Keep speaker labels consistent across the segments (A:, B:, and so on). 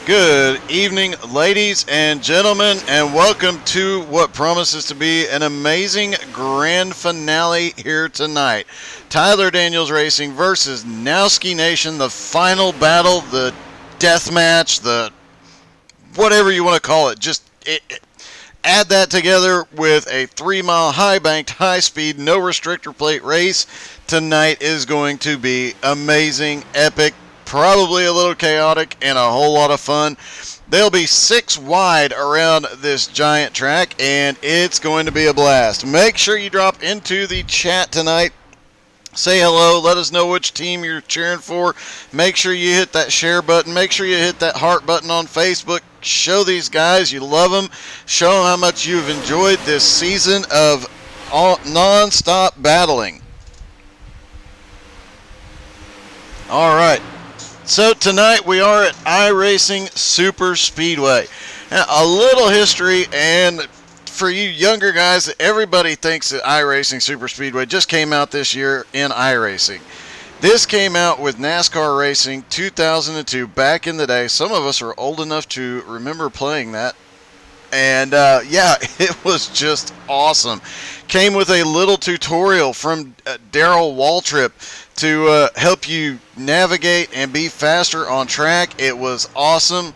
A: Good evening, ladies and gentlemen, and welcome to what promises to be an amazing grand finale here tonight. Tyler Daniels Racing versus Nowski Nation, the final battle, the death match, the whatever you want to call it. Add that together with a 3-mile high-banked, high-speed, no restrictor plate race. Tonight is going to be amazing, epic, probably a little chaotic, and a whole lot of fun. They'll be 6 wide around this giant track, and it's going to be a blast. Make sure you drop into the chat tonight. Say hello. Let us know which team you're cheering for. Make sure you hit that share button. Make sure you hit that heart button on Facebook. Show these guys you love them. Show them how much you've enjoyed this season of non-stop battling. All right. So tonight we are at iRacing Super Speedway. Now, a little history, and for you younger guys, everybody thinks that iRacing Super Speedway just came out this year in iRacing. This came out with NASCAR Racing 2002 back in the day. Some of us are old enough to remember playing that. And yeah, it was just awesome. Came with a little tutorial from Daryl Waltrip to help you navigate and be faster on track. It was awesome.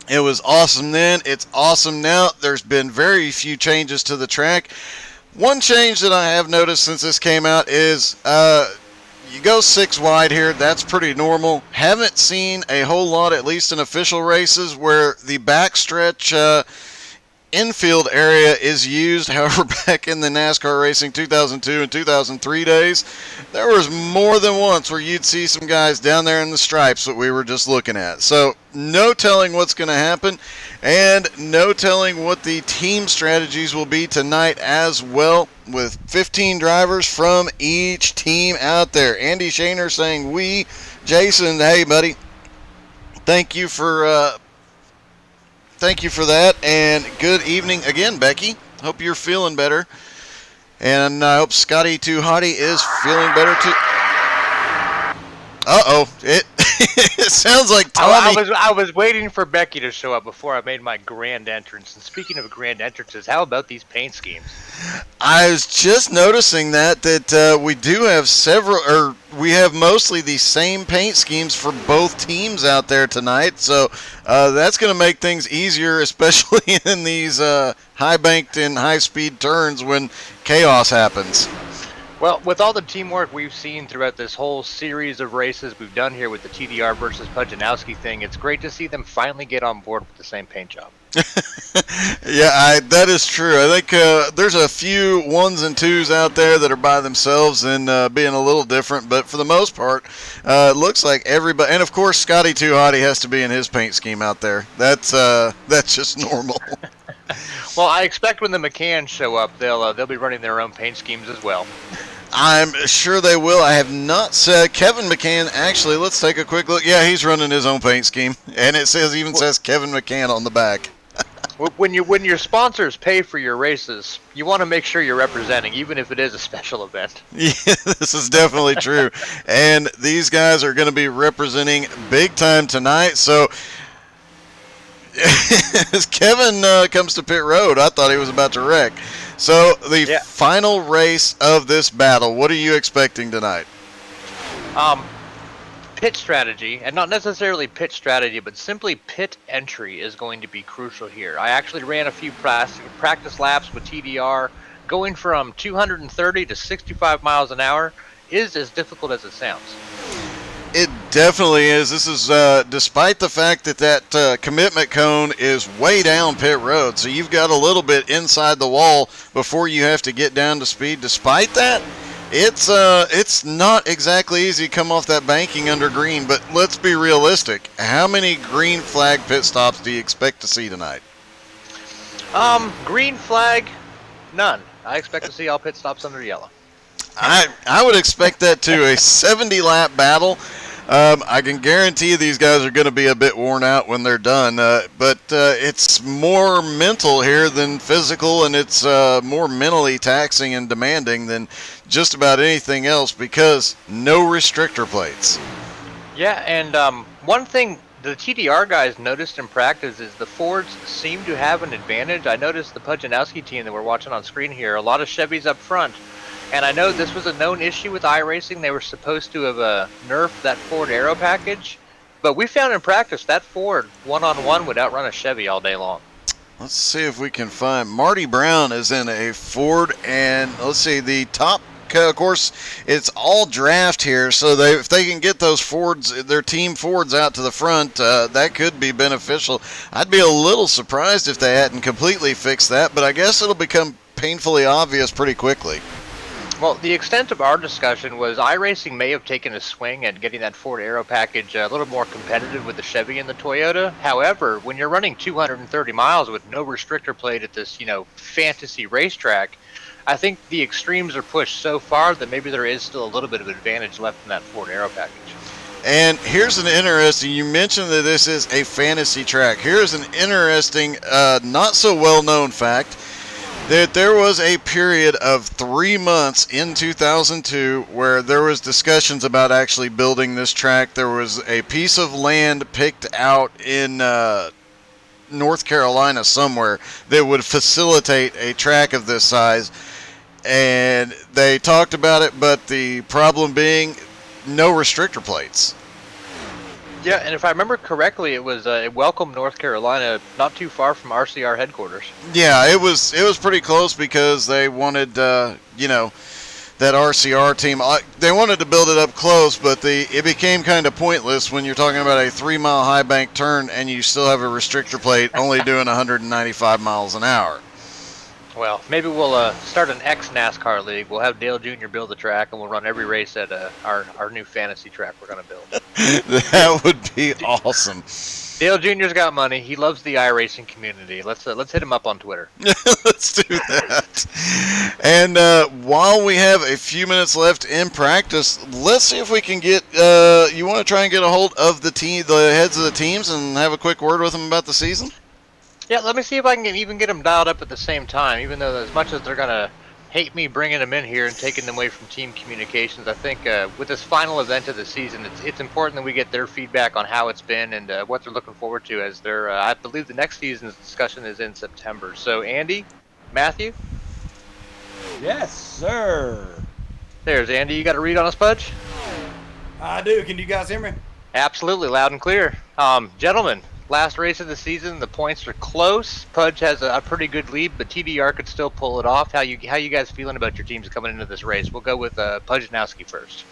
A: It was awesome then. It's awesome now. There's been very few changes to the track. One change that I have noticed since this came out is you go 6 wide here. That's pretty normal. Haven't seen a whole lot, at least in official races, where the backstretch infield area is used. However, back in the NASCAR Racing 2002 and 2003 days, there was more than once where you'd see some guys down there in the stripes that we were just looking at. So no telling what's going to happen, and no telling what the team strategies will be tonight as well, with 15 drivers from each team out there. Andy Shaner saying we. Jason, hey buddy, thank you for that, and good evening again, Becky. Hope you're feeling better, and I hope Scotty Too Hottie is feeling better too. Uh-oh, it sounds like Tommy.
B: I was waiting for Becky to show up before I made my grand entrance. And speaking of grand entrances, how about these paint schemes?
A: I was just noticing that we do have several, or we have mostly the same paint schemes for both teams out there tonight. So that's going to make things easier, especially in these high-banked and high-speed turns when chaos happens.
B: Well, with all the teamwork we've seen throughout this whole series of races we've done here with the TDR versus Pujanowski thing, it's great to see them finally get on board with the same paint job.
A: Yeah, that is true. I think there's a few 1s and 2s out there that are by themselves and being a little different, but for the most part, it looks like everybody, and of course Scotty Too Hottie has to be in his paint scheme out there. That's just normal.
B: Well, I expect when the McCanns show up, they'll be running their own paint schemes as well.
A: I'm sure they will. I have not said Kevin McCann. Actually, let's take a quick look. Yeah, he's running his own paint scheme, and it says Kevin McCann on the back.
B: When your sponsors pay for your races, you want to make sure you're representing, even if it is a special event.
A: Yeah, this is definitely true. And these guys are going to be representing big time tonight. So as Kevin comes to pit road, I thought he was about to wreck. So the final race of this battle, what are you expecting tonight?
B: Pit strategy, and not necessarily pit strategy, but simply pit entry is going to be crucial here. I actually ran a few practice laps with TDR. Going from 230 to 65 miles an hour is as difficult as it sounds.
A: It definitely is. This is despite the fact that commitment cone is way down pit road, so you've got a little bit inside the wall before you have to get down to speed. Despite that, it's not exactly easy to come off that banking under green, but let's be realistic. How many green flag pit stops do you expect to see tonight?
B: Green flag, none. I expect to see all pit stops under yellow.
A: I would expect that too. A 70-lap battle. I can guarantee these guys are going to be a bit worn out when they're done, but it's more mental here than physical, and it's more mentally taxing and demanding than just about anything else because no restrictor plates.
B: Yeah, and one thing the TDR guys noticed in practice is the Fords seem to have an advantage. I noticed the Nowski team that we're watching on screen here, a lot of Chevys up front. And I know this was a known issue with iRacing. They were supposed to have nerfed that Ford Aero package. But we found in practice that Ford one-on-one would outrun a Chevy all day long.
A: Let's see if we can find Marty Brown is in a Ford, and let's see the top. Of course, it's all draft here, so if they can get those Fords, their team Fords, out to the front, that could be beneficial. I'd be a little surprised if they hadn't completely fixed that, but I guess it'll become painfully obvious pretty quickly.
B: Well, the extent of our discussion was iRacing may have taken a swing at getting that Ford Aero package a little more competitive with the Chevy and the Toyota. However, when you're running 230 miles with no restrictor plate at this, fantasy racetrack, I think the extremes are pushed so far that maybe there is still a little bit of advantage left in that Ford Aero package.
A: And here's an interesting, you mentioned that this is a fantasy track. Here's an interesting, not so well-known fact. That there was a period of 3 months in 2002 where there was discussions about actually building this track. There was a piece of land picked out in North Carolina somewhere that would facilitate a track of this size. And they talked about it, but the problem being no restrictor plates.
B: Yeah, and if I remember correctly, it was Welcome, North Carolina, not too far from RCR headquarters.
A: Yeah, it was pretty close because they wanted, that RCR team. They wanted to build it up close, but it became kind of pointless when you're talking about a 3-mile high bank turn and you still have a restrictor plate only doing 195 miles an hour.
B: Well, maybe we'll start an ex-NASCAR league. We'll have Dale Jr. build the track, and we'll run every race at our new fantasy track we're going to build.
A: That would be awesome.
B: Dale Jr.'s got money. He loves the iRacing community. Let's hit him up on Twitter.
A: Let's do that. And while we have a few minutes left in practice, let's see if we can get. You want to try and get a hold of the heads of the teams, and have a quick word with them about the season?
B: Yeah, let me see if I can even get them dialed up at the same time. Even though as much as they're gonna hate me bringing them in here and taking them away from team communications, I think with this final event of the season, it's important that we get their feedback on how it's been and what they're looking forward to. As I believe the next season's discussion is in September. So, Andy, Matthew.
C: Yes, sir.
B: There's Andy. You got a read on us, Pudge?
C: I do. Can you guys hear me?
B: Absolutely, loud and clear. Gentlemen, last race of the season, the points are close. Pudge has a pretty good lead, but TDR could still pull it off. How you guys feeling about your teams coming into this race? We'll go with Pudge Nowski first.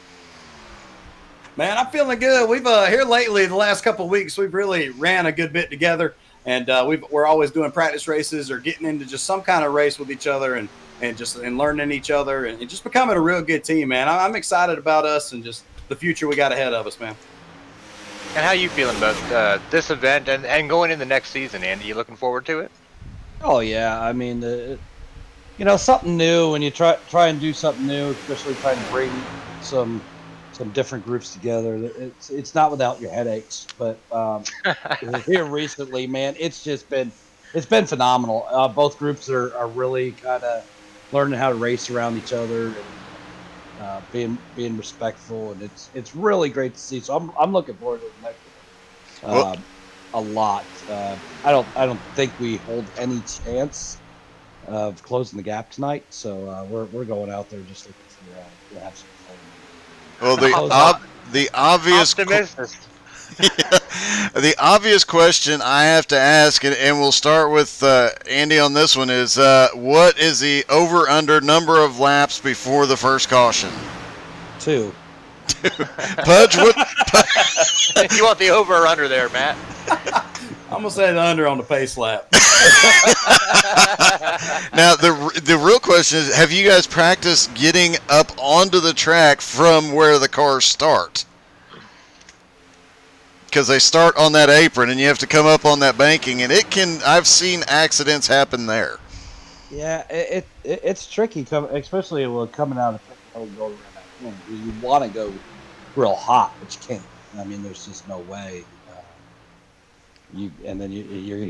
C: Man, I'm feeling good. We've here lately, the last couple of weeks, we've really ran a good bit together, and we're always doing practice races or getting into just some kind of race with each other and learning each other and just becoming a real good team, man. I'm excited about us and just the future we got ahead of us, man.
B: And how you feeling about this event and going in the next season, Andy? You looking forward to it?
D: Oh yeah, I mean, something new. When you try and do something new, especially trying to bring some different groups together, it's not without your headaches. But here recently, man, it's been phenomenal. Both groups are really kind of learning how to race around each other and being respectful, and it's really great to see. So I'm looking forward to the next one a lot. I don't think we hold any chance of closing the gap tonight. So we're going out there just looking to have some fun.
A: Well, the obvious the obvious question I have to ask, and we'll start with Andy on this one, is what is the over-under number of laps before the first caution?
D: 2.
A: Pudge, what?
B: You want the over or under there, Matt?
C: I'm gonna say the under on the pace lap.
A: Now, the real question is, have you guys practiced getting up onto the track from where the cars start? Because they start on that apron and you have to come up on that banking, and I've seen accidents happen there.
D: Yeah, it's tricky, especially coming out of going around that corner. You want to go real hot, but you can't. I mean, there's just no way. You're going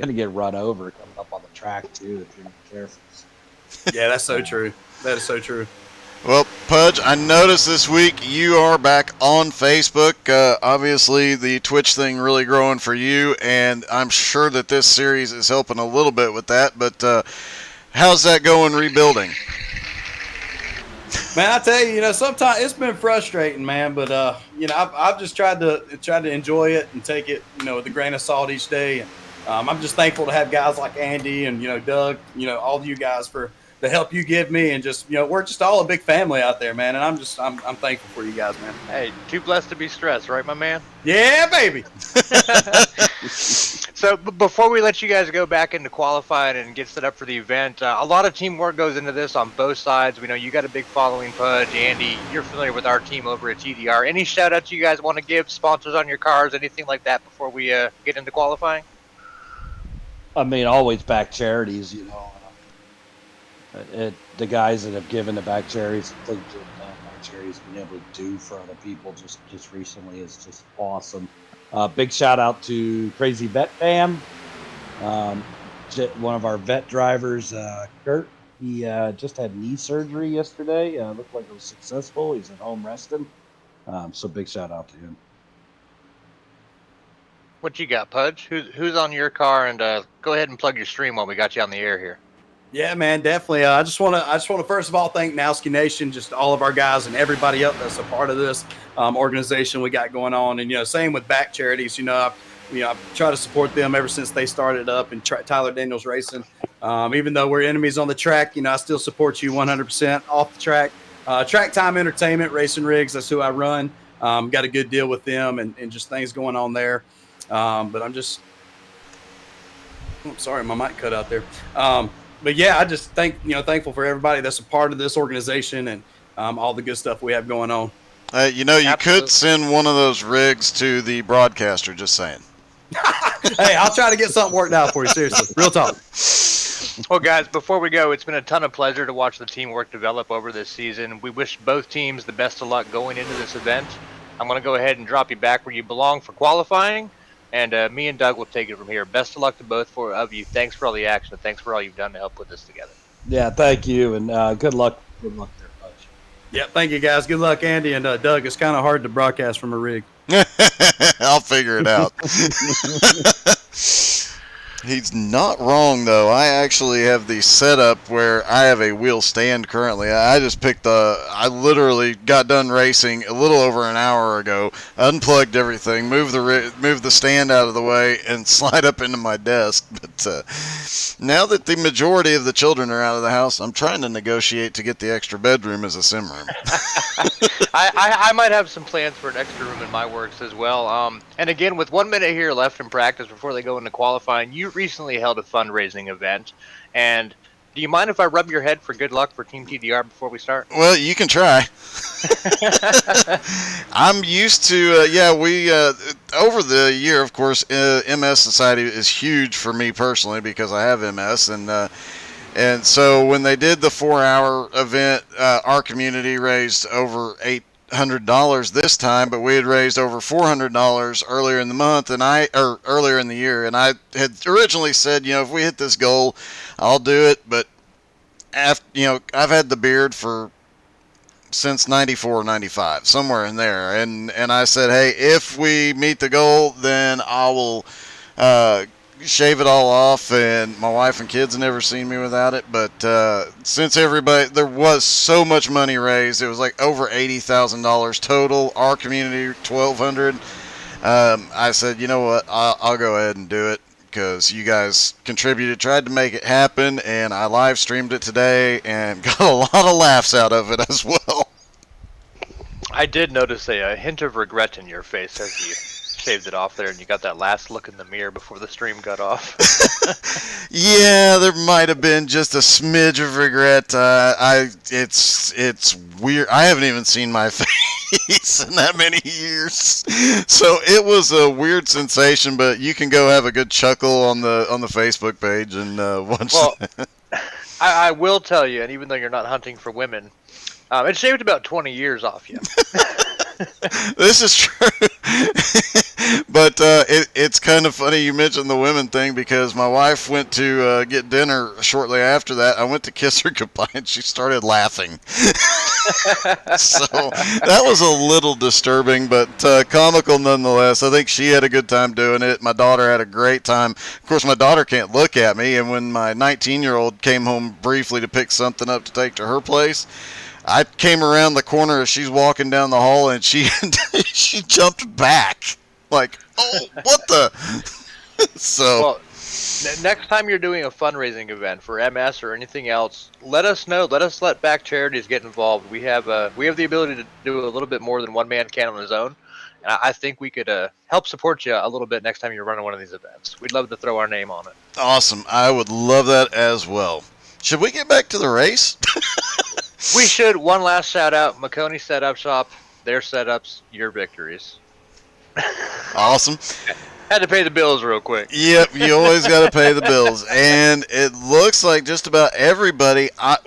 D: to get run over coming up on the track too if you're not careful.
C: Yeah, that's so true. That is so true.
A: Well, Pudge, I noticed this week you are back on Facebook. Obviously, the Twitch thing really growing for you, and I'm sure that this series is helping a little bit with that. But how's that going rebuilding?
C: Man, I tell you, sometimes it's been frustrating, man. But I've just tried to enjoy it and take it, with a grain of salt each day. And I'm just thankful to have guys like Andy and Doug, all of you guys for the help you give me, and just we're just all a big family out there, man. And I'm thankful for you guys, man.
B: Hey, too blessed to be stressed, right, my man?
C: Yeah, baby.
B: So before we let you guys go back into qualifying and get set up for the event, a lot of teamwork goes into this on both sides. We know you got a big following, Pudge. Andy, you're familiar with our team over at TDR. Any shout outs you guys want to give, sponsors on your cars, anything like that before we get into qualifying?
D: I mean, always back charities, the guys that have given to back charities, things that back charities been able to do for other people just recently is just awesome. Big shout out to Crazy Vet Fam. One of our vet drivers, Kurt, he just had knee surgery yesterday. Looked like it was successful. He's at home resting. So big shout out to him.
B: What you got, Pudge? Who's on your car? And go ahead and plug your stream while we got you on the air here.
C: Yeah, man, definitely. I just want to first of all thank Nowski Nation, just all of our guys and everybody else that's a part of this organization we got going on. And same with back charities. I've tried to support them ever since they started up, and Tyler Daniels Racing. Even though we're enemies on the track, I still support you 100% off the track. Track Time Entertainment Racing Rigs, that's who I run. Got a good deal with them, and just things going on there. But I'm sorry, my mic cut out there. But yeah, I just thankful for everybody that's a part of this organization, and all the good stuff we have going on.
A: You could send one of those rigs to the broadcaster, just saying.
C: Hey, I'll try to get something worked out for you, seriously. Real talk.
B: Well, guys, before we go, it's been a ton of pleasure to watch the teamwork develop over this season. We wish both teams the best of luck going into this event. I'm going to go ahead and drop you back where you belong for qualifying. And me and Doug will take it from here. Best of luck to both of you. Thanks for all the action. Thanks for all you've done to help put this together.
D: Yeah, thank you, and good luck. Good luck there, Pudge.
C: Yeah, thank you, guys. Good luck, Andy and Doug. It's kind of hard to broadcast from a rig.
A: I'll figure it out. He's not wrong, though. I actually have the setup where I have a wheel stand currently. I literally got done racing a little over an hour ago, unplugged everything, moved the stand out of the way, and slide up into my desk. But now that the majority of the children are out of the house, I'm trying to negotiate to get the extra bedroom as a sim room.
B: I might have some plans for an extra room in my works as well. And again, with 1 minute here left in practice before they go into qualifying, you recently held a fundraising event. And do you mind if I rub your head for good luck for Team TDR before we start?
A: Well, you can try. I'm used to, we, over the year, of course, MS Society is huge for me personally because I have MS. And so when they did the 4-hour event, our community raised over $800 this time, but we had raised over $400 earlier in the month, earlier in the year. And I had originally said, if we hit this goal, I'll do it. But I've had the beard since 94, 95, somewhere in there. And I said, hey, if we meet the goal, then I will shave it all off, and my wife and kids have never seen me without it. But since there was so much money raised, it was like over $80,000 total. Our community, $1,200. I said, you know what, I'll go ahead and do it because you guys contributed, tried to make it happen, and I live streamed it today and got a lot of laughs out of it as well.
B: I did notice a hint of regret in your face as you shaved it off there, and you got that last look in the mirror before the stream got off.
A: Yeah, there might have been just a smidge of regret. It's weird. I haven't even seen my face in that many years, so it was a weird sensation. But you can go have a good chuckle on the Facebook page and watch.
B: Well, I will tell you, and even though you're not hunting for women, it shaved about 20 years off you.
A: This is true. But it's kind of funny you mentioned the women thing because my wife went to get dinner shortly after that. I went to kiss her goodbye and she started laughing. So that was a little disturbing, but comical nonetheless. I think she had a good time doing it. My daughter had a great time. Of course, my daughter can't look at me, and when my 19-year-old came home briefly to pick something up to take to her place, I came around the corner as she's walking down the hall, and she she jumped back like, oh, what the? So.
B: Well, next time you're doing a fundraising event for MS or anything else, let us know. Let back charities get involved. We have the ability to do a little bit more than one man can on his own, and I think we could help support you a little bit next time you're running one of these events. We'd love to throw our name on it.
A: Awesome. I would love that as well. Should we get back to the race?
B: We should. One last shout out, McConey Setup Shop. Their setups, your victories.
A: Awesome.
B: Had to pay the bills real quick.
A: Yep, you always got to pay the bills. And it looks like just about everybody, I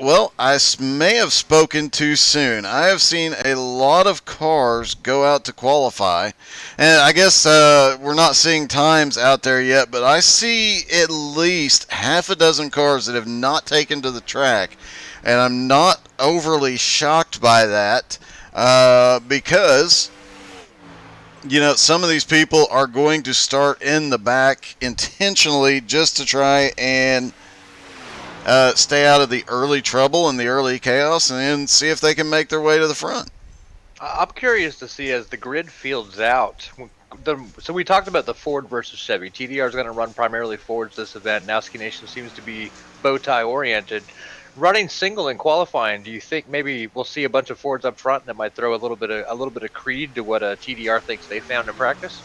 A: may have spoken too soon. I have seen a lot of cars go out to qualify. And I guess we're not seeing times out there yet, but I see at least half a dozen cars that have not taken to the track. And I'm not overly shocked by that because... you know, some of these people are going to start in the back intentionally just to try and stay out of the early trouble and the early chaos and then see if they can make their way to the front.
B: I'm curious to see as the grid fields out. So we talked about the Ford versus Chevy. TDR is going to run primarily Fords this event. Nowski Nation seems to be bow tie oriented. Running single and qualifying, do you think maybe we'll see a bunch of Fords up front that might throw a little bit of creed to what TDR thinks they found in practice?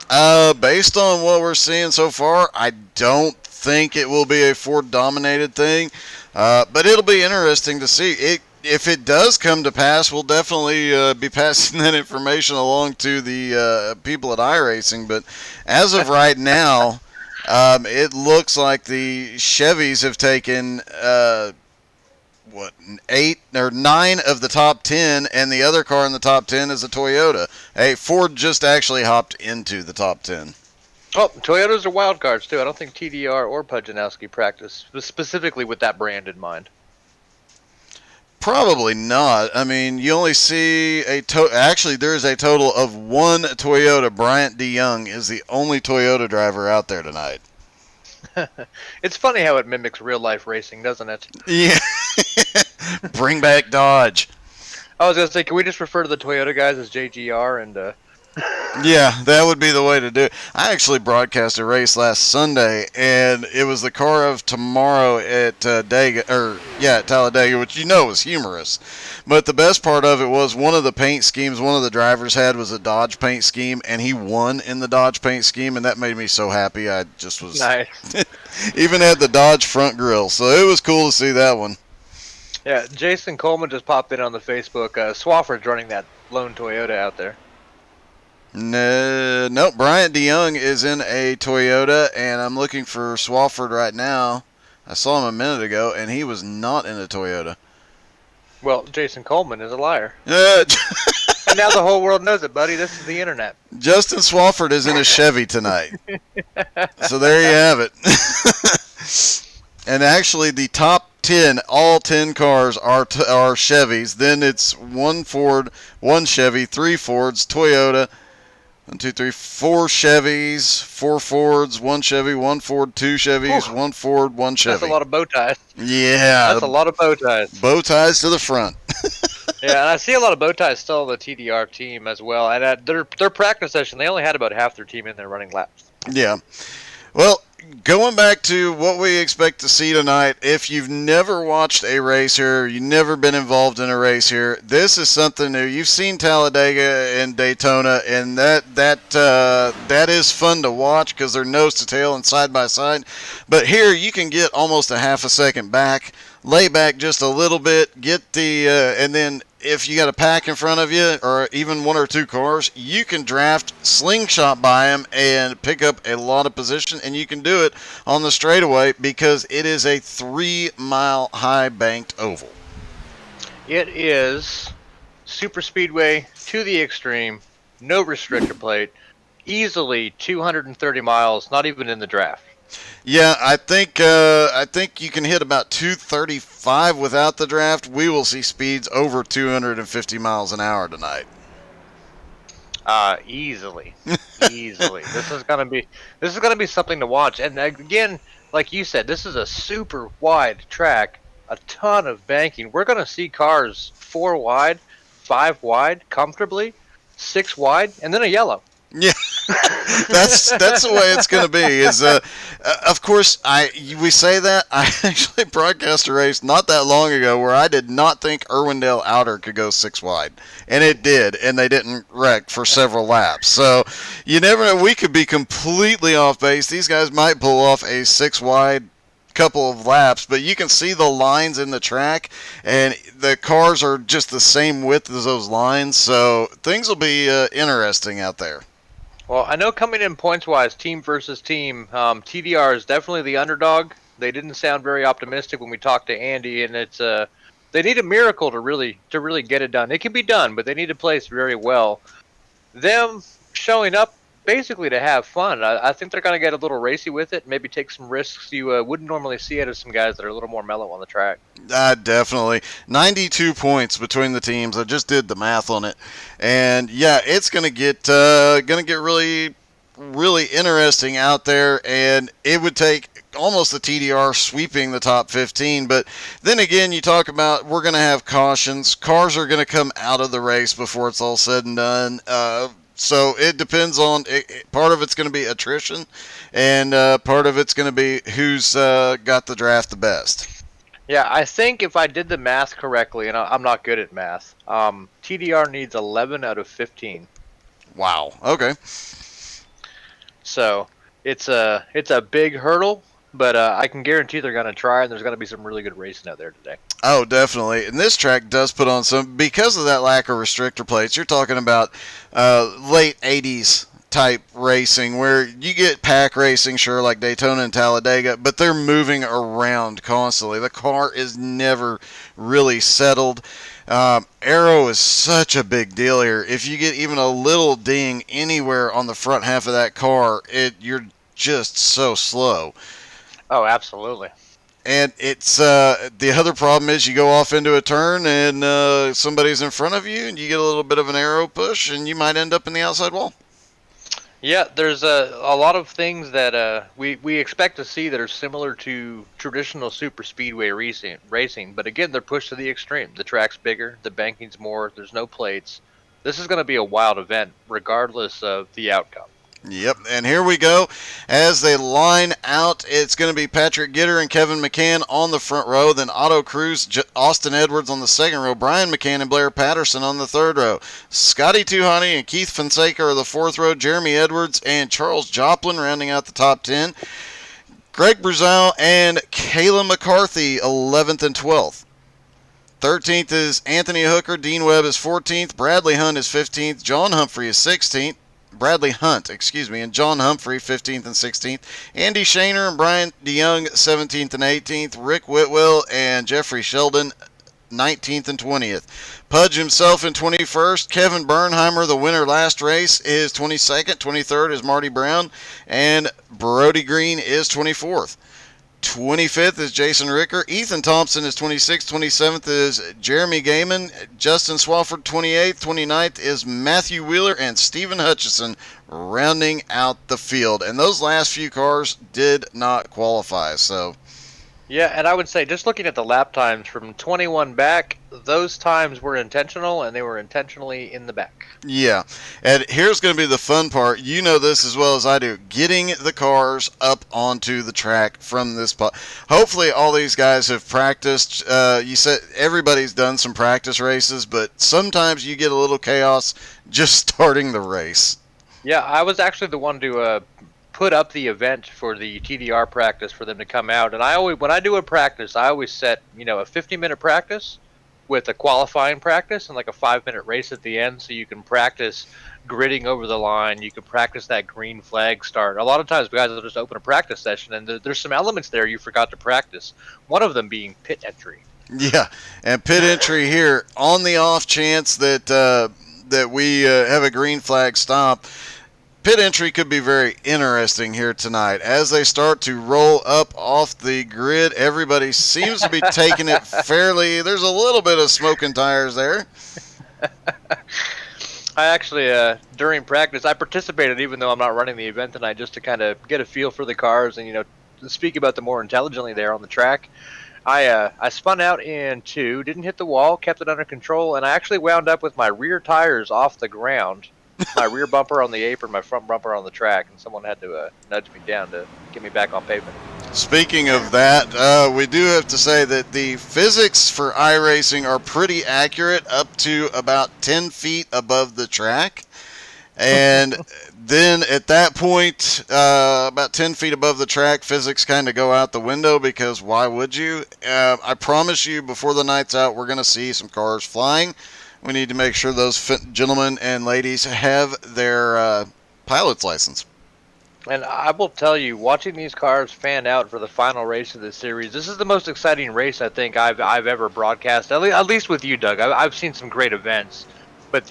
A: Based on what we're seeing so far, I don't think it will be a Ford dominated thing, but it'll be interesting to see. If it does come to pass, we'll definitely be passing that information along to the people at iRacing. But as of right now, it looks like the Chevys have taken 8 or 9 of the top 10, and the other car in the top 10 is a Toyota. Hey, Ford just actually hopped into the top 10.
B: Oh, Toyotas are wild cards too. I don't think TDR or Pujanowski practice specifically with that brand in mind.
A: Probably not. I mean, you only see actually there is a total of one Toyota. Bryant DeYoung is the only Toyota driver out there tonight.
B: It's funny how it mimics real life racing, doesn't it?
A: Yeah. Bring back Dodge.
B: I was gonna say, can we just refer to the Toyota guys as JGR and?
A: Yeah, that would be the way to do it. I actually broadcast a race last Sunday, and it was the car of tomorrow at Talladega, which you know was humorous. But the best part of it was one of the paint schemes one of the drivers had was a Dodge paint scheme, and he won in the Dodge paint scheme, and that made me so happy. I just was
B: nice.
A: Even had the Dodge front grille, so it was cool to see that one.
B: Yeah, Jason Coleman just popped in on the Facebook. Swafford's running that lone Toyota out there.
A: No, Bryant DeYoung is in a Toyota, and I'm looking for Swafford right now. I saw him a minute ago, and he was not in a Toyota.
B: Well, Jason Coleman is a liar.
A: And
B: now the whole world knows it, buddy. This is the internet.
A: Justin Swafford is in a Chevy tonight. So there you have it. And actually, the top 10, all 10 cars are Chevys. Then it's 1 Ford, 1 Chevy, 3 Fords, Toyota, 1, 2, 3, 4 Chevys, 4 Fords, 1 Chevy, 1 Ford, 2 Chevys, 1 Ford, 1 Chevy.
B: That's a lot of bow ties.
A: Yeah.
B: That's a lot of bow ties.
A: Bow ties to the front.
B: Yeah, and I see a lot of bow ties still on the TDR team as well. And at their practice session, they only had about half their team in there running laps.
A: Yeah. Well, going back to what we expect to see tonight, if you've never watched a race here, you've never been involved in a race here, this is something new. You've seen Talladega and Daytona, and that is fun to watch because they're nose to tail and side by side. But here you can get almost a half a second back, lay back just a little bit, get the and then if you got a pack in front of you or even 1 or 2 cars, you can draft slingshot by them and pick up a lot of position, and you can do it on the straightaway because it is a 3-mile high banked oval.
B: It is super speedway to the extreme, no restrictor plate. Easily 230 miles, not even in the draft.
A: Yeah, I think you can hit about 235 without the draft. We will see speeds over 250 miles an hour tonight.
B: Easily, easily. This is gonna be something to watch. And again, like you said, this is a super wide track, a ton of banking. We're gonna see cars 4 wide, 5 wide, comfortably, 6 wide, and then a yellow.
A: Yeah, that's the way it's going to be. Is of course we say that I actually broadcast a race not that long ago where I did not think Irwindale Outer could go 6 wide, and it did, and they didn't wreck for several laps. So you never know. We could be completely off base. These guys might pull off a 6 wide couple of laps, but you can see the lines in the track, and the cars are just the same width as those lines. So things will be interesting out there.
B: Well, I know coming in points-wise, team versus team, TDR is definitely the underdog. They didn't sound very optimistic when we talked to Andy, and it's they need a miracle to really get it done. It can be done, but they need to place very well. Them showing up basically to have fun. I think they're going to get a little racy with it, maybe take some risks you wouldn't normally see out of some guys that are a little more mellow on the track.
A: Definitely. 92 points between the teams. I just did the math on it. And yeah, it's going to get really really interesting out there, and it would take almost the TDR sweeping the top 15. But then again, you talk about we're going to have cautions. Cars are going to come out of the race before it's all said and done. So it depends on part of it's going to be attrition, and part of it's going to be who's got the draft the best.
B: Yeah, I think if I did the math correctly, and I'm not good at math, TDR needs 11 out of 15.
A: Wow. Okay.
B: So it's a big hurdle, but I can guarantee they're going to try, and there's going to be some really good racing out there today.
A: Oh, definitely. And this track does put on some, because of that lack of restrictor plates. You're talking about late 80s type racing where you get pack racing, sure, like Daytona and Talladega, but they're moving around constantly. The car is never really settled. Aero is such a big deal here. If you get even a little ding anywhere on the front half of that car, you're just so slow.
B: Oh, absolutely.
A: And it's the other problem is you go off into a turn and somebody's in front of you and you get a little bit of an aero push and you might end up in the outside wall.
B: Yeah, there's a lot of things that we expect to see that are similar to traditional super speedway racing, but again, they're pushed to the extreme. The track's bigger, the banking's more, there's no plates. This is going to be a wild event regardless of the outcome.
A: Yep, and here we go. As they line out, it's going to be Patrick Gitter and Kevin McCann on the front row, then Otto Cruz, Austin Edwards on the second row, Brian McCann and Blair Patterson on the third row, Scotty Tuhani and Keith Fonseca are the fourth row, Jeremy Edwards and Charles Joplin rounding out the top 10, Greg Bruzau and Kayla McCarthy 11th and 12th. 13th is Anthony Hooker, Dean Webb is 14th, Bradley Hunt is 15th, John Humphrey is 16th, Bradley Hunt, and John Humphrey, 15th and 16th. Andy Shaner and Brian DeYoung, 17th and 18th. Rick Whitwell and Jeffrey Sheldon, 19th and 20th. Pudge himself in 21st. Kevin Bernheimer, the winner last race, is 22nd. 23rd is Marty Brown. And Brody Green is 24th. 25th is Jason Ricker. Ethan Thompson is 26th. 27th is Jeremy Gaiman. Justin Swafford, 28th. 29th is Matthew Wheeler and Stephen Hutchison rounding out the field. And those last few cars did not qualify. So,
B: yeah, and I would say just looking at the lap times from 21 back, those times were intentional, and they were intentionally in the back.
A: Yeah, and here's going to be the fun part. You know this as well as I do. Getting the cars up onto the track from this spot. Hopefully all these guys have practiced. You said everybody's done some practice races, but sometimes you get a little chaos just starting the race.
B: Yeah, I was actually the one to put up the event for the TDR practice for them to come out. And when I do a practice, I always set, a 50-minute practice with a qualifying practice and like a 5-minute race at the end, so you can practice gridding over the line. You can practice that green flag start. A lot of times guys will just open a practice session and there's some elements there you forgot to practice. One of them being pit entry.
A: Yeah, and pit entry here on the off chance that we have a green flag stop. pit entry could be very interesting here tonight. As they start to roll up off the grid, everybody seems to be taking it fairly. There's a little bit of smoking tires there.
B: I actually, during practice, I participated even though I'm not running the event tonight, just to kind of get a feel for the cars and, you know, speak about them more intelligently there on the track. I spun out in 2, didn't hit the wall, kept it under control, and I actually wound up with my rear tires off the ground, my rear bumper on the apron, my front bumper on the track, and someone had to nudge me down to get me back on pavement.
A: Speaking of that, we do have to say that the physics for iRacing are pretty accurate up to about 10 feet above the track. And then at that point, about 10 feet above the track, physics kind of go out the window because why would you? I promise you, before the night's out, we're going to see some cars flying. We need to make sure those gentlemen and ladies have their pilot's license.
B: And I will tell you, watching these cars fan out for the final race of the series, this is the most exciting race I think I've ever broadcast. At least with you, Doug. I've seen some great events, but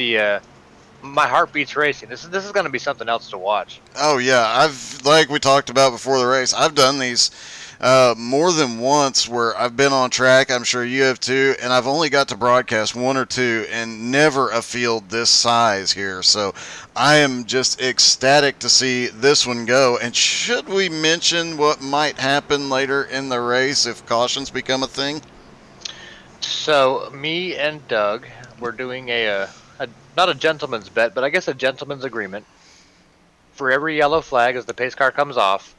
B: my heart beats racing. This is going to be something else to watch.
A: Oh yeah, like we talked about before the race, I've done these more than once where I've been on track. I'm sure you have too, and I've only got to broadcast 1 or 2, and never a field this size here. So I am just ecstatic to see this one go. And should we mention what might happen later in the race if cautions become a thing?
B: So me and Doug, we're doing not a gentleman's bet, but I guess a gentleman's agreement. For every yellow flag as the pace car comes off,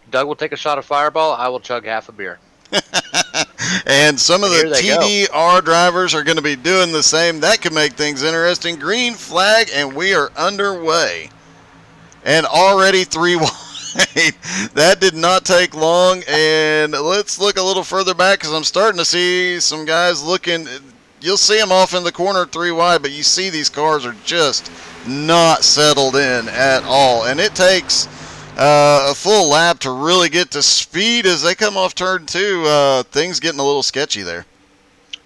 B: Doug will take a shot of Fireball, I will chug half a beer.
A: And some of the
B: Here they
A: TDR drivers are going to be doing the same. That could make things interesting. Green flag, and we are underway. And already 3 wide. That did not take long. And let's look a little further back because I'm starting to see some guys looking. You'll see them off in the corner 3 wide, but you see these cars are just not settled in at all. And it takes a full lap to really get to speed as they come off turn 2. Things getting a little sketchy there.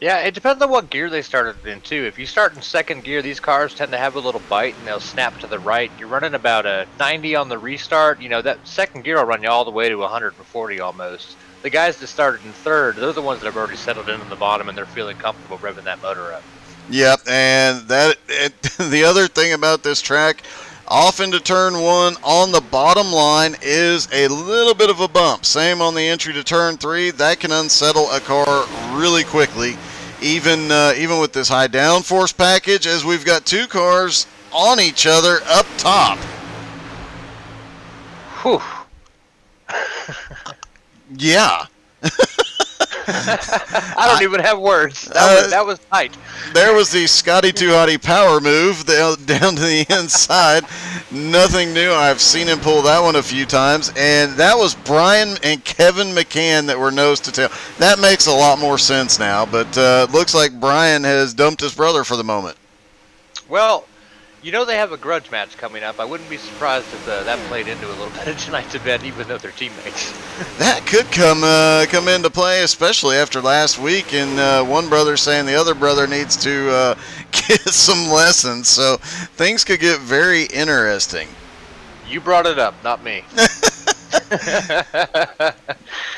B: Yeah, it depends on what gear they started in, too. If you start in second gear, these cars tend to have a little bite, and they'll snap to the right. You're running about a 90 on the restart. You know, that second gear will run you all the way to 140 almost. The guys that started in third, they're the ones that have already settled in on the bottom, and they're feeling comfortable revving that motor up.
A: Yep, and the other thing about this track, off into turn 1 on the bottom line is a little bit of a bump. Same on the entry to turn 3. That can unsettle a car really quickly, even with this high downforce package, as we've got 2 cars on each other up top.
B: Whew.
A: Yeah.
B: I don't even have words. That was tight.
A: There was the Scotty Too Hotty power move down to the inside. Nothing new. I've seen him pull that one a few times. And that was Brian and Kevin McCann that were nose to tail. That makes a lot more sense now. But looks like Brian has dumped his brother for the moment.
B: Well, you know they have a grudge match coming up. I wouldn't be surprised if that played into a little bit of tonight's event, even though they're teammates.
A: That could come into play, especially after last week, and one brother saying the other brother needs to get some lessons. So things could get very interesting.
B: You brought it up, not me.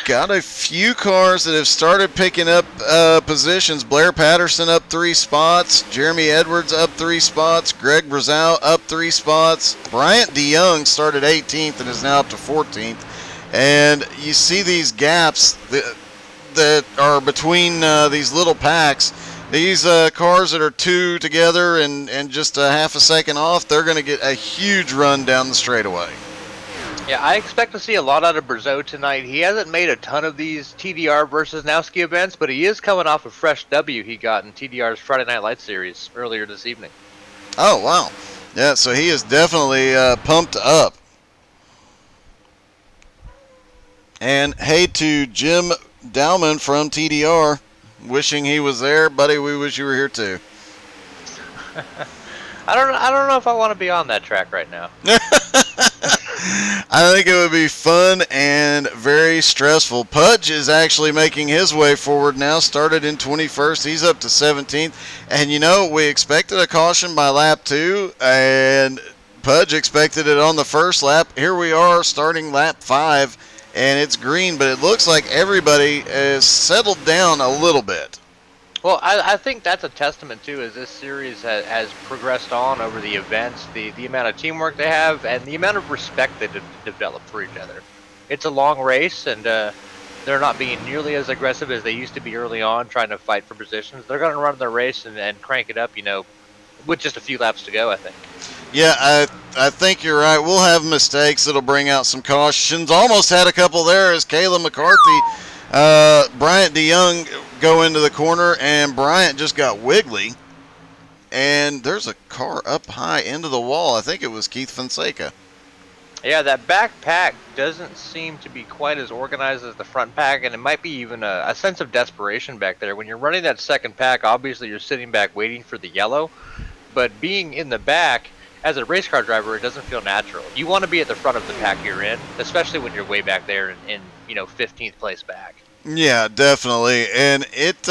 A: Got a few cars that have started picking up positions. Blair Patterson up 3 spots. Jeremy Edwards up 3 spots. Greg Brazow up 3 spots. Bryant DeYoung started 18th and is now up to 14th. And you see these gaps that are between these little packs. These cars that are 2 together and just a half a second off, they're going to get a huge run down the straightaway.
B: Yeah, I expect to see a lot out of Brazow tonight. He hasn't made a ton of these TDR versus Nowski events, but he is coming off a fresh W he got in TDR's Friday Night Lights series earlier this evening.
A: Oh, wow. Yeah, so he is definitely pumped up. And hey to Jim Dowman from TDR. Wishing he was there. Buddy, we wish you were here too.
B: I don't know if I want to be on that track right now.
A: I think it would be fun and very stressful. Pudge is actually making his way forward now. Started in 21st. He's up to 17th. And, you know, we expected a caution by lap 2. And Pudge expected it on the first lap. Here we are starting lap 5, and it's green, but it looks like everybody has settled down a little bit.
B: Well, I think that's a testament, too, as this series has progressed on over the events, the amount of teamwork they have, and the amount of respect they develop for each other. It's a long race, and they're not being nearly as aggressive as they used to be early on, trying to fight for positions. They're going to run their race and crank it up, with just a few laps to go, I think.
A: Yeah, I think you're right. We'll have mistakes that'll bring out some cautions. Almost had a couple there as Kayla McCarthy, Bryant DeYoung go into the corner, and Bryant just got wiggly. And there's a car up high into the wall. I think it was Keith Fonseca.
B: Yeah, that back pack doesn't seem to be quite as organized as the front pack, and it might be even a sense of desperation back there. When you're running that second pack, obviously you're sitting back waiting for the yellow, but being in the back, as a race car driver, it doesn't feel natural. You want to be at the front of the pack you're in, especially when you're way back there in 15th place back.
A: Yeah, definitely. And it,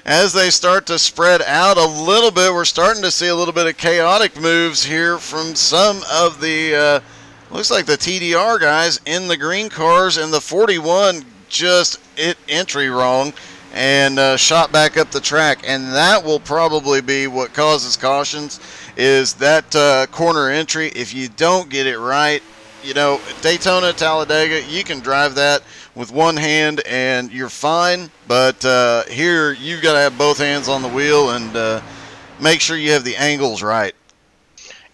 A: as they start to spread out a little bit, we're starting to see a little bit of chaotic moves here from some of the, looks like the TDR guys in the green cars, and the 41 just hit entry wrong and shot back up the track. And that will probably be what causes cautions, is that corner entry. If you don't get it right, Daytona, Talladega, you can drive that with one hand and you're fine. But here, you've got to have both hands on the wheel and make sure you have the angles right.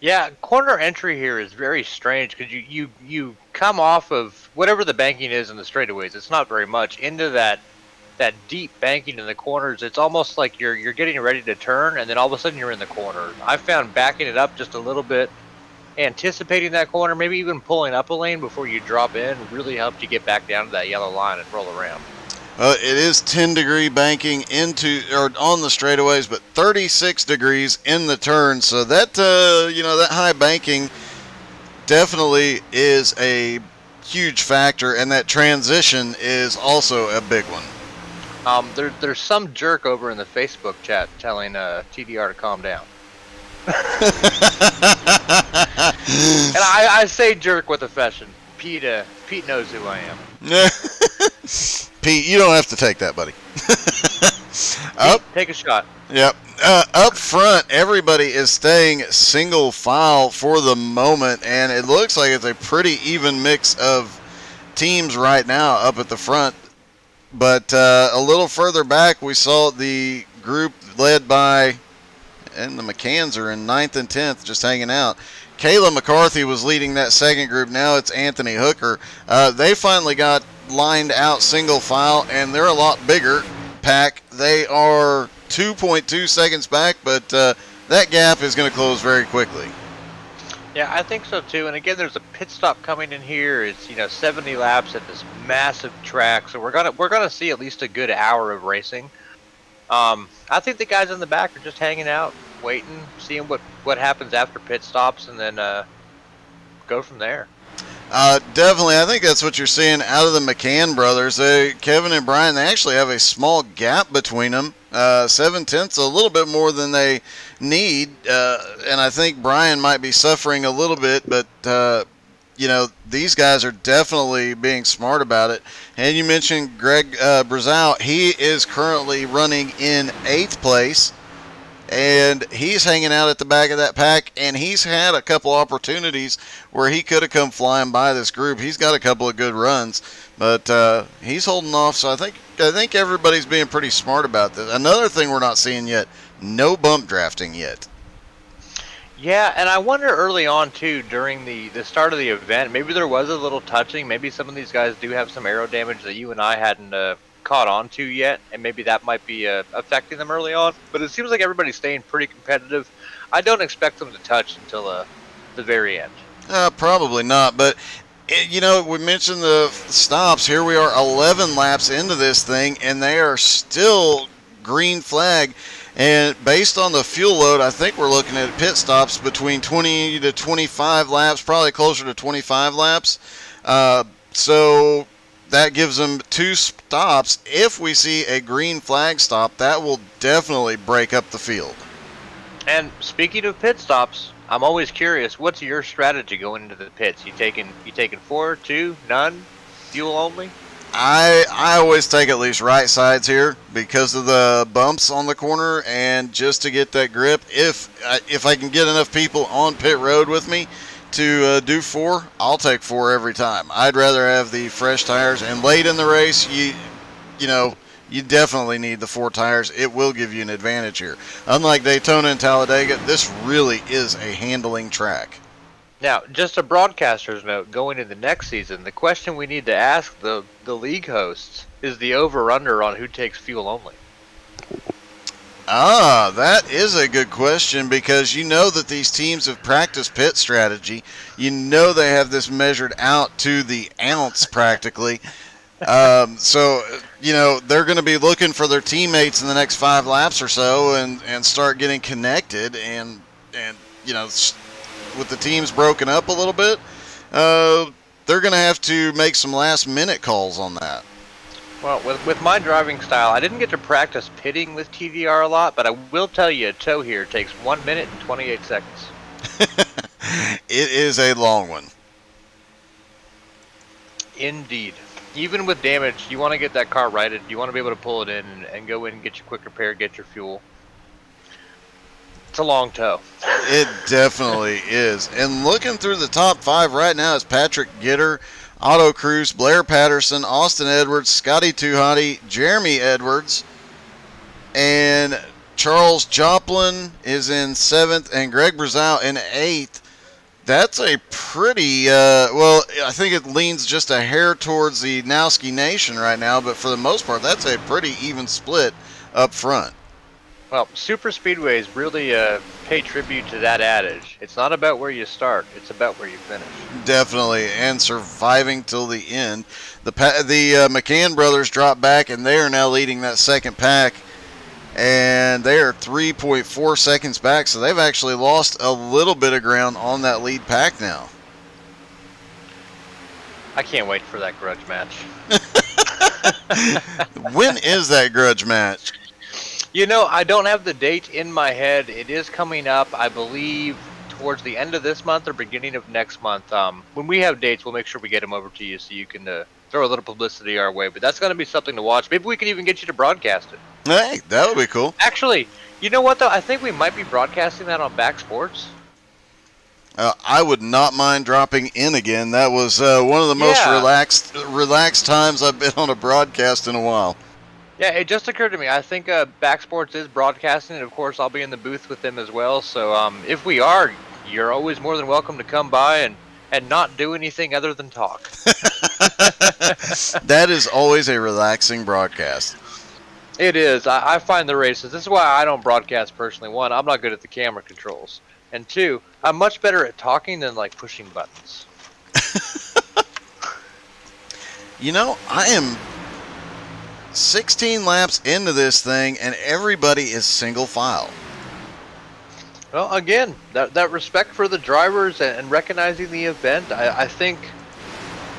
B: Yeah, corner entry here is very strange because you come off of whatever the banking is in the straightaways. It's not very much into that deep banking in the corners. It's almost like you're getting ready to turn, and then all of a sudden you're in the corner. I found backing it up just a little bit, anticipating that corner, maybe even pulling up a lane before you drop in, really helped you get back down to that yellow line and roll around.
A: It is 10-degree banking on the straightaways, but 36 degrees in the turn. So that that high banking definitely is a huge factor, and that transition is also a big one.
B: There's some jerk over in the Facebook chat telling TDR to calm down. And I say jerk with affection. Pete knows who I am.
A: Pete, you don't have to take that, buddy.
B: Take a shot.
A: Yep. Up front, everybody is staying single file for the moment, and it looks like it's a pretty even mix of teams right now up at the front. But a little further back, we saw the group led by, and the McCanns are in 9th and 10th, just hanging out. Kayla McCarthy was leading that second group. Now it's Anthony Hooker. They finally got lined out single file, and they're a lot bigger pack. They are 2.2 seconds back, but that gap is going to close very quickly.
B: Yeah, I think so too. And again, there's a pit stop coming in here. It's 70 laps at this massive track, so we're gonna see at least a good hour of racing. I think the guys in the back are just hanging out, waiting, seeing what happens after pit stops, and then go from there.
A: Definitely, I think that's what you're seeing out of the McCann brothers. Kevin and Brian, they actually have a small gap between them. 7/10, a little bit more than they need, and I think Brian might be suffering a little bit, but these guys are definitely being smart about it. And you mentioned Greg Brazow. He is currently running in 8th place, and he's hanging out at the back of that pack, and he's had a couple opportunities where he could have come flying by this group. He's got a couple of good runs, but he's holding off, so I think everybody's being pretty smart about this. Another thing we're not seeing yet, no bump drafting yet.
B: Yeah, and I wonder early on too, during the start of the event, maybe there was a little touching. Maybe some of these guys do have some aero damage that you and I hadn't caught on to yet, and maybe that might be affecting them early on. But it seems like everybody's staying pretty competitive. I don't expect them to touch until the very end.
A: Probably not, but we mentioned the stops. Here we are 11 laps into this thing, and they are still green flag. And based on the fuel load, I think we're looking at pit stops between 20 to 25 laps, probably closer to 25 laps. So that gives them 2 stops. If we see a green flag stop, that will definitely break up the field.
B: And speaking of pit stops, I'm always curious. What's your strategy going into the pits? You taking 4, 2, none, fuel only?
A: I always take at least right sides here because of the bumps on the corner and just to get that grip. If I can get enough people on pit road with me to do 4, I'll take 4 every time. I'd rather have the fresh tires. And late in the race, you definitely need the 4 tires. It will give you an advantage here. Unlike Daytona and Talladega, this really is a handling track.
B: Now, just a broadcaster's note, going into next season, the question we need to ask the league hosts is the over-under on who takes fuel only.
A: Ah, that is a good question because you know that these teams have practiced pit strategy. You know they have this measured out to the ounce practically. So, they're going to be looking for their teammates in the next 5 laps or so and start getting connected. And with the teams broken up a little bit, they're going to have to make some last-minute calls on that.
B: Well, with my driving style, I didn't get to practice pitting with TDR a lot, but I will tell you a tow here takes 1 minute and 28 seconds.
A: It is a long one.
B: Indeed. Even with damage, you want to get that car righted. You want to be able to pull it in and go in and get your quick repair, get your fuel. It's a long tow.
A: It definitely is. And looking through the top 5 right now is Patrick Gitter, Otto Cruz, Blair Patterson, Austin Edwards, Scotty Tuhati, Jeremy Edwards, and Charles Joplin is in 7th, and Greg Brazow in 8th. That's a pretty, I think it leans just a hair towards the Nowski Nation right now, but for the most part, that's a pretty even split up front.
B: Well, super speedways really pay tribute to that adage. It's not about where you start, it's about where you finish.
A: Definitely, and surviving till the end. The McCann brothers dropped back, and they are now leading that second pack, and they are 3.4 seconds back, so they've actually lost a little bit of ground on that lead pack now.
B: I can't wait for that grudge match.
A: When is that grudge match?
B: I don't have the date in my head. It is coming up, I believe, towards the end of this month or beginning of next month. When we have dates, we'll make sure we get them over to you so you can throw a little publicity our way. But that's going to be something to watch. Maybe we can even get you to broadcast it.
A: Hey, that would be cool.
B: Actually, you know what, though? I think we might be broadcasting that on Back Sports.
A: I would not mind dropping in again. That was one of the most relaxed times I've been on a broadcast in a while.
B: Yeah, it just occurred to me. I think Back Sports is broadcasting, and of course I'll be in the booth with them as well. So if we are, you're always more than welcome to come by and not do anything other than talk.
A: That is always a relaxing broadcast.
B: It is. I find the races. This is why I don't broadcast personally. 1, I'm not good at the camera controls. And 2, I'm much better at talking than like pushing buttons.
A: I am 16 laps into this thing, and everybody is single file.
B: Well, again, that respect for the drivers and recognizing the event, I think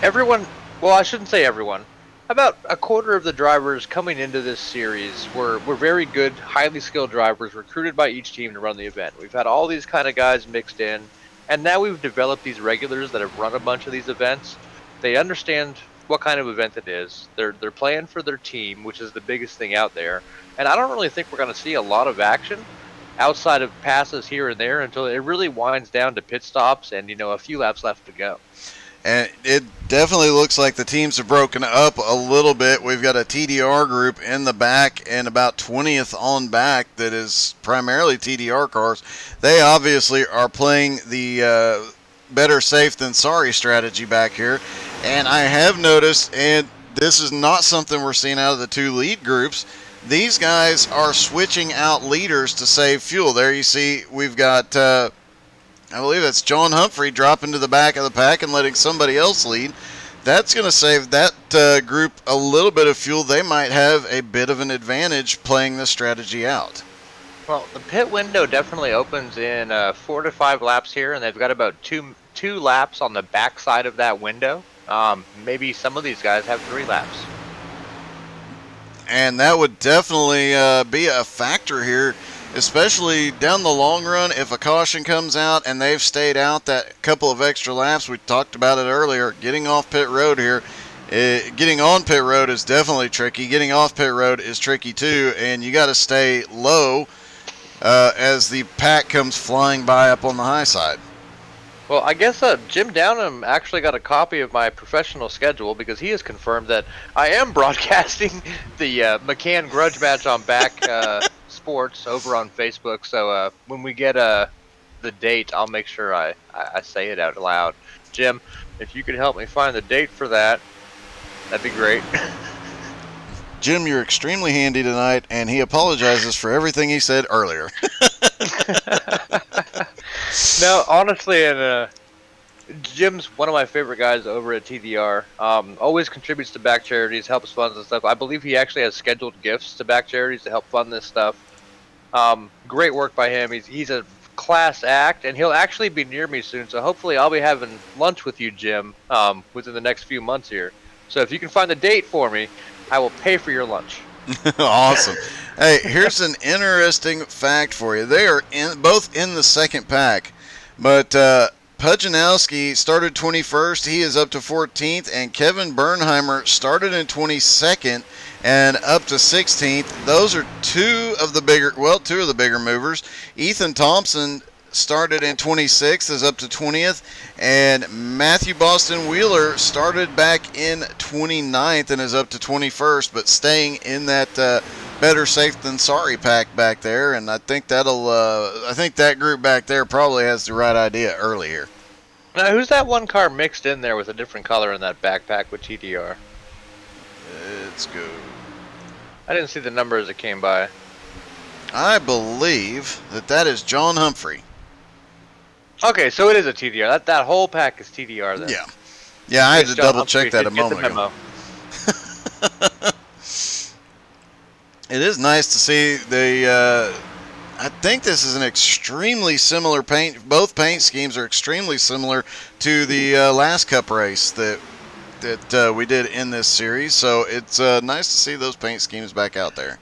B: everyone, well, I shouldn't say everyone, about a quarter of the drivers coming into this series were very good, highly skilled drivers recruited by each team to run the event. We've had all these kind of guys mixed in, and now we've developed these regulars that have run a bunch of these events. They understand what kind of event it is. They're playing for their team, which is the biggest thing out there. And I don't really think we're going to see a lot of action outside of passes here and there until it really winds down to pit stops and a few laps left to go.
A: And it definitely looks like the teams have broken up a little bit. We've got a TDR group in the back and about 20th on back that is primarily TDR cars. They obviously are playing the better safe than sorry strategy back here. And I have noticed, and this is not something we're seeing out of the 2 lead groups, these guys are switching out leaders to save fuel. There you see we've got, I believe that's John Humphrey dropping to the back of the pack and letting somebody else lead. That's going to save that group a little bit of fuel. They might have a bit of an advantage playing this strategy out.
B: Well, the pit window definitely opens in 4 to 5 laps here, and they've got about two laps on the back side of that window. Maybe some of these guys have 3 laps.
A: And that would definitely be a factor here especially down the long run. If a caution comes out and they've stayed out that couple of extra laps, we talked about it earlier, getting off pit road here. Getting on pit road is definitely tricky. Getting off pit road is tricky too, and you got to stay low as the pack comes flying by up on the high side.
B: Well, I guess Jim Downham actually got a copy of my professional schedule because he has confirmed that I am broadcasting the McCann Grudge Match on Back Sports over on Facebook. So when we get the date, I'll make sure I say it out loud. Jim, if you could help me find the date for that, that'd be great.
A: Jim, you're extremely handy tonight, and he apologizes for everything he said earlier.
B: No, honestly, and Jim's one of my favorite guys over at TDR. Always contributes to back charities, helps funds and stuff. I believe he actually has scheduled gifts to back charities to help fund this stuff. Great work by him. He's a class act, and he'll actually be near me soon. So hopefully, I'll be having lunch with you, Jim, within the next few months here. So if you can find the date for me, I will pay for your lunch.
A: Awesome. Hey, here's an interesting fact for you. They are both in the second pack, but Nowski started 21st. He is up to 14th, and Kevin Bernheimer started in 22nd and up to 16th. Those are two of the bigger movers. Ethan Thompson started in 26th, is up to 20th, and Matthew Boston Wheeler started back in 29th and is up to 21st, but staying in that better safe than sorry pack back there. And I think I think that group back there probably has the right idea earlier.
B: Now, who's that one car mixed in there with a different color in that backpack with TDR?
A: Let's go.
B: I didn't see the number as it came by.
A: I believe that is John Humphrey.
B: Okay, so it is a TDR. That whole pack is TDR then.
A: Yeah, I had to
B: John
A: double check that a moment ago. It is nice to see I think this is an extremely similar paint. Both paint schemes are extremely similar to the last Cup race that we did in this series. So it's nice to see those paint schemes back out there.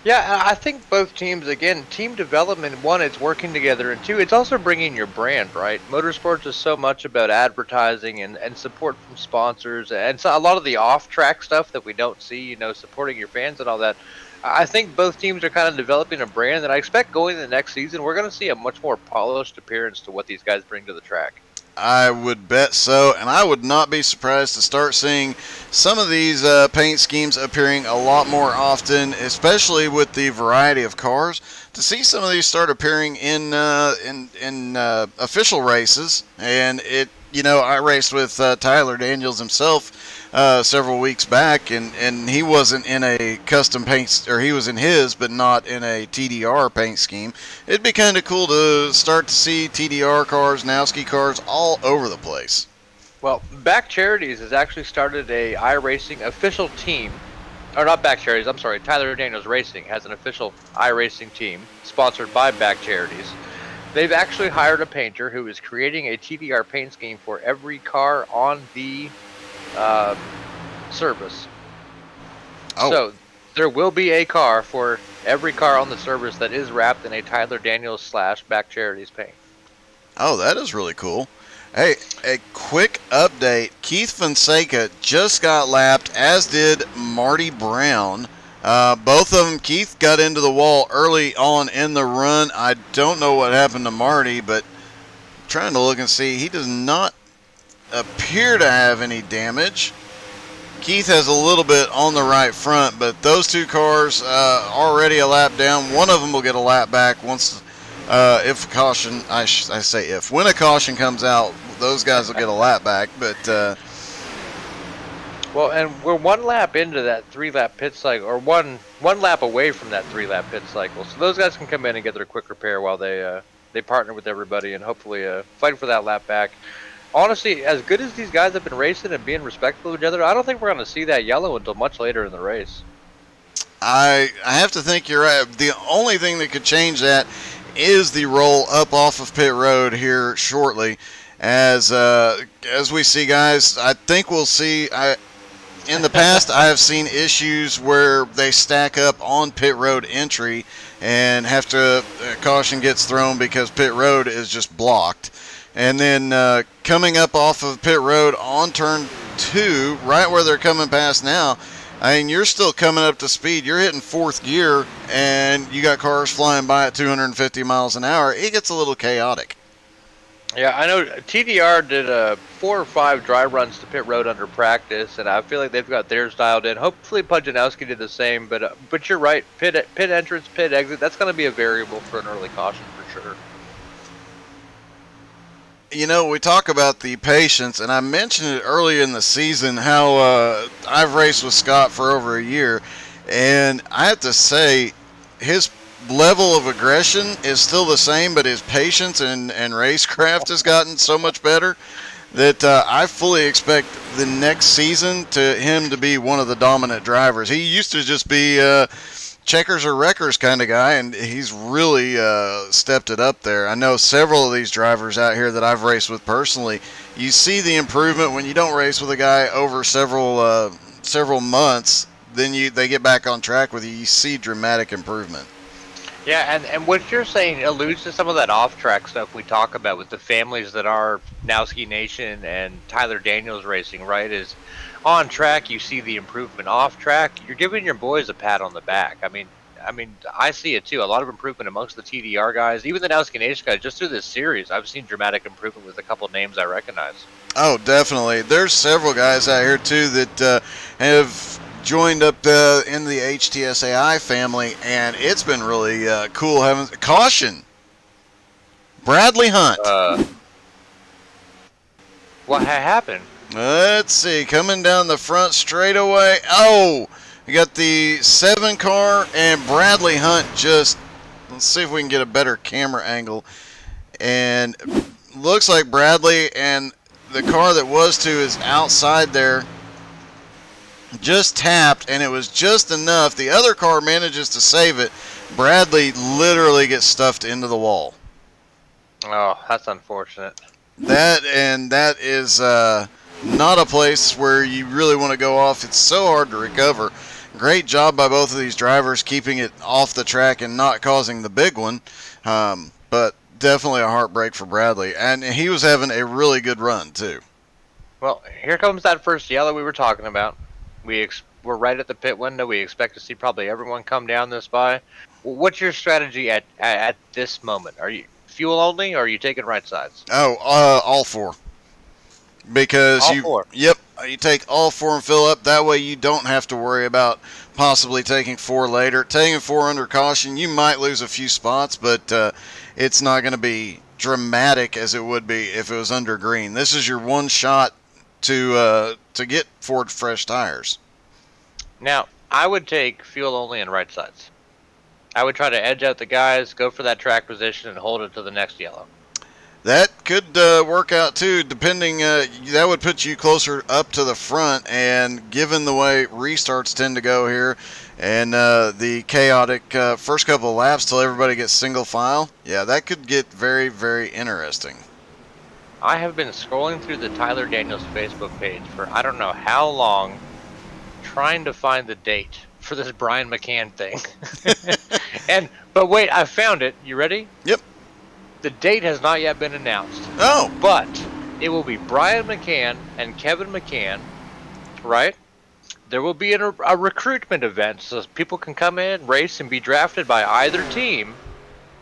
B: Yeah, I think both teams, again, team development, one, it's working together, and two, it's also bringing your brand, right? Motorsports is so much about advertising and support from sponsors, and so a lot of the off-track stuff that we don't see, supporting your fans and all that. I think both teams are kind of developing a brand that I expect going into the next season, we're going to see a much more polished appearance to what these guys bring to the track.
A: I would bet so, and I would not be surprised to start seeing some of these paint schemes appearing a lot more often, especially with the variety of cars. To see some of these start appearing in official races, and I raced with Tyler Daniels himself several weeks back, and he wasn't in a custom paint, or he was in his, but not in a TDR paint scheme. It'd be kind of cool to start to see TDR cars, Nowski cars all over the place.
B: Well, Back Charities has actually started a iRacing official team, or not Back Charities, I'm sorry, Tyler Daniels Racing has an official iRacing team sponsored by Back Charities. They've actually hired a painter who is creating a TDR paint scheme for every car on the service.
A: Oh.
B: So there will be a car for every car on the service that is wrapped in a Tyler Daniels / Back Charities paint.
A: Oh, that is really cool. Hey, a quick update. Keith Fonseca just got lapped, as did Marty Brown. Both of them, Keith got into the wall early on in the run. I don't know what happened to Marty, but I'm trying to look and see. He does not appear to have any damage. Keith has a little bit on the right front, but those two cars already a lap down. One of them will get a lap back once, if a caution, when a caution comes out, those guys will get a lap back. But
B: well, and we're one lap into that 3-lap pit cycle, or one lap away from that 3-lap pit cycle. So those guys can come in and get their quick repair while they partner with everybody and hopefully fight for that lap back. Honestly, as good as these guys have been racing and being respectful of each other, I don't think we're going to see that yellow until much later in the race.
A: I have to think you're right. The only thing that could change that is the roll up off of pit road here shortly. As we see, guys, I think we'll see. in the past, I have seen issues where they stack up on pit road entry and have to caution gets thrown because pit road is just blocked. And then coming up off of pit road on turn 2, right where they're coming past now, I mean, you're still coming up to speed. You're hitting 4th gear, and you got cars flying by at 250 miles an hour. It gets a little chaotic.
B: Yeah, I know TDR did 4 or 5 dry runs to pit road under practice, and I feel like they've got theirs dialed in. Hopefully, Nowski did the same, but you're right. Pit entrance, pit exit, that's going to be a variable for an early caution for sure.
A: You know, we talk about the patience, and I mentioned it earlier in the season how I've raced with Scott for over a year, and I have to say his level of aggression is still the same, but his patience and racecraft has gotten so much better that I fully expect the next season to him to be one of the dominant drivers. He used to just be checkers or wreckers kind of guy, and he's really stepped it up there. I know several of these drivers out here that I've raced with personally. You see the improvement when you don't race with a guy over several months. Then they get back on track with you. You see dramatic improvement.
B: Yeah, and what you're saying alludes to some of that off-track stuff we talk about with the families that are Nowski Nation and Tyler Daniels Racing, right? Is on track, you see the improvement. Off track, you're giving your boys a pat on the back. I mean, I see it too. A lot of improvement amongst the TDR guys, even the Nowski Nation guys. Just through this series, I've seen dramatic improvement with a couple names I recognize.
A: Oh, definitely. There's several guys out here too that have joined up in the HTSAI family, and it's been really cool having caution. Bradley Hunt.
B: What happened?
A: Let's see, coming down the front straightaway. Oh, you got the 7 car and Bradley Hunt just, let's see if we can get a better camera angle. And looks like Bradley and the car that was to is outside there. Just tapped, and it was just enough. The other car manages to save it. Bradley literally gets stuffed into the wall.
B: Oh, that's unfortunate.
A: That is not a place where you really want to go off. It's so hard to recover. Great job by both of these drivers keeping it off the track and not causing the big one. But definitely a heartbreak for Bradley. And he was having a really good run, too.
B: Well, here comes that first yellow we were talking about. We're right at the pit window. We expect to see probably everyone come down this by. What's your strategy at this moment? Are you fuel only, or are you taking right sides?
A: Oh, all 4. Because
B: all 4.
A: Yep, you take all 4 and fill up. That way you don't have to worry about possibly taking 4 later. Taking 4 under caution, you might lose a few spots, but it's not going to be dramatic as it would be if it was under green. This is your one shot to get 4 fresh tires.
B: Now, I would take fuel only and right sides. I would try to edge out the guys, go for that track position, and hold it to the next yellow.
A: That could work out too, depending. That would put you closer up to the front, and given the way restarts tend to go here, and the chaotic first couple of laps till everybody gets single file, yeah, that could get very, very interesting.
B: I have been scrolling through the Tyler Daniels Facebook page for I don't know how long, trying to find the date for this Brian McCann thing. But wait, I found it. You ready?
A: Yep.
B: The date has not yet been announced.
A: Oh.
B: But it will be Brian McCann and Kevin McCann, right? There will be a recruitment event so people can come in, race, and be drafted by either team.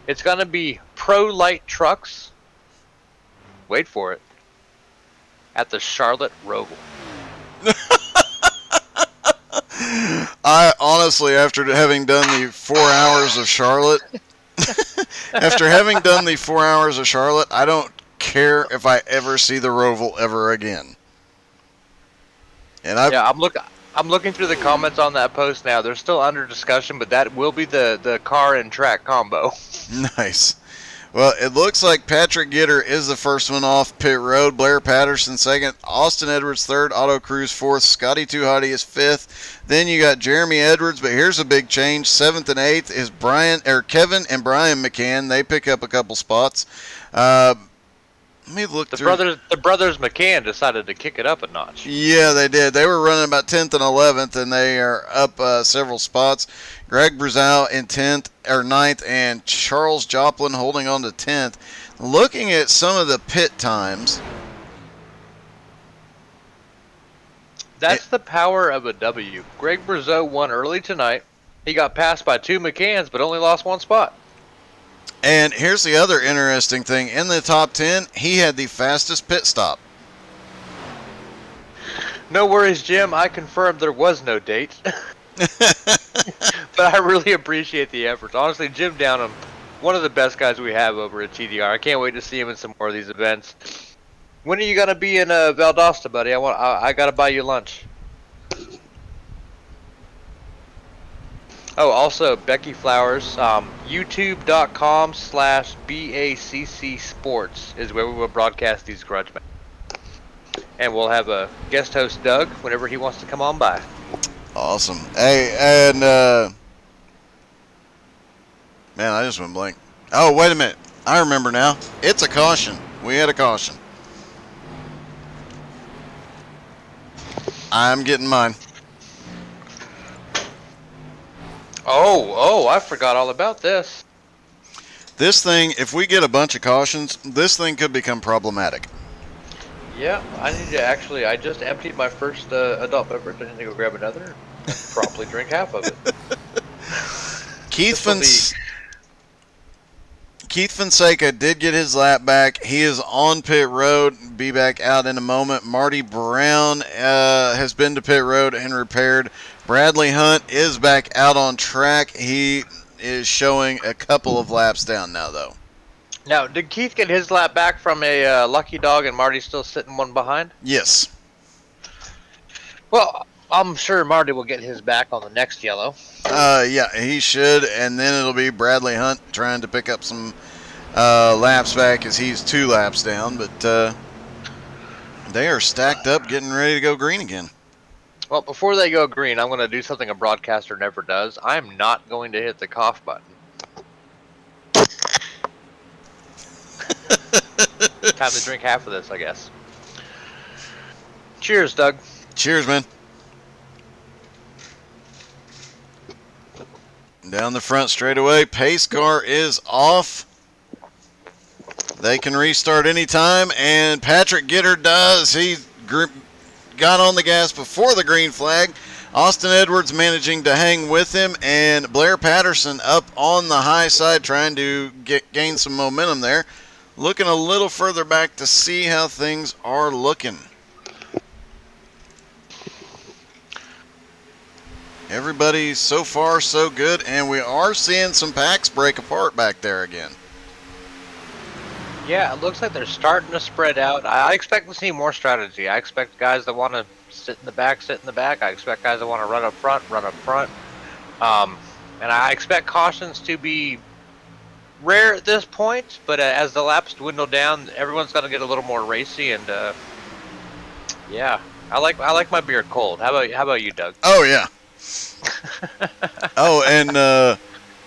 B: It's going to be Pro Light Trucks. Wait for it. At the Charlotte Roval.
A: I honestly, after having done the 4 hours of Charlotte, I don't care if I ever see the Roval ever again. And
B: I'm looking through the comments on that post now. They're still under discussion, but that will be the car and track combo.
A: Nice. Well, it looks like Patrick Gitter is the first one off pit road. Blair Patterson second. Austin Edwards third. Otto Cruz fourth. Scotty Tuhati is fifth. Then you got Jeremy Edwards, but here's a big change. Seventh and eighth is Kevin and Brian McCann. They pick up a couple spots. Let me look
B: The
A: through.
B: brothers McCann decided to kick it up a notch.
A: Yeah, they did. They were running about 10th and 11th, and they are up several spots. Greg Brazow in 10th or 9th, and Charles Joplin holding on to 10th. Looking at some of the pit times,
B: That's the power of a W. Greg Brazow won early tonight. He got passed by 2 McCanns, but only lost 1 spot.
A: and here's the other interesting thing. In the top 10, he had the fastest pit stop.
B: No worries, Jim. I confirmed there was no date. But I really appreciate the efforts. Honestly, Jim Downham, one of the best guys we have over at TDR. I can't wait to see him in some more of these events. When are you gonna be in Valdosta, buddy? I gotta buy you lunch. Oh, also Becky Flowers, YouTube.com/BACC Sports is where we will broadcast these grudge matches. And we'll have a guest host, Doug, whenever he wants to come on by.
A: Awesome. Hey, and man, I just went blank. Oh, wait a minute. I remember now. It's a caution. We had a caution. I'm getting mine.
B: Oh, I forgot all about this.
A: This thing, if we get a bunch of cautions, this thing could become problematic.
B: Yeah, I need to actually. I just emptied my first adult beverage. I need to go grab another and promptly drink half of it.
A: Keith Fonseca did get his lap back. He is on pit road. Be back out in a moment. Marty Brown has been to pit road and repaired. Bradley Hunt is back out on track. He is showing a couple of laps down now, though.
B: Now, did Keith get his lap back from a lucky dog and Marty's still sitting one behind?
A: Yes.
B: Well, I'm sure Marty will get his back on the next yellow.
A: Yeah, he should, and then it'll be Bradley Hunt trying to pick up some laps back as he's 2 laps down, but they are stacked up getting ready to go green again.
B: Well, before they go green, I'm going to do something a broadcaster never does. I'm not going to hit the cough button. Time to drink half of this, I guess. Cheers, Doug.
A: Cheers, man. Down the front straightaway, pace car is off. They can restart anytime, and Patrick Gitter does. He got on the gas before the green flag. Austin Edwards managing to hang with him, and Blair Patterson up on the high side trying to gain some momentum there. Looking a little further back to see how things are looking. Everybody so far so good, and we are seeing some packs break apart back there again.
B: Yeah, it looks like they're starting to spread out. I expect to see more strategy. I expect guys that want to sit in the back, sit in the back. I expect guys that want to run up front, run up front. And I expect cautions to be rare at this point, but as the laps dwindle down, everyone's going to get a little more racy, and yeah, I like my beer cold. How about you, Doug?
A: Oh yeah. Oh, and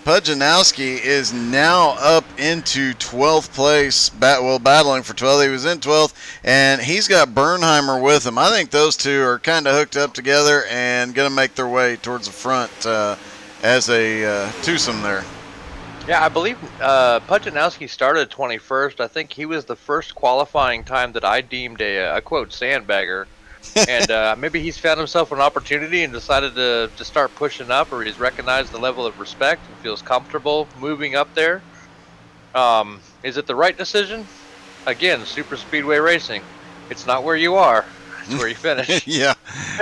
A: Nowski is now up into 12th place, battling for 12th. He was in 12th, and he's got Bernheimer with him. I think those two are kind of hooked up together and going to make their way towards the front as a twosome there.
B: Yeah, I believe Pujanowski started 21st. I think he was the first qualifying time that I deemed a quote sandbagger. And maybe he's found himself an opportunity and decided to start pushing up, or he's recognized the level of respect and feels comfortable moving up there. Is it the right decision? Again, super speedway racing. It's not where you are. It's where you finish.
A: Yeah.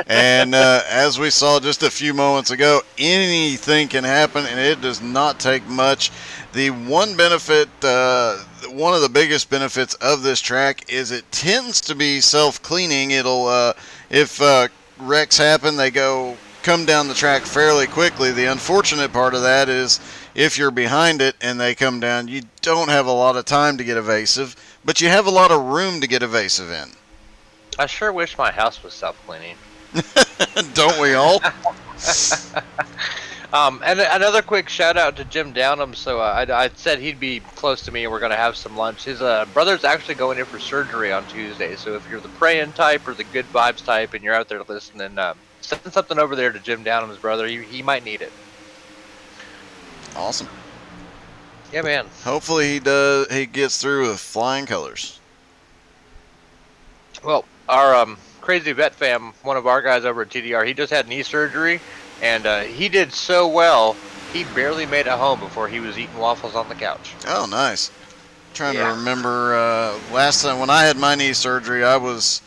A: And as we saw just a few moments ago, anything can happen, and it does not take much. The one benefit, one of the biggest benefits of this track is it tends to be self-cleaning. It'll, if wrecks happen, they come down the track fairly quickly. The unfortunate part of that is if you're behind it and they come down, you don't have a lot of time to get evasive, but you have a lot of room to get evasive in.
B: I sure wish my house was self-cleaning.
A: Don't we all?
B: And another quick shout out to Jim Downham. So I said he'd be close to me and we're going to have some lunch. His brother's actually going in for surgery on Tuesday. So if you're the praying type or the good vibes type and you're out there listening, send something over there to Jim Downham's brother. He might need it.
A: Awesome.
B: Yeah, man.
A: Hopefully he gets through with flying colors.
B: Well, our crazy vet fam, one of our guys over at TDR, he just had knee surgery. And he did so well, he barely made it home before he was eating waffles on the couch.
A: Oh, nice. Trying to remember last time when I had my knee surgery, I was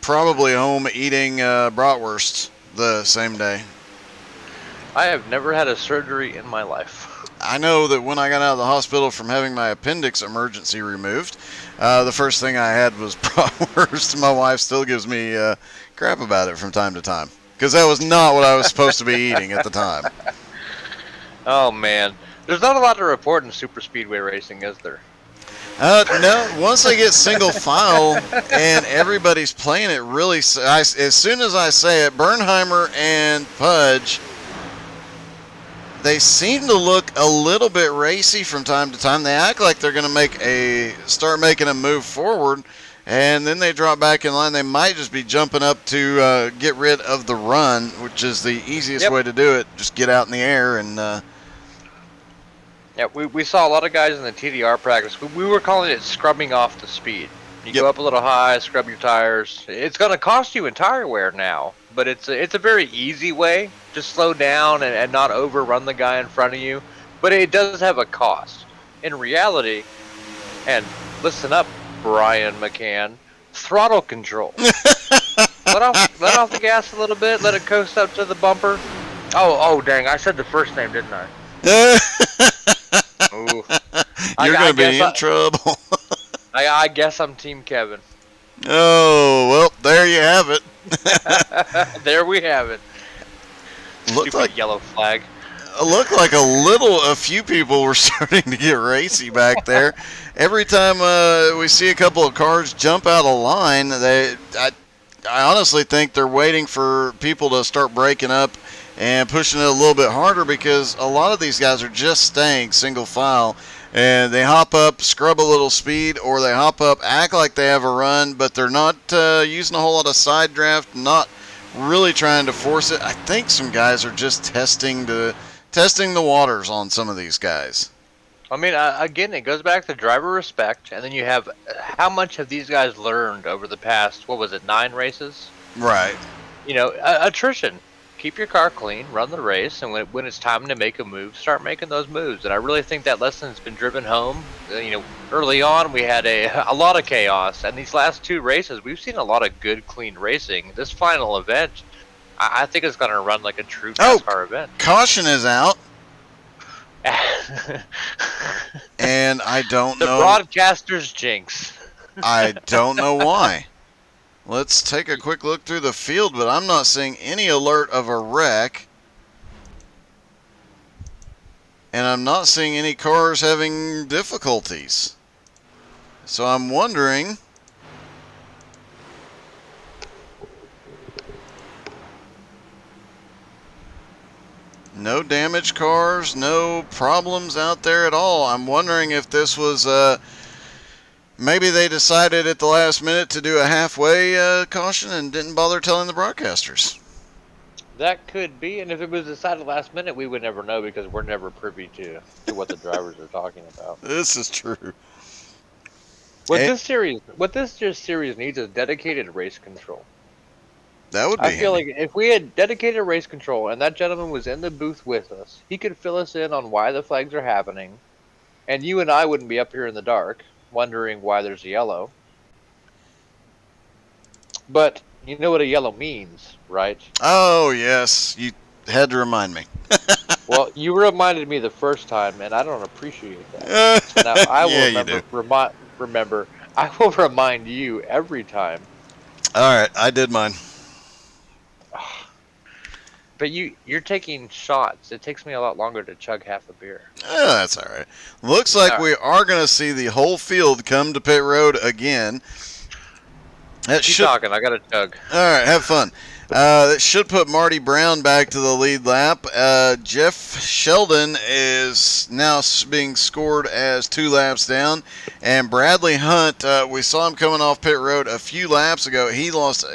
A: probably home eating bratwurst the same day.
B: I have never had a surgery in my life.
A: I know that when I got out of the hospital from having my appendix emergency removed, the first thing I had was bratwurst. My wife still gives me crap about it from time to time. Because that was not what I was supposed to be eating at the time.
B: Oh, man. There's not a lot to report in super speedway racing, is there?
A: No, once they get single file and everybody's playing it really, as soon as I say it, Bernheimer and Pudge, they seem to look a little bit racy from time to time. They act like they're going to start making a move forward, and then they drop back in line. They might just be jumping up to get rid of the run, which is the easiest way to do it. Just get out in the air and...
B: Yeah, we saw a lot of guys in the TDR practice. We were calling it scrubbing off the speed. You go up a little high, scrub your tires. It's going to cost you in tire wear now, but it's a very easy way to slow down and not overrun the guy in front of you. But it does have a cost. In reality, and listen up, Brian McCann, throttle control. let off the gas a little bit, let it coast up to the bumper. Oh dang, I said the first name, didn't I? Ooh.
A: You're going to be in trouble.
B: I guess I'm Team Kevin.
A: Oh, well, there you have it.
B: There we have it.
A: Looked like
B: yellow flag.
A: Looked like a few people were starting to get racy back there. Every time we see a couple of cars jump out of line, I honestly think they're waiting for people to start breaking up and pushing it a little bit harder, because a lot of these guys are just staying single file, and they hop up, scrub a little speed, or they hop up, act like they have a run, but they're not using a whole lot of side draft, not really trying to force it. I think some guys are just testing the waters on some of these guys.
B: I mean, again, it goes back to driver respect, and then you have how much have these guys learned over the past, 9 races?
A: Right.
B: You know, attrition. Keep your car clean, run the race, and when it's time to make a move, start making those moves. And I really think that lesson's been driven home. You know, early on we had a lot of chaos, and these last 2 races we've seen a lot of good, clean racing. This final event, I think it's going to run like a true NASCAR event.
A: Caution is out. And I don't know.
B: The broadcaster's jinx.
A: I don't know why. Let's take a quick look through the field, but I'm not seeing any alert of a wreck. And I'm not seeing any cars having difficulties. So I'm wondering... No damaged cars, no problems out there at all. I'm wondering if this was... maybe they decided at the last minute to do a halfway caution and didn't bother telling the broadcasters.
B: That could be, and if it was decided last minute, we would never know, because we're never privy to what the drivers are talking about.
A: This is true.
B: What this series needs is dedicated race control.
A: That would be
B: I feel
A: handy.
B: like if we had dedicated race control and that gentleman was in the booth with us, he could fill us in on why the flags are happening, and you and I wouldn't be up here in the dark wondering why there's a yellow. But you know what a yellow means, right?
A: Oh, yes. You had to remind me.
B: Well, you reminded me the first time, and I don't appreciate that. Now, I will remember. I will remind you every time.
A: All right, I did mine.
B: But you're taking shots. It takes me a lot longer to chug half a beer.
A: That's all right. Looks like we are going to see the whole field come to pit road again.
B: Keep talking. I got to chug.
A: All right, have fun. That should put Marty Brown back to the lead lap. Jeff Sheldon is now being scored as 2 laps down. And Bradley Hunt, we saw him coming off pit road a few laps ago. He lost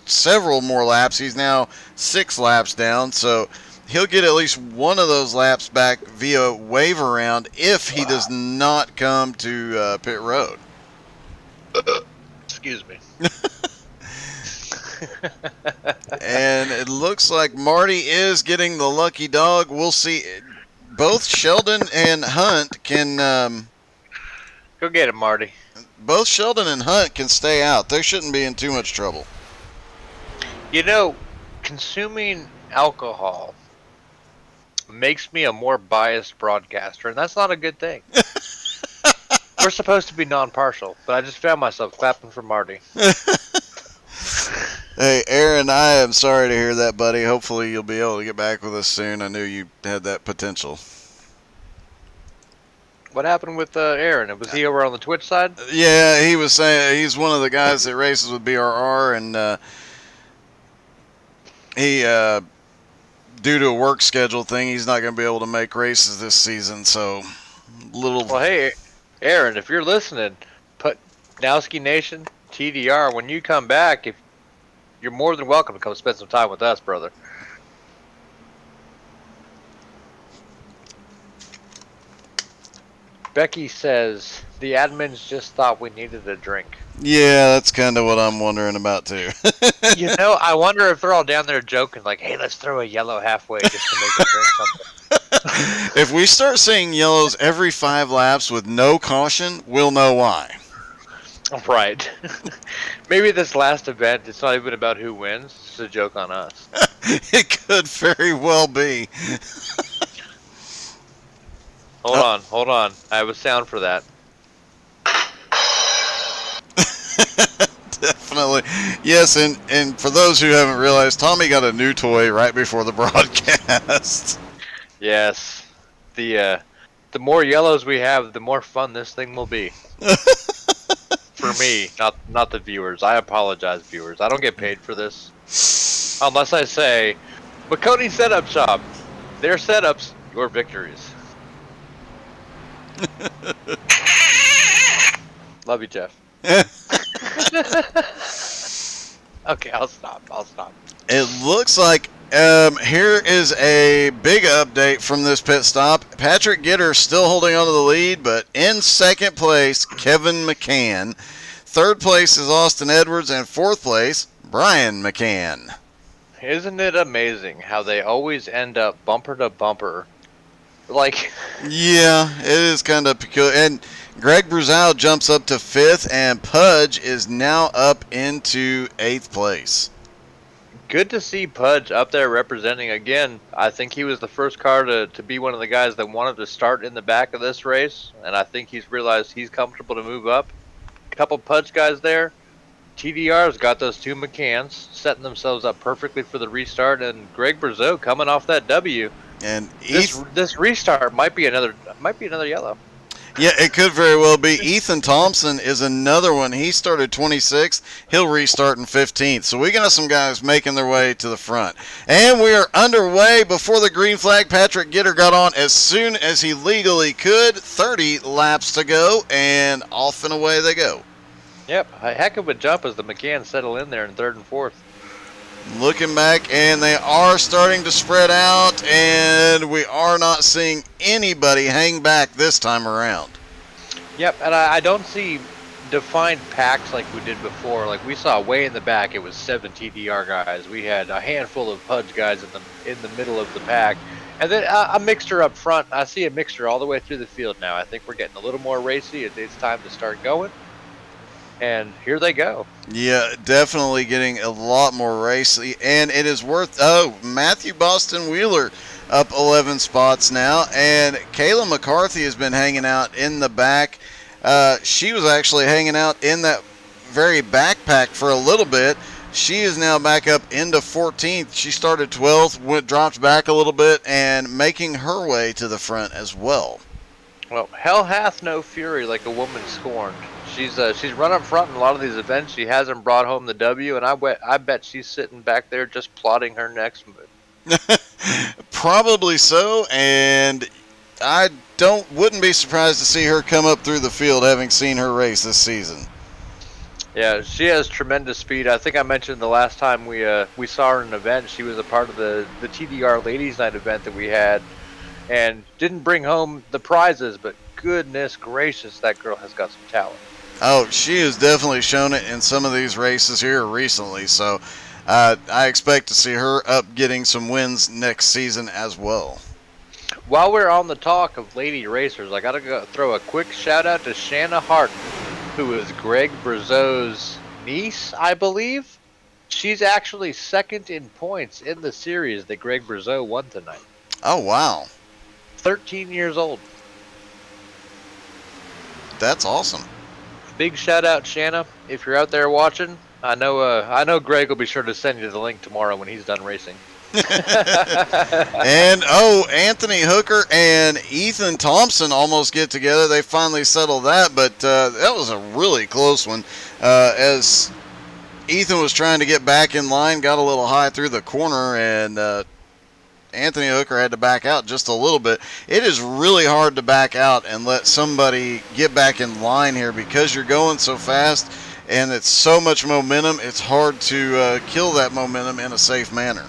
A: several more laps. He's now 6 laps down. So he'll get at least one of those laps back via waiver round if he does not come to pit road.
B: Excuse me.
A: And it looks like Marty is getting the lucky dog. We'll see. Both Sheldon and Hunt can.
B: Go get it, Marty.
A: Both Sheldon and Hunt can stay out. They shouldn't be in too much trouble.
B: You know, consuming alcohol makes me a more biased broadcaster, and that's not a good thing. We're supposed to be non-partial, but I just found myself clapping for Marty.
A: Hey, Aaron, I am sorry to hear that, buddy. Hopefully you'll be able to get back with us soon. I knew you had that potential.
B: What happened with Aaron? Was he over on the Twitch side?
A: Yeah, he was saying he's one of the guys that races with BRR, and he, due to a work schedule thing, he's not going to be able to make races this season. So,
B: Well, hey, Aaron, if you're listening, put Nowski Nation, TDR, when you come back, if you're more than welcome to come spend some time with us, brother. Becky says, the admins just thought we needed a drink.
A: Yeah, that's kind of what I'm wondering about, too.
B: You know, I wonder if they're all down there joking, like, hey, let's throw a yellow halfway just to make us drink something.
A: If we start seeing yellows every 5 laps with no caution, we'll know why.
B: Right. Maybe this last event, it's not even about who wins. It's just a joke on us.
A: It could very well be.
B: Hold on. I have a sound for that.
A: Definitely. Yes, and for those who haven't realized, Tommy got a new toy right before the broadcast.
B: Yes. The more yellows we have, the more fun this thing will be. For me, not the viewers. I apologize, viewers. I don't get paid for this. Unless I say, McConey Setup Shop. Their setups, your victories. Love you, Jeff. Okay, I'll stop.
A: It looks like here is a big update from this pit stop. Patrick Gitter still holding on to the lead, but in second place, Kevin McCann. Third place is Austin Edwards, and fourth place, Brian McCann.
B: Isn't it amazing how they always end up bumper to bumper? Like,
A: yeah, it is kind of peculiar. And Greg Bruzau jumps up to fifth, and Pudge is now up into 8th place.
B: good to see Pudge up there representing again. I think he was the first car to be one of the guys that wanted to start in the back of this race, and I think he's realized he's comfortable to move up. A couple Pudge guys there. TDR's got those two McCanns setting themselves up perfectly for the restart, and Greg Brazeau coming off that W.
A: And
B: this restart might be another yellow.
A: Yeah, it could very well be. Ethan Thompson is another one. He started 26th. He'll restart in 15th. So we got some guys making their way to the front. And we are underway before the green flag. Patrick Gitter got on as soon as he legally could. 30 laps to go, and off and away they go.
B: Yep, a heck of a jump as the McCann settle in there in third and fourth.
A: Looking back, and they are starting to spread out, and we are not seeing anybody hang back this time around.
B: Yep, and I don't see defined packs like we did before. Like we saw way in the back, it was 7 TDR guys. We had a handful of Pudge guys in the middle of the pack, and then a mixture up front. I see a mixture all the way through the field now. I think we're getting a little more racy. It's time to start going. And here they go. Yeah,
A: definitely getting a lot more racy. And it is worth... Matthew Boston Wheeler up 11 spots now. And Kayla McCarthy has been hanging out in the back. She was actually hanging out in that very backpack for a little bit. She is now back up into 14th. She started 12th, dropped back a little bit, and making her way to the front as well.
B: Well, hell hath no fury like a woman scorned. She's run up front in a lot of these events. She hasn't brought home the W, and I bet she's sitting back there just plotting her next move.
A: Probably so, and I wouldn't be surprised to see her come up through the field, having seen her race this season.
B: Yeah, she has tremendous speed. I think I mentioned the last time we saw her in an event, she was a part of the TDR Ladies Night event that we had, and didn't bring home the prizes, but goodness gracious, that girl has got some talent.
A: Oh, she has definitely shown it in some of these races here recently, so I expect to see her up getting some wins next season as well.
B: While we're on the talk of lady racers, I gotta go throw a quick shout out to Shanna Hart, who is Greg Brazeau's niece, I believe. She's actually second in points in the series that Greg Brazeau won tonight.
A: Oh, wow.
B: 13 years old.
A: That's awesome.
B: Big shout out, Shanna, if you're out there watching. I know Greg will be sure to send you the link tomorrow when he's done racing.
A: And Anthony Hooker and Ethan Thompson almost get together. They finally settled that, but that was a really close one. As Ethan was trying to get back in line, got a little high through the corner, and Anthony Hooker had to back out just a little bit. It is really hard to back out and let somebody get back in line here because you're going so fast and it's so much momentum. It's hard to kill that momentum in a safe manner.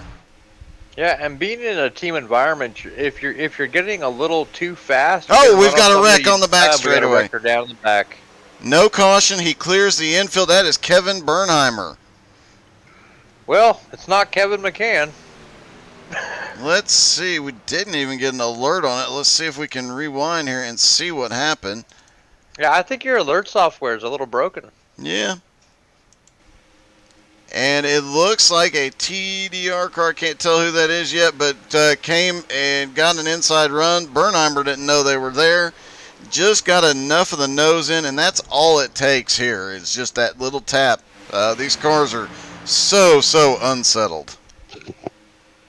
B: Yeah, and being in a team environment, if you're getting a little too fast.
A: Oh, we've got a wreck on the back straightaway.
B: Wrecker down the back.
A: No caution. He clears the infield. That is Kevin Bernheimer.
B: Well, it's not Kevin McCann.
A: Let's see. We didn't even get an alert on it. Let's see if we can rewind here and see what happened.
B: Yeah, I think your alert software is a little broken.
A: Yeah. And it looks like a TDR car. Can't tell who that is yet, but came and got an inside run. Bernheimer didn't know they were there. Just got enough of the nose in, and that's all it takes here. It's just that little tap. These cars are so unsettled.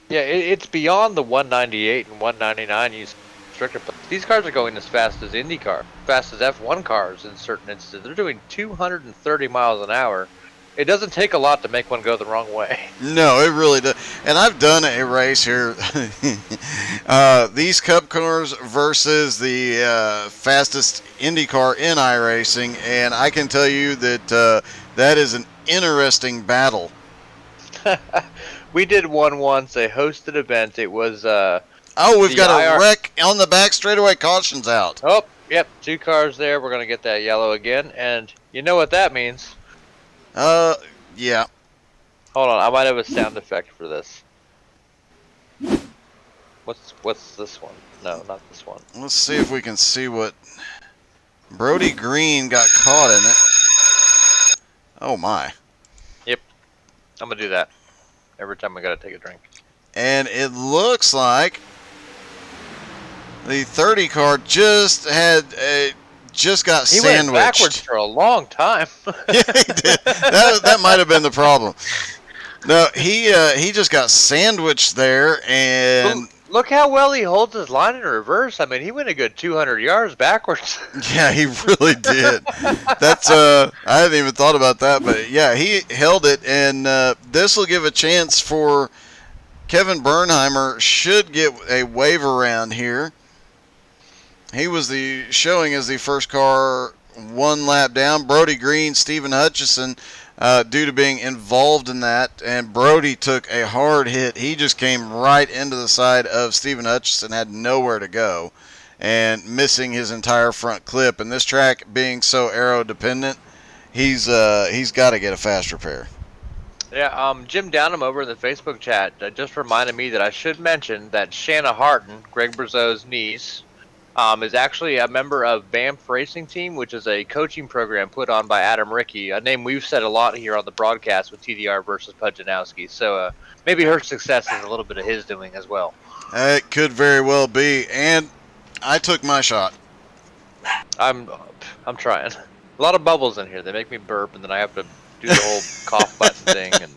B: Yeah, it's beyond the 198 and 199 use restrictor. But these cars are going as fast as IndyCar, fast as F1 cars in certain instances. They're doing 230 miles an hour. It doesn't take a lot to make one go the wrong way.
A: No, it really does. And I've done a race here. These Cup cars versus the fastest Indy car in iRacing, and I can tell you that that is an interesting battle.
B: We did one once, a hosted event. It was
A: we've got a wreck on the back straightaway. Caution's out.
B: Oh, yep, 2 cars there. We're gonna get that yellow again, and you know what that means.
A: Yeah.
B: Hold on, I might have a sound effect for this. What's this one? No, not this one.
A: Let's see if we can see what Brody Green got caught in it. Oh my.
B: Yep, I'm gonna do that every time I gotta take a drink.
A: And it looks like the 30 car just got
B: he
A: sandwiched.
B: Went backwards for a long time.
A: Yeah, he did. That might have been the problem. No, he just got sandwiched there, and
B: look how well he holds his line in reverse. I mean, he went a good 200 yards backwards.
A: Yeah, he really did. That's I hadn't even thought about that, but yeah, he held it, and this will give a chance for Kevin Bernheimer. Should get a wave around here. He was showing as the first car 1 lap down. Brody Green, Stephen Hutchison, due to being involved in that, and Brody took a hard hit. He just came right into the side of Stephen Hutchison, had nowhere to go, and missing his entire front clip. And this track being so aero dependent, he's got to get a fast repair.
B: Yeah, Jim Downham over in the Facebook chat just reminded me that I should mention that Shanna Harton, Greg Brazeau's niece, is actually a member of Banff Racing Team, which is a coaching program put on by Adam Rickey, a name we've said a lot here on the broadcast with TDR versus Nowski. So maybe her success is a little bit of his doing as well.
A: It could very well be, and I took my shot.
B: I'm trying. A lot of bubbles in here. They make me burp, and then I have to do the whole cough button thing. And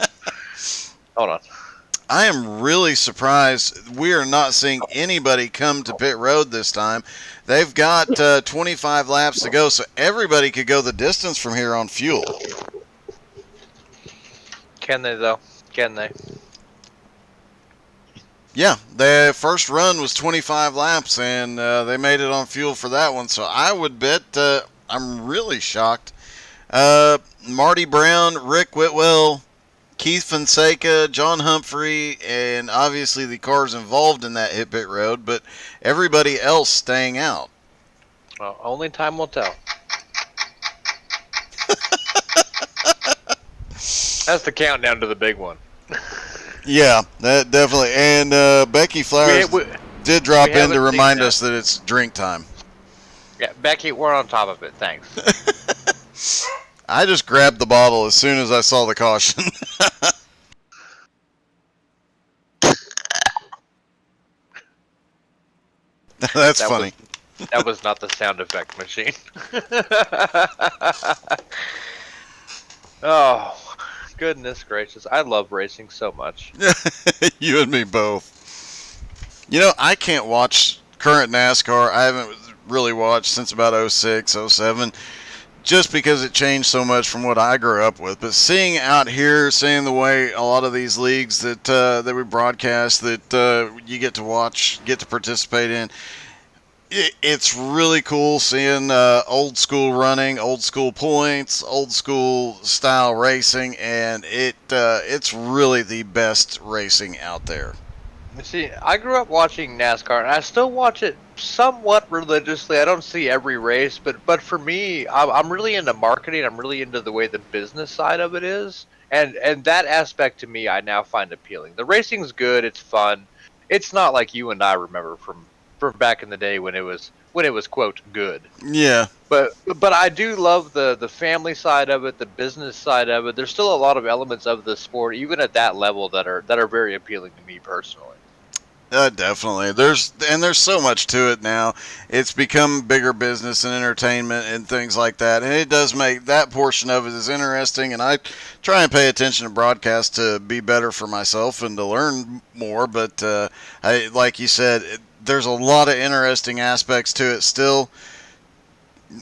B: hold on.
A: I am really surprised we are not seeing anybody come to pit road this time. They've got 25 laps to go, so everybody could go the distance from here on fuel.
B: Can they, though? Can they?
A: Yeah, the first run was 25 laps, and they made it on fuel for that one. So I would bet I'm really shocked. Marty Brown, Rick Whitwell, Keith Fonseca, John Humphrey, and obviously the cars involved in that hit pit road, but everybody else staying out.
B: Well, only time will tell. That's the countdown to the big one.
A: Yeah, that definitely. And Becky Flowers did drop in to remind us that it's drink time.
B: Yeah, Becky, we're on top of it. Thanks.
A: I just grabbed the bottle as soon as I saw the caution. That's funny.
B: That was not the sound effect machine. Oh, goodness gracious. I love racing so much.
A: You and me both. You know, I can't watch current NASCAR. I haven't really watched since about 06, 07, just because it changed so much from what I grew up with. But seeing out here, seeing the way a lot of these leagues that we broadcast, that you get to watch, get to participate in, it's really cool seeing old school running, old school points, old school style racing, and it's really the best racing out there.
B: See, I grew up watching NASCAR, and I still watch it somewhat religiously. I don't see every race, but for me, I'm really into marketing. I'm really into the way the business side of it is, and that aspect to me, I now find appealing. The racing's good. It's fun. It's not like you and I remember from back in the day when it was quote good.
A: Yeah.
B: But I do love the family side of it, the business side of it. There's still a lot of elements of the sport, even at that level, that are very appealing to me personally.
A: Definitely. There's so much to it now. It's become bigger business and entertainment and things like that. And it does make that portion of it is interesting. And I try and pay attention to broadcast to be better for myself and to learn more. But like you said, there's a lot of interesting aspects to it still.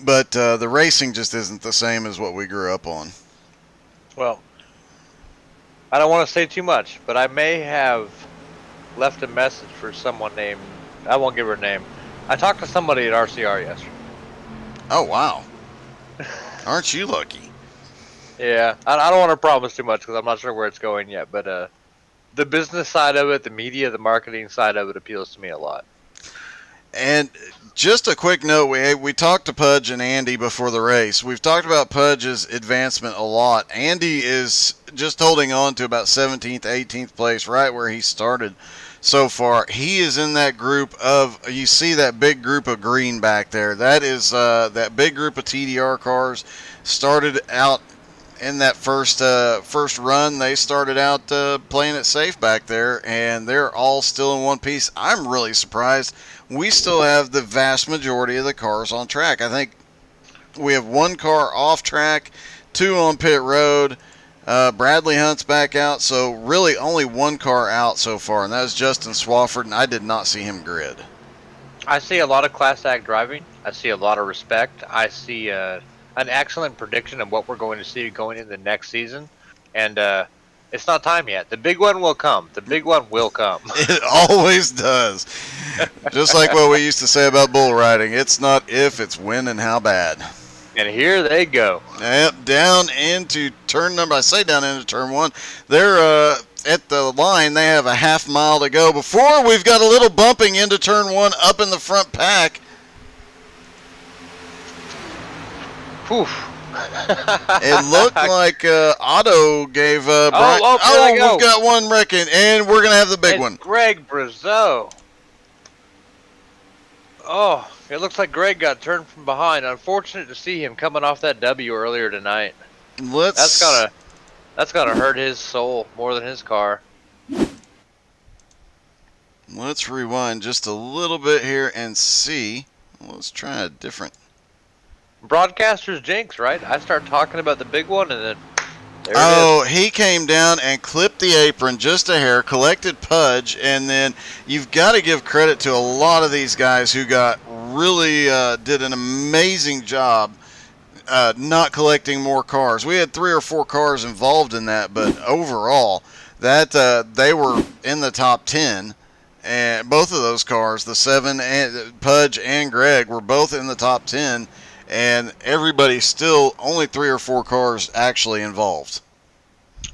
A: But the racing just isn't the same as what we grew up on.
B: Well, I don't want to say too much, but I may have left a message for someone named, I won't give her name. I talked to somebody at RCR yesterday.
A: Oh, wow. Aren't you lucky?
B: Yeah, I don't want to promise too much because I'm not sure where it's going yet, but the business side of it, the media, the marketing side of it appeals to me a lot.
A: And just a quick note, we talked to Pudge and Andy before the race. We've talked about Pudge's advancement a lot. Andy is just holding on to about 17th, 18th place, right where he started so far. He is in that group of, you see that big group of green back there. That is that big group of TDR cars started out in that first run. They started out playing it safe back there, and they're all still in one piece. I'm really surprised we still have the vast majority of the cars on track. I think we have one car off track, two on pit road. Bradley Hunt's back out, so really only one car out so far, and that was Justin Swafford, and I did not see him grid.
B: I see a lot of class act driving. I see a lot of respect. I see an excellent prediction of what we're going to see going into the next season, and it's not time yet. The big one will come. The big one will come.
A: It always does. Just like what we used to say about bull riding. It's not if, it's when and how bad.
B: And here they go.
A: Yep, down into turn number. I say down into turn one. They're at the line. They have a half mile to go before we've got a little bumping into turn one up in the front pack.
B: Poof.
A: It looked like Otto gave Brian. We've got one wrecking, and we're gonna have the big one.
B: Greg Brazeau. Oh, it looks like Greg got turned from behind. Unfortunate to see him coming off that W earlier tonight. That's gonna hurt his soul more than his car.
A: Let's rewind just a little bit here and see. Let's try a different.
B: Broadcaster's jinx, right? I start talking about the big one, and then There it
A: Oh, he came down and clipped the apron just a hair, collected Pudge, and then you've got to give credit to a lot of these guys who got really did an amazing job not collecting more cars. We had 3 or 4 cars involved in that, but overall, that they were in the top 10. And both of those cars, the 7 and Pudge and Greg, were both in the top 10. And everybody still only 3 or 4 cars actually involved.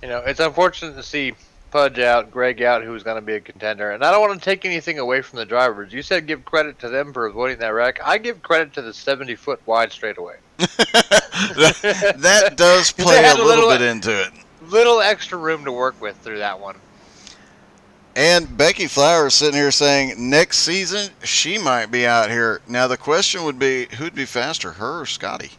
B: is. It's unfortunate to see Pudge out, Greg out, who was going to be a contender. And I don't want to take anything away from the drivers. You said give credit to them for avoiding that wreck. I give credit to the 70-foot wide straightaway.
A: That does play a little bit into it.
B: Little extra room to work with through that one.
A: And Becky Flowers sitting here saying next season she might be out here. Now the question would be, who'd be faster, her or Scotty?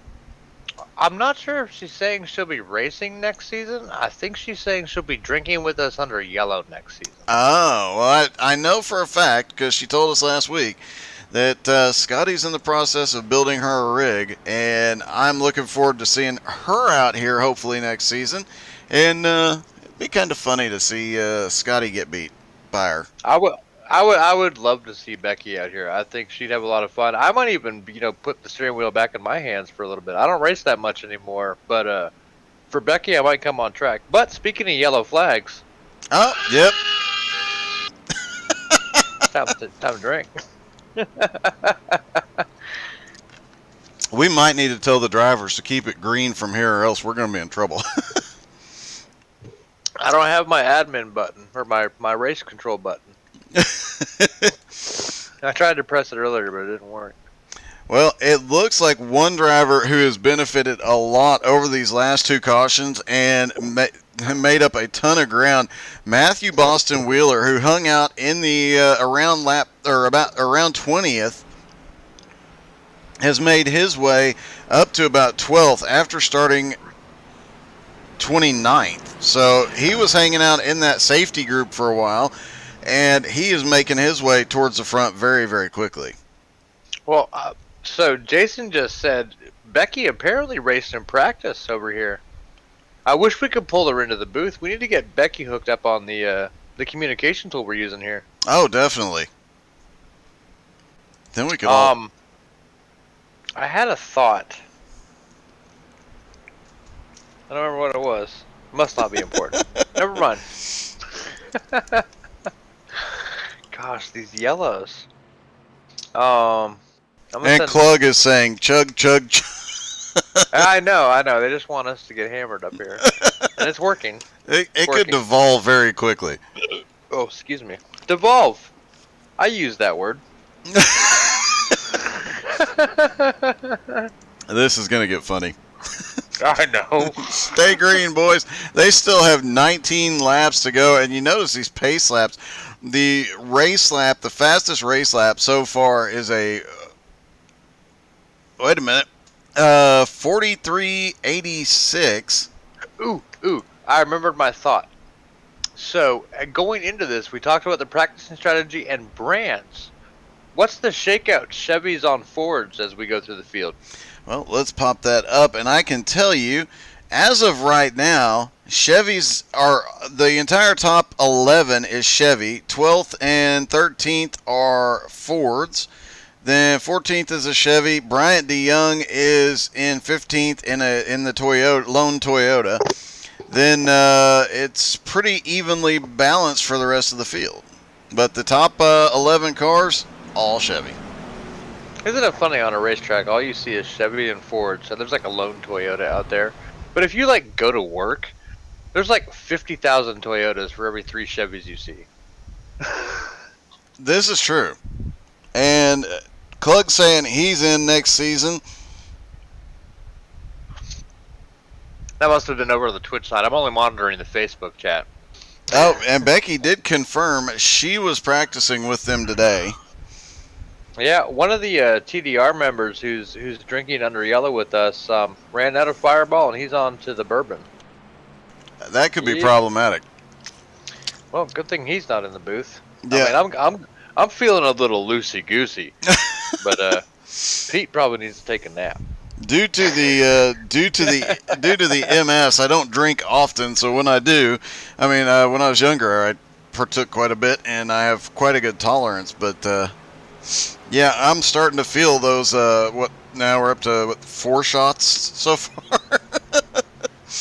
B: I'm not sure if she's saying she'll be racing next season. I think she's saying she'll be drinking with us under yellow next season.
A: Oh, well, I know for a fact because she told us last week that Scotty's in the process of building her a rig, and I'm looking forward to seeing her out here hopefully next season. And it'd be kind of funny to see Scotty get beat by her.
B: I would love to see Becky out here. I think she'd have a lot of fun. I might even, put the steering wheel back in my hands for a little bit. I don't race that much anymore, but for Becky, I might come on track. But speaking of yellow flags,
A: Oh, yep.
B: time to drink.
A: We might need to tell the drivers to keep it green from here, or else we're going to be in trouble.
B: I don't have my admin button or my race control button. I tried to press it earlier, but it didn't work.
A: Well, it looks like one driver who has benefited a lot over these last 2 cautions and made up a ton of ground. Matthew Boston Wheeler, who hung out in the around 20th, has made his way up to about 12th after starting 29th. So he was hanging out in that safety group for a while, and he is making his way towards the front very, very quickly.
B: Well, so Jason just said Becky apparently raced in practice over here. I wish we could pull her into the booth. We need to get Becky hooked up on the communication tool we're using here.
A: Oh, definitely. Then we could all...
B: I had a thought. I don't remember what it was. Must not be important. Never mind. Gosh, these yellows.
A: And Klug is saying, chug, chug, chug.
B: I know. They just want us to get hammered up here. And it's working.
A: It could devolve very quickly.
B: Oh, excuse me. Devolve. I use that word.
A: This is going to get funny.
B: I know.
A: Stay green, boys. They still have 19 laps to go, and you notice these pace laps. The race lap, the fastest race lap so far is a... wait a minute. 43.86.
B: Ooh. I remembered my thought. So, going into this, we talked about the practicing strategy and brands. What's the shakeout Chevys on Fords as we go through the field?
A: Well, let's pop that up, and I can tell you, as of right now, Chevys are, the entire top 11 is Chevy. 12th and 13th are Fords. Then 14th is a Chevy. Bryant DeYoung is in 15th in the Toyota, lone Toyota. Then it's pretty evenly balanced for the rest of the field. But the top 11 cars, all Chevy.
B: Isn't it funny, on a racetrack, all you see is Chevy and Ford, so there's like a lone Toyota out there. But if you go to work, there's 50,000 Toyotas for every 3 Chevys you see.
A: This is true. And Klug saying he's in next season.
B: That must have been over the Twitch side. I'm only monitoring the Facebook chat.
A: Oh, and Becky did confirm she was practicing with them today.
B: Yeah, one of the TDR members who's drinking under yellow with us ran out of Fireball, and he's on to the bourbon.
A: That could be problematic.
B: Well, good thing he's not in the booth.
A: Yeah.
B: I mean, I'm feeling a little loosey goosey, but Pete probably needs to take a nap.
A: Due to the MS, I don't drink often. So when I do, I mean, when I was younger, I partook quite a bit, and I have quite a good tolerance. But yeah, I'm starting to feel those. What now? We're up to 4 shots so far.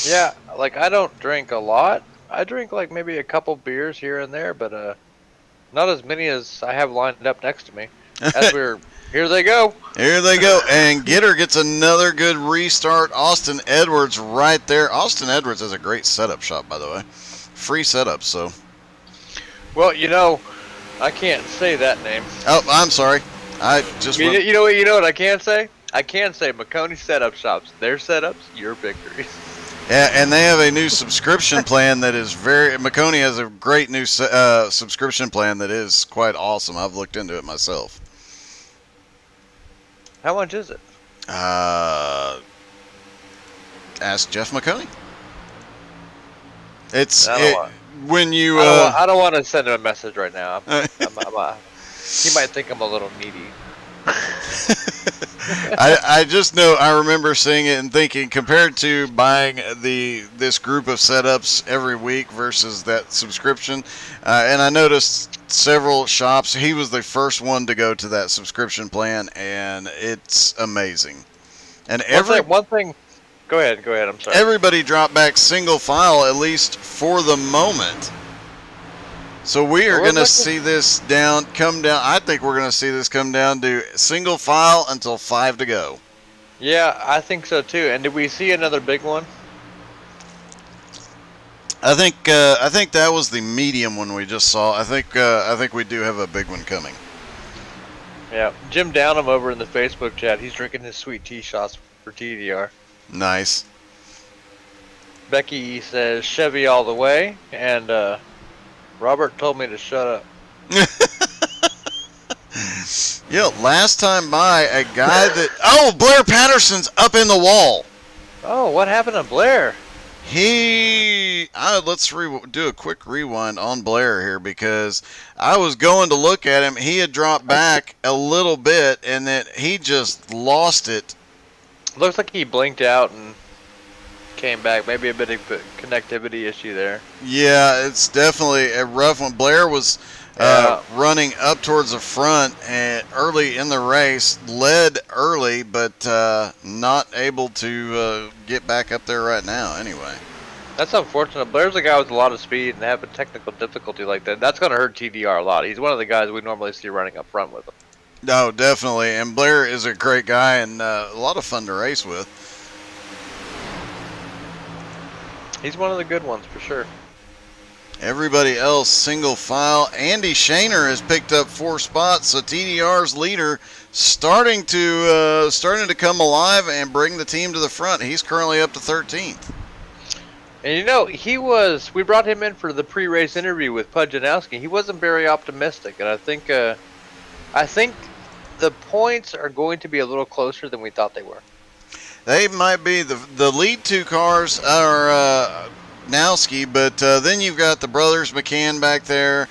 E: Yeah, like I don't drink a lot. I drink like maybe a couple beers here and there, but not as many as I have lined up next to me. As we're here, they go.
A: Here they go, and Gitter gets another good restart. Austin Edwards right there. Austin Edwards has a great setup shop, by the way. Free setup, so.
E: Well, I can't say that name.
A: Oh, I'm sorry. I just went.
E: You know what I can say? I can say McConey Setup Shops. Their setups, your victories.
A: Yeah, and they have a new subscription plan that is very. McConey has a great new subscription plan that is quite awesome. I've looked into it myself.
E: How much is it?
A: Ask Jeff McConey. It's
E: I don't want-
A: when you.
E: I don't want to send him a message right now. He might think I'm a little needy.
A: I just know I remember seeing it and thinking, compared to buying this group of setups every week versus that subscription, and I noticed several shops. He was the first one to go to that subscription plan, and it's amazing. And
E: One thing. Go ahead. I'm sorry.
A: everybody dropped back single file, at least for the moment. So we are going to see this come down. I think we're going to see this come down to single file until 5 to go.
E: Yeah, I think so too. And did we see another big one?
A: I think that was the medium one we just saw. I think we do have a big one coming.
E: Yeah, Jim Downham over in the Facebook chat. He's drinking his sweet tea shots for TDR.
A: Nice.
E: Becky says Chevy all the way, and Robert told me to shut up.
A: Yeah, last time by a guy that Blair Patterson's up in the wall.
E: Oh, what happened to Blair?
A: Let's do a quick rewind on Blair here, because I was going to look at him. He had dropped back a little bit, and then he just lost it.
E: Looks like he blinked out and came back. Maybe a bit of a connectivity issue there.
A: Yeah, it's definitely a rough one. Blair was running up towards the front and early in the race, led early, but not able to get back up there right now anyway.
E: That's unfortunate. Blair's a guy with a lot of speed, and having technical difficulty like that, that's going to hurt TDR a lot. He's one of the guys we normally see running up front with him.
A: No, definitely. And Blair is a great guy and a lot of fun to race with.
E: He's one of the good ones for sure.
A: Everybody else single file. Andy Shaner has picked up 4 spots, so TDR's leader starting to come alive and bring the team to the front. He's currently up to 13th.
E: And we brought him in for the pre-race interview with Pudge and Nowski. He wasn't very optimistic, and I think the points are going to be a little closer than we thought they were.
A: They might be. The lead 2 cars are Nowski, but then you've got the brothers McCann back there.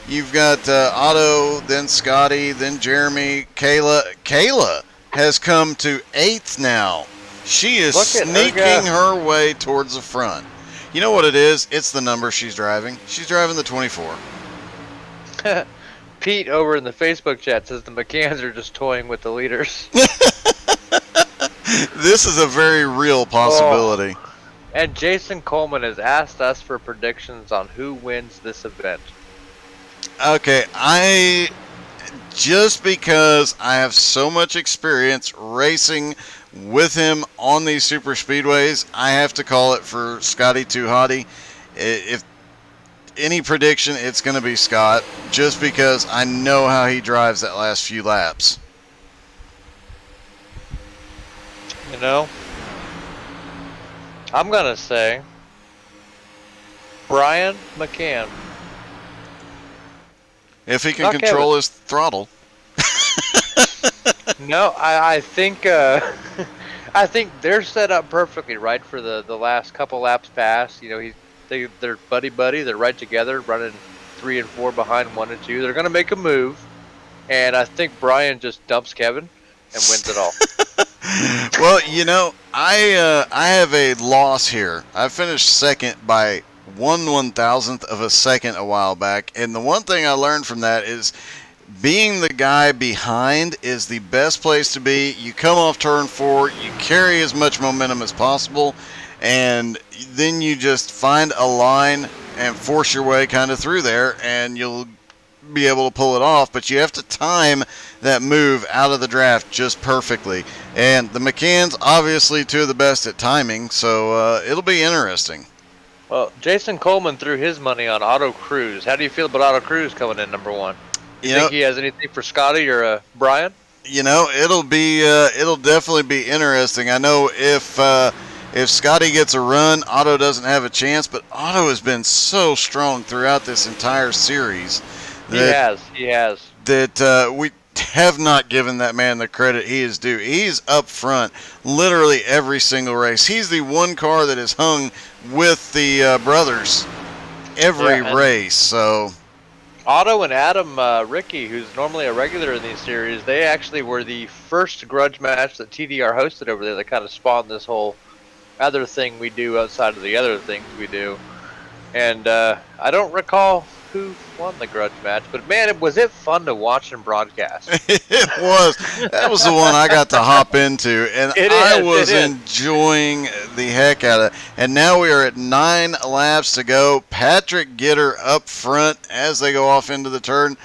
A: You've got Otto, then Scotty, then Jeremy. Kayla has come to 8th now. She is sneaking her way towards the front. You know what it is? It's the number she's driving. She's driving the 24.
E: Pete over in the Facebook chat says the McCanns are just toying with the leaders.
A: This is a very real possibility.
E: Oh. And Jason Coleman has asked us for predictions on who wins this event.
A: Okay, just because I have so much experience racing with him on these super speedways, I have to call it for Scotty Too Hottie. If any prediction, it's going to be Scott, just because I know how he drives that last few laps.
E: I'm going to say Brian McCann.
A: If he can control his throttle.
E: No, I think they're set up perfectly, right, for the last couple laps past. They're buddy. They're right together, running 3 and 4 behind 1 and 2. They're going to make a move, and I think Brian just dumps Kevin and wins it all.
A: Well, I have a loss here. I finished second by 1/1000th of a second a while back, and the one thing I learned from that is being the guy behind is the best place to be. You come off turn 4, you carry as much momentum as possible, and then you just find a line and force your way kind of through there, and you'll be able to pull it off. But you have to time that move out of the draft just perfectly. And the McCanns, obviously, two of the best at timing, so it'll be interesting.
E: Well, Jason Coleman threw his money on Otto Cruz. How do you feel about Otto Cruz coming in number 1? You think he has anything for Scotty or Brian?
A: It'll definitely be interesting. I know if Scotty gets a run, Otto doesn't have a chance, but Otto has been so strong throughout this entire series.
E: He has.
A: That we have not given that man the credit he is due. He's up front literally every single race. He's the one car that is hung with the brothers every race. So
E: Otto and Adam Ricky, who's normally a regular in these series, they actually were the first grudge match that TDR hosted over there that kind of spawned this whole other thing we do outside of the other things we do. And I don't recall who won the grudge match, but man, was it fun to watch and broadcast.
A: It was. That was the one I got to hop into, and I was enjoying the heck out of it. And now we are at 9 laps to go. Patrick Gitter up front as they go off into the turn.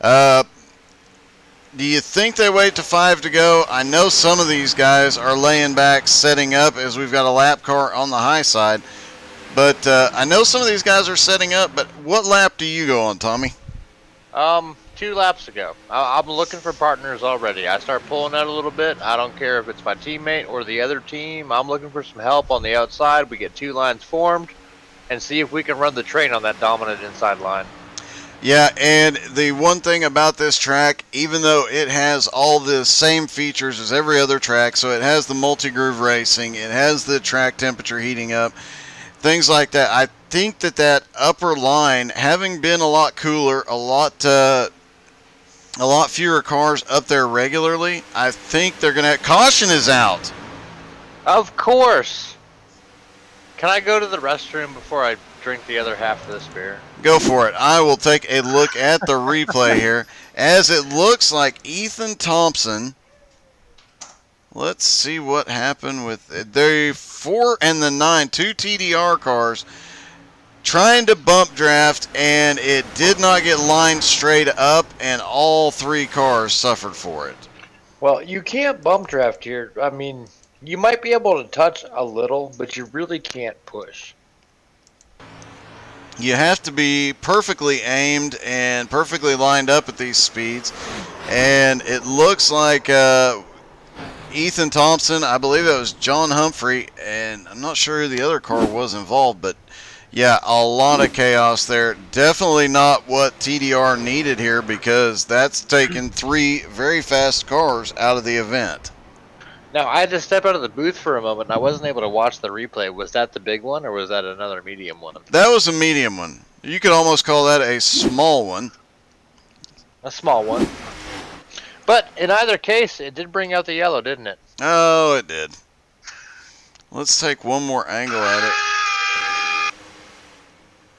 A: Do you think they wait to 5 to go? I know some of these guys are laying back, setting up, as we've got a lap car on the high side. But I know some of these guys are setting up, but what lap do you go on, Tommy?
E: 2 laps ago. I'm looking for partners already. I start pulling out a little bit. I don't care if it's my teammate or the other team. I'm looking for some help on the outside. We get 2 lines formed and see if we can run the train on that dominant inside line.
A: Yeah, and the one thing about this track, even though it has all the same features as every other track, so it has the multi-groove racing, it has the track temperature heating up, things like that. I think that upper line, having been a lot cooler, a lot fewer cars up there regularly, I think they're going to... Caution is out.
E: Of course. Can I go to the restroom before I drink the other half of this beer?
A: Go for it. I will take a look at the replay here, as it looks like Ethan Thompson... Let's see what happened with the 4 and the 9, 2 TDR cars trying to bump draft, and it did not get lined straight up, and all 3 cars suffered for it.
E: Well, you can't bump draft here. I mean, you might be able to touch a little, but you really can't push.
A: You have to be perfectly aimed and perfectly lined up at these speeds, and it looks like... Ethan Thompson, I believe it was John Humphrey, and I'm not sure who the other car was involved, but yeah, a lot of chaos there. Definitely not what TDR needed here, because that's taken 3 very fast cars out of the event.
E: Now, I had to step out of the booth for a moment, and I wasn't able to watch the replay. Was that the big one, or was that another medium one?
A: That was a medium one. You could almost call that a small one.
E: A small one. But in either case, it did bring out the yellow, didn't it?
A: Oh, it did. Let's take one more angle at it.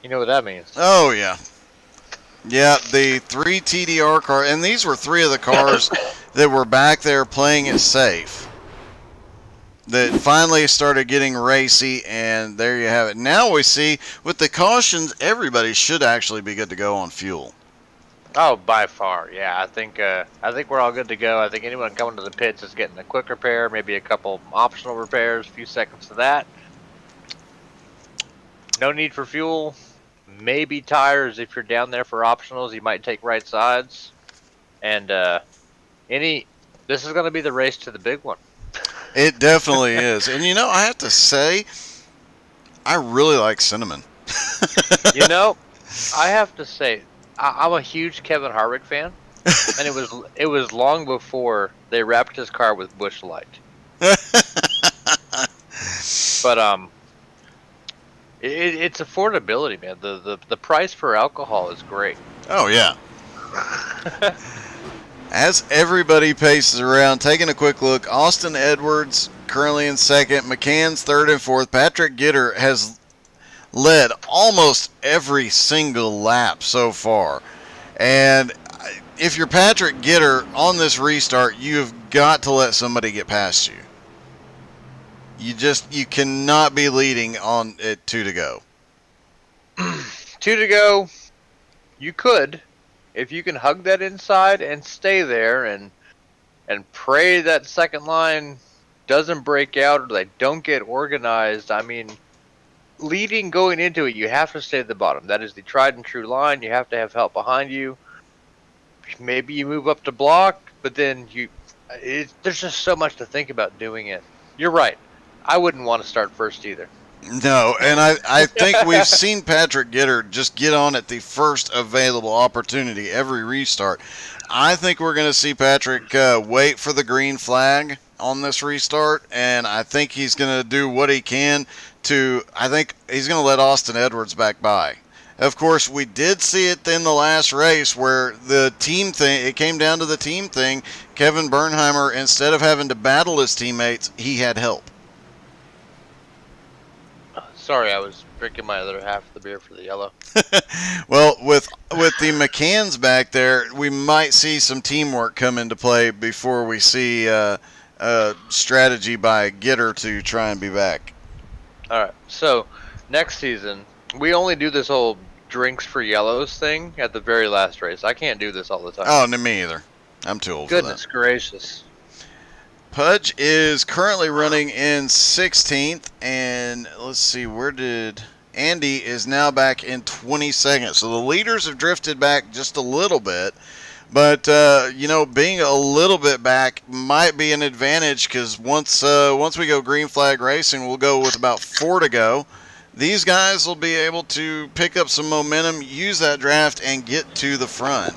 E: You know what that means.
A: Oh, yeah. Yeah, the 3 TDR cars, and these were 3 of the cars that were back there playing it safe, that finally started getting racy, and there you have it. Now we see, with the cautions, everybody should actually be good to go on fuel.
E: Oh, by far, yeah. I think we're all good to go. I think anyone coming to the pits is getting a quick repair, maybe a couple optional repairs, a few seconds to that. No need for fuel. Maybe tires if you're down there for optionals. You might take right sides. And this is going to be the race to the big one.
A: It definitely is. And I have to say, I really like Cinnamon.
E: I have to say, I'm a huge Kevin Harvick fan, and it was long before they wrapped his car with Busch Light. But it's affordability, man. The price for alcohol is great.
A: Oh yeah. As everybody paces around, taking a quick look, Austin Edwards currently in second, McCann's third and fourth. Patrick Gitter has led almost every single lap so far. And if you're Patrick Gitter on this restart, you've got to let somebody get past you. You cannot be leading on at 2 to go.
E: 2 to go. You could, if you can hug that inside and stay there and pray that second line doesn't break out or they don't get organized. I mean, leading going into it, you have to stay at the bottom. That is the tried and true line. You have to have help behind you. Maybe you move up to block, but then there's just so much to think about doing it. You're right. I wouldn't want to start first either.
A: No, and I think we've seen Patrick Gitter just get on at the first available opportunity every restart. I think we're going to see Patrick wait for the green flag on this restart, and I think he's going to do what he can I think he's going to let Austin Edwards back by. Of course, we did see it in the last race where the team thing, it came down to the team thing. Kevin Bernheimer, instead of having to battle his teammates, he had help.
E: Sorry, I was drinking my other half of the beer for the yellow.
A: Well, with the McCanns back there, we might see some teamwork come into play before we see strategy by Gitter to try and be back.
E: All right, so next season, we only do this whole drinks for yellows thing at the very last race. I can't do this all the time.
A: Oh, no, me either. I'm too old
E: Goodness
A: for that.
E: gracious.
A: Pudge is currently running in 16th, and let's see, Andy is now back in 22nd. So the leaders have drifted back just a little bit, but being a little bit back might be an advantage because once we go green flag racing, we'll go with about 4 to go. These guys will be able to pick up some momentum, use that draft, and get to the front.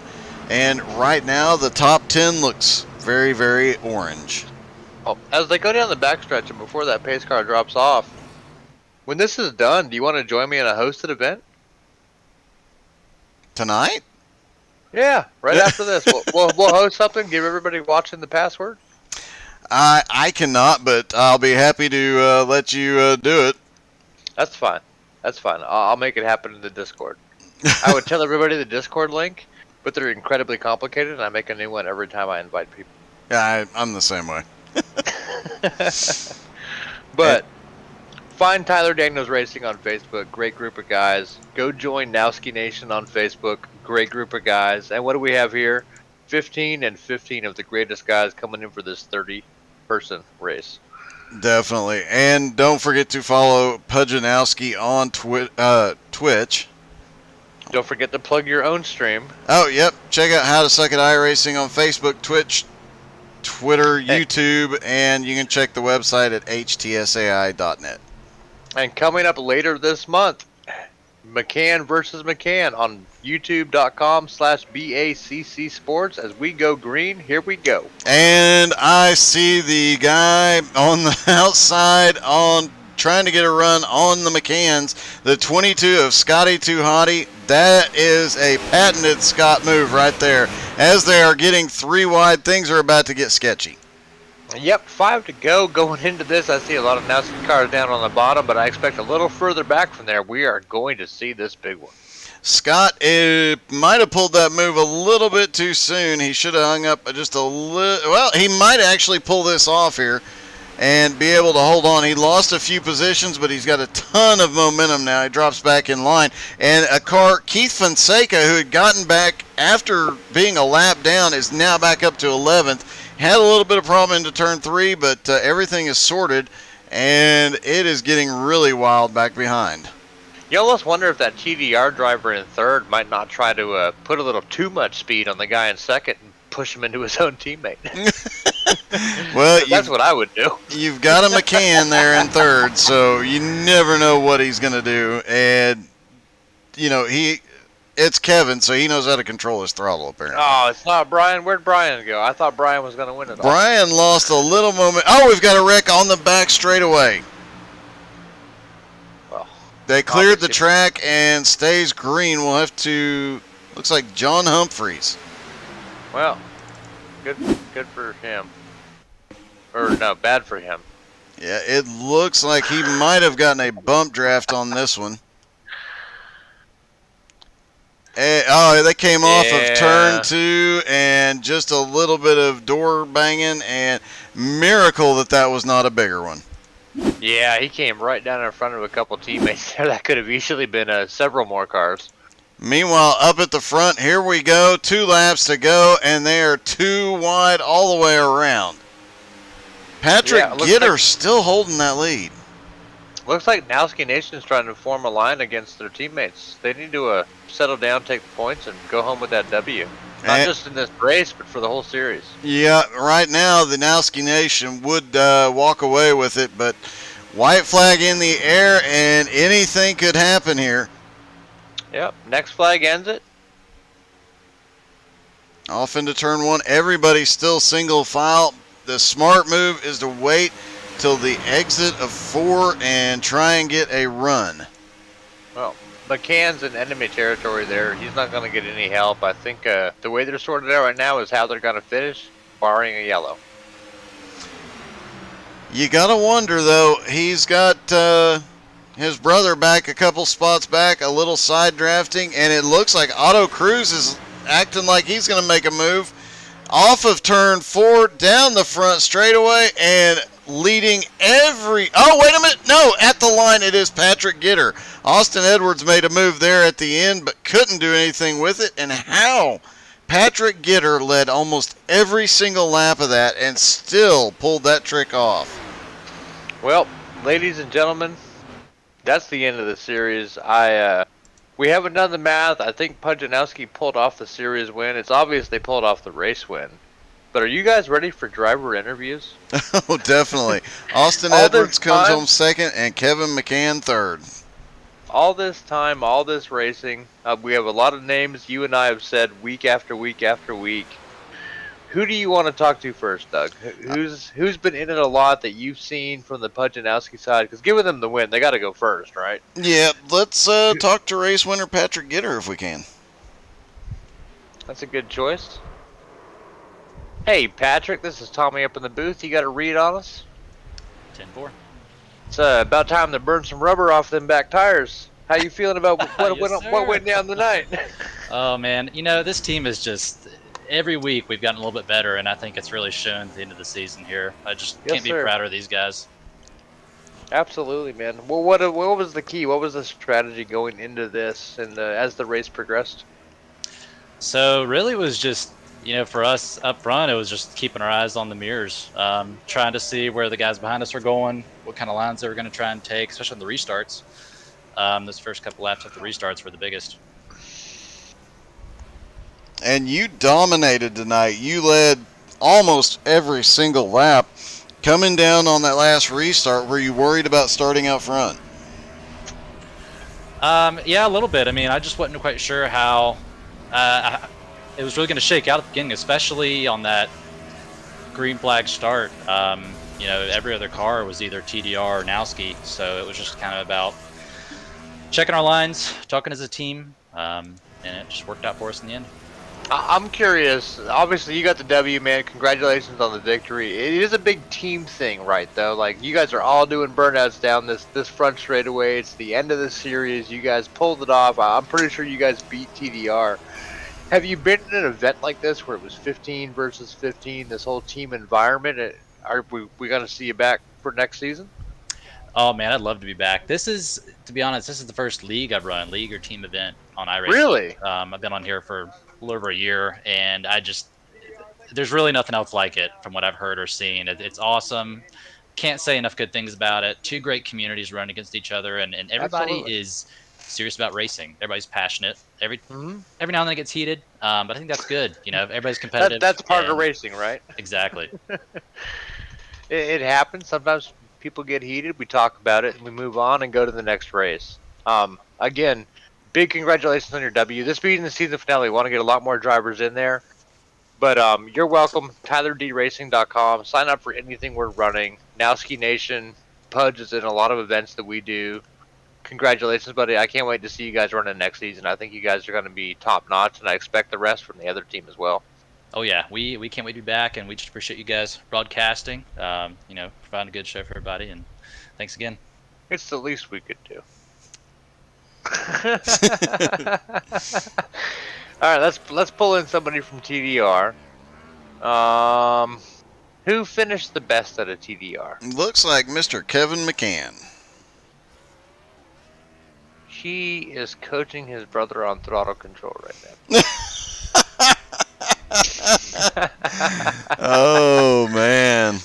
A: And right now, the top 10 looks very, very orange.
E: Oh, as they go down the backstretch and before that pace car drops off, when this is done, do you want to join me in a hosted event?
A: Tonight?
E: Yeah, right after this. We'll host something, give everybody watching the password.
A: I cannot, but I'll be happy to let you do it.
E: That's fine. That's fine. I'll make it happen in the Discord. I would tell everybody the Discord link, but they're incredibly complicated, and I make a new one every time I invite people.
A: Yeah, I'm the same way.
E: But find Tyler Daniels Racing on Facebook. Great group of guys. Go join Nowski Nation on Facebook. Great group of guys. And what do we have here? 15 and 15 of the greatest guys coming in for this 30-person race.
A: Definitely. And don't forget to follow Pudjanowski on Twitch.
E: Don't forget to plug your own stream.
A: Oh, yep. Check out How to Suck at iRacing on Facebook, Twitch, Twitter, YouTube, and you can check the website at htsai.net.
E: And coming up later this month, McCann versus McCann on youtube.com/BACC Sports. As we go green, here we go.
A: And I see the guy on the outside trying to get a run on the McCanns. The 22 of Scotty Too Hottie. That is a patented Scott move right there. As they are getting 3 wide, things are about to get sketchy.
E: Yep, 5 to go. Going into this, I see a lot of Nowski cars down on the bottom, but I expect a little further back from there. We are going to see this big one.
A: Scott might have pulled that move a little bit too soon. He should have hung up just a little. Well, he might actually pull this off here and be able to hold on. He lost a few positions, but he's got a ton of momentum now. He drops back in line. And Keith Fonseca, who had gotten back after being a lap down, is now back up to 11th. Had a little bit of problem into turn 3, but everything is sorted, and it is getting really wild back behind.
E: You almost wonder if that TDR driver in third might not try to put a little too much speed on the guy in second and push him into his own temeate.
A: Well,
E: that's what I would do.
A: You've got a McCann there in third, so you never know what he's going to do. And, it's Kevin, so he knows how to control his throttle, apparently.
E: Oh, it's not Brian. Where'd Brian go? I thought Brian was going to win it all.
A: Brian lost a little moment. Oh, we've got a wreck on the back straightaway.
E: Well,
A: they cleared the track and stays green. We'll have to, looks like John Humphreys.
E: Well, Good for him. Or no, bad for him.
A: Yeah, it looks like he might have gotten a bump draft on this one. They came off of turn
E: Yeah.
A: 2 and just a little bit of door banging, and miracle that was not a bigger one.
E: Yeah, he came right down in front of a couple teammates there. That could have easily been several more cars.
A: Meanwhile, up at the front, here we go. 2 laps to go, and they are 2 wide all the way around. Patrick
E: Yeah,
A: Gitter still holding that lead.
E: Looks like Nowski Nation's trying to form a line against their teammates. They need to settle down, take the points, and go home with that W. Not just in this race, but for the whole series.
A: Yeah, right now the Nowski Nation would walk away with it, but white flag in the air, and anything could happen here.
E: Yep, next flag ends it.
A: Off into turn 1, everybody's still single file. The smart move is to wait till the exit of 4 and try and get a run.
E: Well, McCann's in enemy territory there. He's not going to get any help. I think the way they're sorted out right now is how they're going to finish, barring a yellow.
A: You gotta wonder, though, he's got his brother back a couple spots back, a little side drafting, and it looks like Otto Cruz is acting like he's going to make a move. Off of turn 4, down the front straightaway, and leading every... Oh, wait a minute. No, at the line it is Patrick Gitter. Austin Edwards made a move there at the end, but couldn't do anything with it. And how Patrick Gitter led almost every single lap of that and still pulled that trick off.
E: Well, ladies and gentlemen, that's the end of the series. We haven't done the math. I think Pujanowski pulled off the series win. It's obvious they pulled off the race win. But are you guys ready for driver interviews?
A: Oh, definitely. Austin Edwards comes home second and Kevin McCann third.
E: All this time, all this racing, we have a lot of names you and I have said week after week after week. Who do you want to talk to first, Doug? Who's been in it a lot that you've seen from the Pujanowski side? Because giving them the win, they got to go first, right?
A: Yeah, let's talk to race winner Patrick Gitter if we can.
E: That's a good choice. Hey, Patrick, this is Tommy up in the booth. You got a read on us?
F: 10-4.
E: It's about time to burn some rubber off them back tires. How you feeling about what went down tonight?
F: Oh, man. You know, this team is just... Every week we've gotten a little bit better, and I think it's really shown at the end of the season here. I just can't be prouder of these guys.
E: Absolutely, man. Well, what was the key? What was the strategy going into this and as the race progressed?
F: So really it was just, you know, for us up front, it was just keeping our eyes on the mirrors, trying to see where the guys behind us are going, what kind of lines they were going to try and take, especially on the restarts. Those first couple laps of the restarts were the biggest.
A: And you dominated tonight. You led almost every single lap. Coming down on that last restart, were you worried about starting out front?
F: Yeah, a little bit. I mean, I just wasn't quite sure how it was really going to shake out at the beginning, especially on that green flag start. You know, every other car was either TDR or Nowski, so it was just kind of about checking our lines, talking as a team, and it just worked out for us in the end.
E: I'm curious. Obviously, you got the W, man. Congratulations on the victory. It is a big team thing, right, though? Like, you guys are all doing burnouts down this front straightaway. It's the end of the series. You guys pulled it off. I'm pretty sure you guys beat TDR. Have you been in an event like this where it was 15 versus 15, this whole team environment? Are we going to see you back for next season?
F: Oh, man, I'd love to be back. This is, to be honest, this is the first league I've run, league or team event on iRacing.
E: Really?
F: I've been on here for a little over a year, and there's really nothing else like it from what I've heard or seen. It's awesome. Can't say enough good things about it. Two great communities run against each other, and everybody is serious about racing. Everybody's passionate. Every now and then it gets heated, but I think that's good. You know, everybody's competitive.
E: That's part of racing, right?
F: Exactly.
E: It happens. Sometimes people get heated. We talk about it, and we move on and go to the next race. Again, big congratulations on your W. This being the season finale, we want to get a lot more drivers in there. But you're welcome. TylerDRacing.com. Sign up for anything we're running. Nowski Nation, Pudge is in a lot of events that we do. Congratulations, buddy. I can't wait to see you guys running next season. I think you guys are going to be top notch, and I expect the rest from the other team as well.
F: Oh yeah, we can't wait to be back, and we just appreciate you guys broadcasting. Providing a good show for everybody, and thanks again.
E: It's the least we could do. All right, let's pull in somebody from TDR. Who finished the best out of TDR?
A: Looks like Mr. Kevin McCann.
E: He is coaching his brother on throttle control right now.
A: Oh man.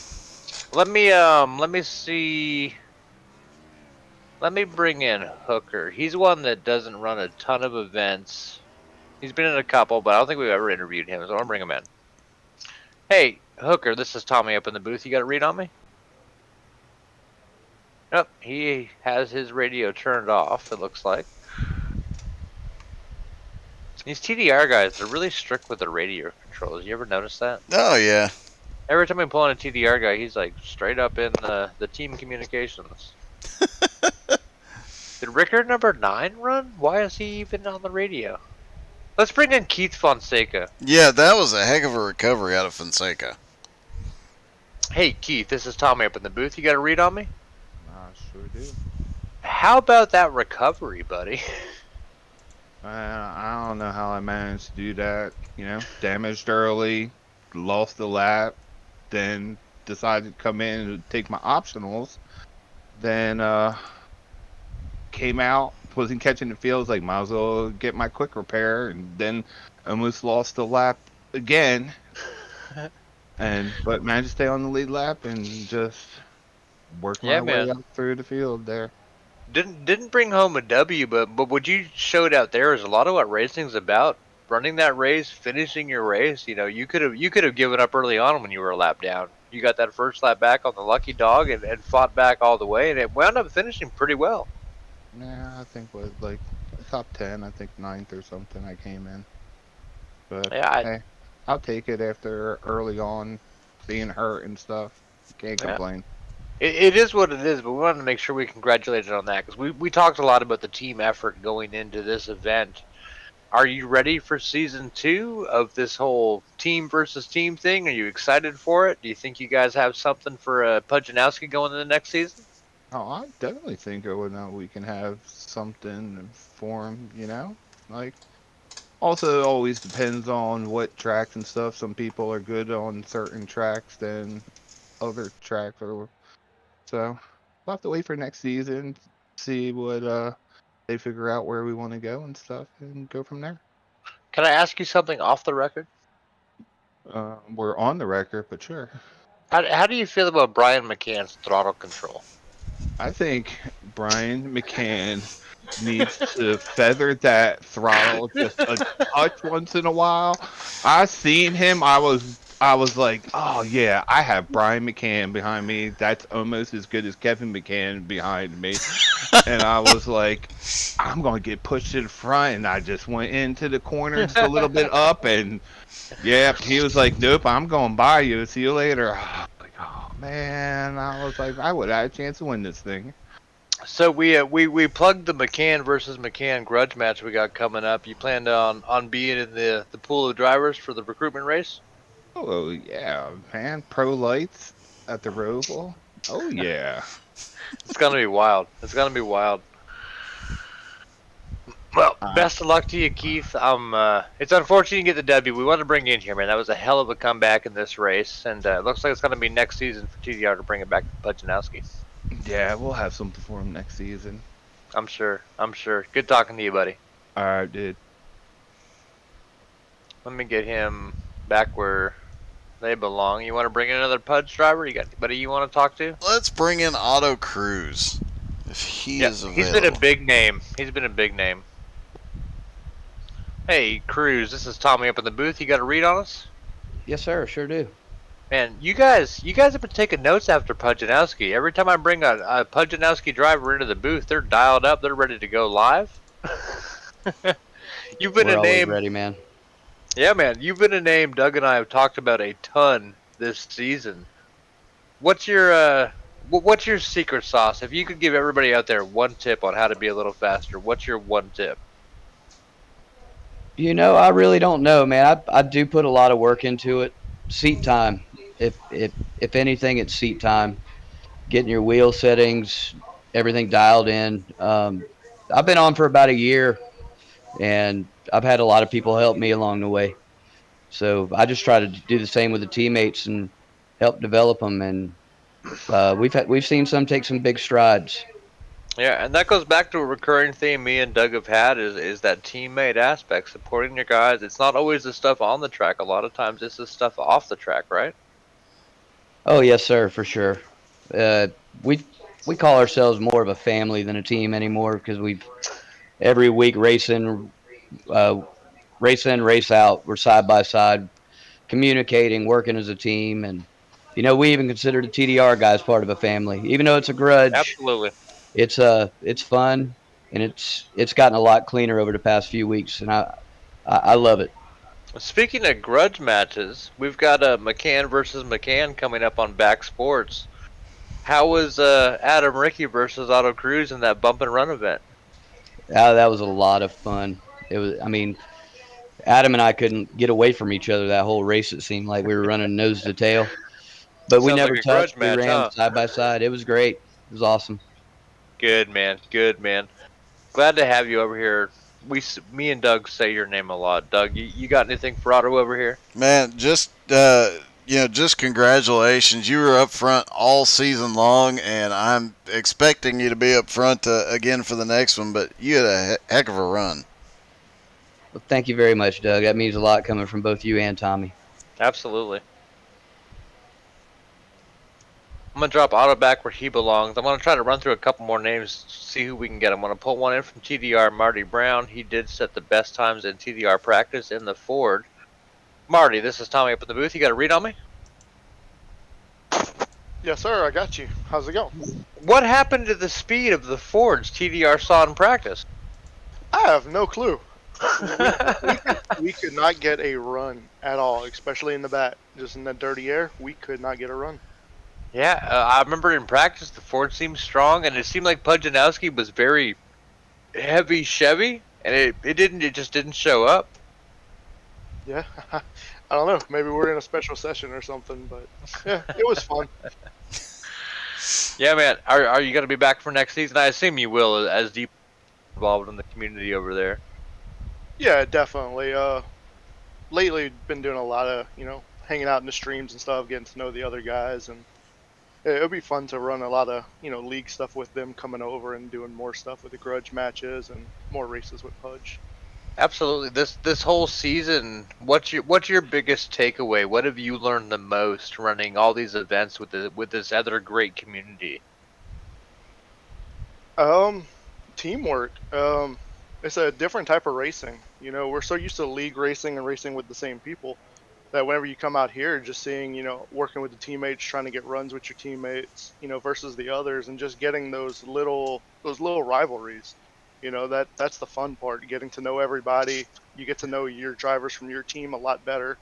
E: Let me see. Let me bring in Hooker. He's one that doesn't run a ton of events. He's been in a couple, but I don't think we've ever interviewed him, so I'll bring him in. Hey, Hooker, this is Tommy up in the booth. You got a read on me? Nope, he has his radio turned off, it looks like. These TDR guys, they're really strict with their radio controls. You ever notice that?
A: Oh yeah.
E: Every time we pull in a TDR guy, he's like straight up in the team communications. Did Rickard number 9 run? Why is he even on the radio? Let's bring in Keith Fonseca.
A: Yeah, that was a heck of a recovery out of Fonseca.
E: Hey Keith, this is Tommy up in the booth. You got a read on me?
G: I sure do.
E: How about that recovery, buddy?
G: I don't know how I managed to do that. Damaged early, lost the lap, then decided to come in and take my optionals. Then came out, wasn't catching the fields, like might as well get my quick repair, and then almost lost the lap again. But managed to stay on the lead lap and just work my way up through the field there.
E: Didn't bring home a W, but what you showed out there is a lot of what racing's about. Running that race, finishing your race. You could have given up early on when you were a lap down. You got that first lap back on the lucky dog and fought back all the way, and it wound up finishing pretty well.
G: Yeah, I think was like top 10. I think 9th or something. I came in, but
E: yeah,
G: hey, I'll take it after early on being hurt and stuff. Can't complain.
E: It is what it is, but we wanted to make sure we congratulated on that because we talked a lot about the team effort going into this event. Are you ready for season 2 of this whole team versus team thing? Are you excited for it? Do you think you guys have something for Pujanowski going in the next season?
G: Oh, I definitely think we can have something for him. Like, also always depends on what tracks and stuff. Some people are good on certain tracks than other tracks, so we'll have to wait for next season, see what they figure out where we want to go and stuff, and go from there.
E: Can I ask you something off the record?
G: We're on the record, but sure.
E: How do you feel about Brian McCann's throttle control?
G: I think Brian McCann needs to feather that throttle just a touch once in a while. I seen him. I was like, oh yeah, I have Brian McCann behind me. That's almost as good as Kevin McCann behind me. And I was like, I'm gonna get pushed to the front, and I just went into the corner just a little bit up, and yeah, he was like, nope, I'm going by you. See you later. Oh man, I was like, I would have a chance to win this thing.
E: So we plugged the McCann versus McCann grudge match we got coming up. You planned on being in the pool of drivers for the recruitment race?
G: Oh yeah, man, pro lights at the Roval. Oh yeah,
E: it's gonna be wild. It's gonna be wild. Well, best of luck to you, Keith. It's unfortunate you get the W. We wanted to bring you in here, man. That was a hell of a comeback in this race, and it looks like it's going to be next season for TDR to bring it back to Pujanowski.
G: Yeah, we'll have something for him next season.
E: I'm sure. Good talking to you, buddy.
G: All right, dude.
E: Let me get him back where they belong. You want to bring in another Pudge driver? You got anybody you want to talk to?
A: Let's bring in Otto Cruz, if he is available.
E: He's been a big name. Hey, Cruz, this is Tommy up in the booth. You got a read on us?
H: Yes, sir. Sure do.
E: Man, you guys have been taking notes after Pujanowski. Every time I bring a Pujanowski driver into the booth, they're dialed up. They're ready to go live. You've been
H: We're
E: a
H: always
E: name.
H: ready, man.
E: Yeah, man. You've been a name Doug and I have talked about a ton this season. What's your secret sauce? If you could give everybody out there one tip on how to be a little faster, what's your one tip?
H: I really don't know, man. I do put a lot of work into it. Seat time. If anything, it's seat time. Getting your wheel settings, everything dialed in. I've been on for about a year, and I've had a lot of people help me along the way. So I just try to do the same with the teammates and help develop them. And we've seen some take some big strides.
E: Yeah, and that goes back to a recurring theme me and Doug have had is that teammate aspect, supporting your guys. It's not always the stuff on the track. A lot of times it's the stuff off the track, right?
H: Oh yes, sir, for sure. Uh, we we call ourselves more of a family than a team anymore because we've every week uh, race in, race out. We're side by side, communicating, working as a team, and we even consider the TDR guys part of a family. Even though it's a grudge,
E: Absolutely.
H: it's fun, and it's gotten a lot cleaner over the past few weeks, and I love it.
E: Speaking of grudge matches, we've got a McCann versus McCann coming up on Back Sports. How was Adam Ricky versus Otto Cruz in that bump and run event?
H: That was a lot of fun. It was, I mean, Adam and I couldn't get away from each other that whole race. It seemed like we were running nose to tail, but we
E: Sounds like
H: never
E: a grudge
H: touched. We
E: match,
H: ran
E: huh?
H: side by side. It was great. It was awesome.
E: Good man, good man. Glad to have you over here. Me and Doug say your name a lot. Doug, you got anything for Otto over here?
A: Man, just congratulations. You were up front all season long, and I'm expecting you to be up front again for the next one. But you had a heck of a run.
H: Well, thank you very much, Doug. That means a lot coming from both you and Tommy.
E: Absolutely. I'm gonna drop Otto back where he belongs. I'm gonna try to run through a couple more names, see who we can get. I'm gonna pull one in from TDR, Marty Brown. He did set the best times in TDR practice in the Ford. Marty, this is Tommy up in the booth. You got a read on me?
I: Yes, sir. I got you. How's it going?
E: What happened to the speed of the Fords TDR saw in practice?
I: I have no clue. We could not get a run at all, especially in the back. Just in the dirty air, we could not get a run.
E: Yeah, I remember in practice the Ford seemed strong, and it seemed like Pujanowski was very heavy Chevy, and it just didn't show up.
I: Yeah, I don't know. Maybe we're in a special session or something, but yeah, it was fun.
E: Yeah, man. Are you gonna be back for next season? I assume you will, as deep involved in the community over there.
I: Yeah, definitely. Lately been doing a lot of hanging out in the streams and stuff, getting to know the other guys, and it'll be fun to run a lot of league stuff with them coming over and doing more stuff with the grudge matches and more races with Pudge.
E: Absolutely. This whole season, what's your biggest takeaway? What have you learned the most running all these events with this other great community?
I: Teamwork. It's a different type of racing. We're so used to league racing and racing with the same people that whenever you come out here, just seeing, working with the teammates, trying to get runs with your teammates, versus the others, and just getting those little rivalries. That's the fun part, getting to know everybody. You get to know your drivers from your team a lot better.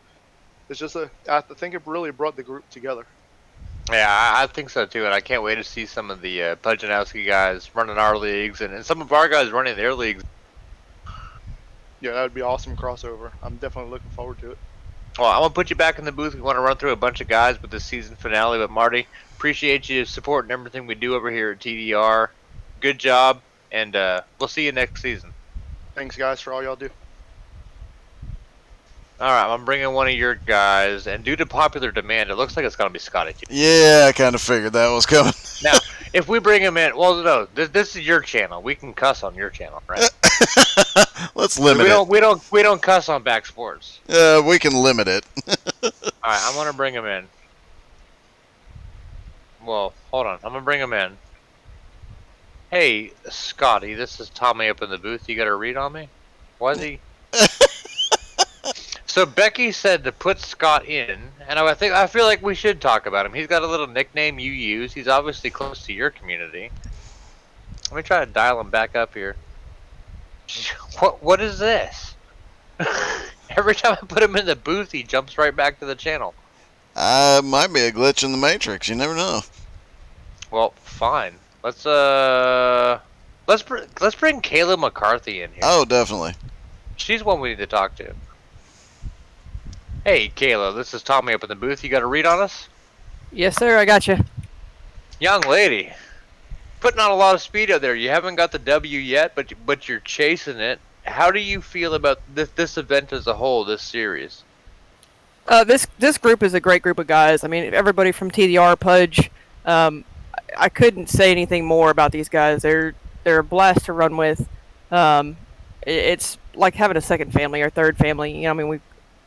I: I think it really brought the group together.
E: Yeah, I think so too, and I can't wait to see some of the Pujanowski guys running our leagues and some of our guys running their leagues.
I: Yeah, that would be awesome crossover. I'm definitely looking forward to it.
E: Well, I'm gonna put you back in the booth. We want to run through a bunch of guys with the season finale. But Marty, appreciate you supporting everything we do over here at TDR. Good job, and we'll see you next season.
I: Thanks, guys, for all y'all do.
E: All right, I'm bringing one of your guys, and due to popular demand, it looks like it's gonna be Scotty too.
A: Yeah, I kind of figured that was coming.
E: Now, if we bring him in, well, no, this is your channel. We can cuss on your channel, right?
A: Let's limit
E: We don't cuss on Back Sports.
A: We can limit it.
E: All right, I'm gonna bring him in. Well, hold on, I'm gonna bring him in. Hey, Scotty, this is Tommy up in the booth. You got a read on me? Was he? So Becky said to put Scott in, and I feel like we should talk about him. He's got a little nickname you use. He's obviously close to your community. Let me try to dial him back up here. What is this? Every time I put him in the booth, he jumps right back to the channel.
A: Might be a glitch in the matrix. You never know.
E: Well, fine. Let's bring Caleb McCarthy in here.
A: Oh, definitely.
B: She's one we need to talk to. Hey, Kayla, this is Tommy up in the booth. You got a read on us?
J: Yes, sir. I got you.
B: Young lady, putting on a lot of speed out there. You haven't got the W yet, but you're chasing it. How do you feel about this event as a whole, this series?
J: This group is a great group of guys. I mean, everybody from TDR, Pudge. Um, I couldn't say anything more about these guys. They're a blast to run with. It's like having a second family or third family. You know, I mean,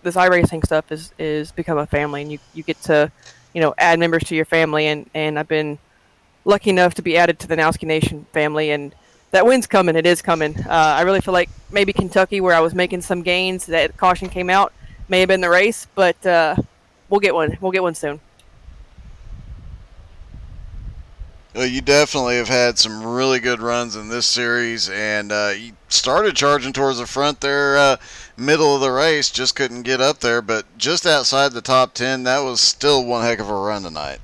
J: this iRacing stuff is become a family, and you get to, add members to your family, and I've been lucky enough to be added to the Nowski Nation family, and that win's coming. It is coming. I really feel like maybe Kentucky, where I was making some gains, that caution came out, may have been the race, but we'll get one. We'll get one soon.
A: Well, you definitely have had some really good runs in this series, and you started charging towards the front there, middle of the race, just couldn't get up there, but just outside the top 10, that was still one heck of a run tonight.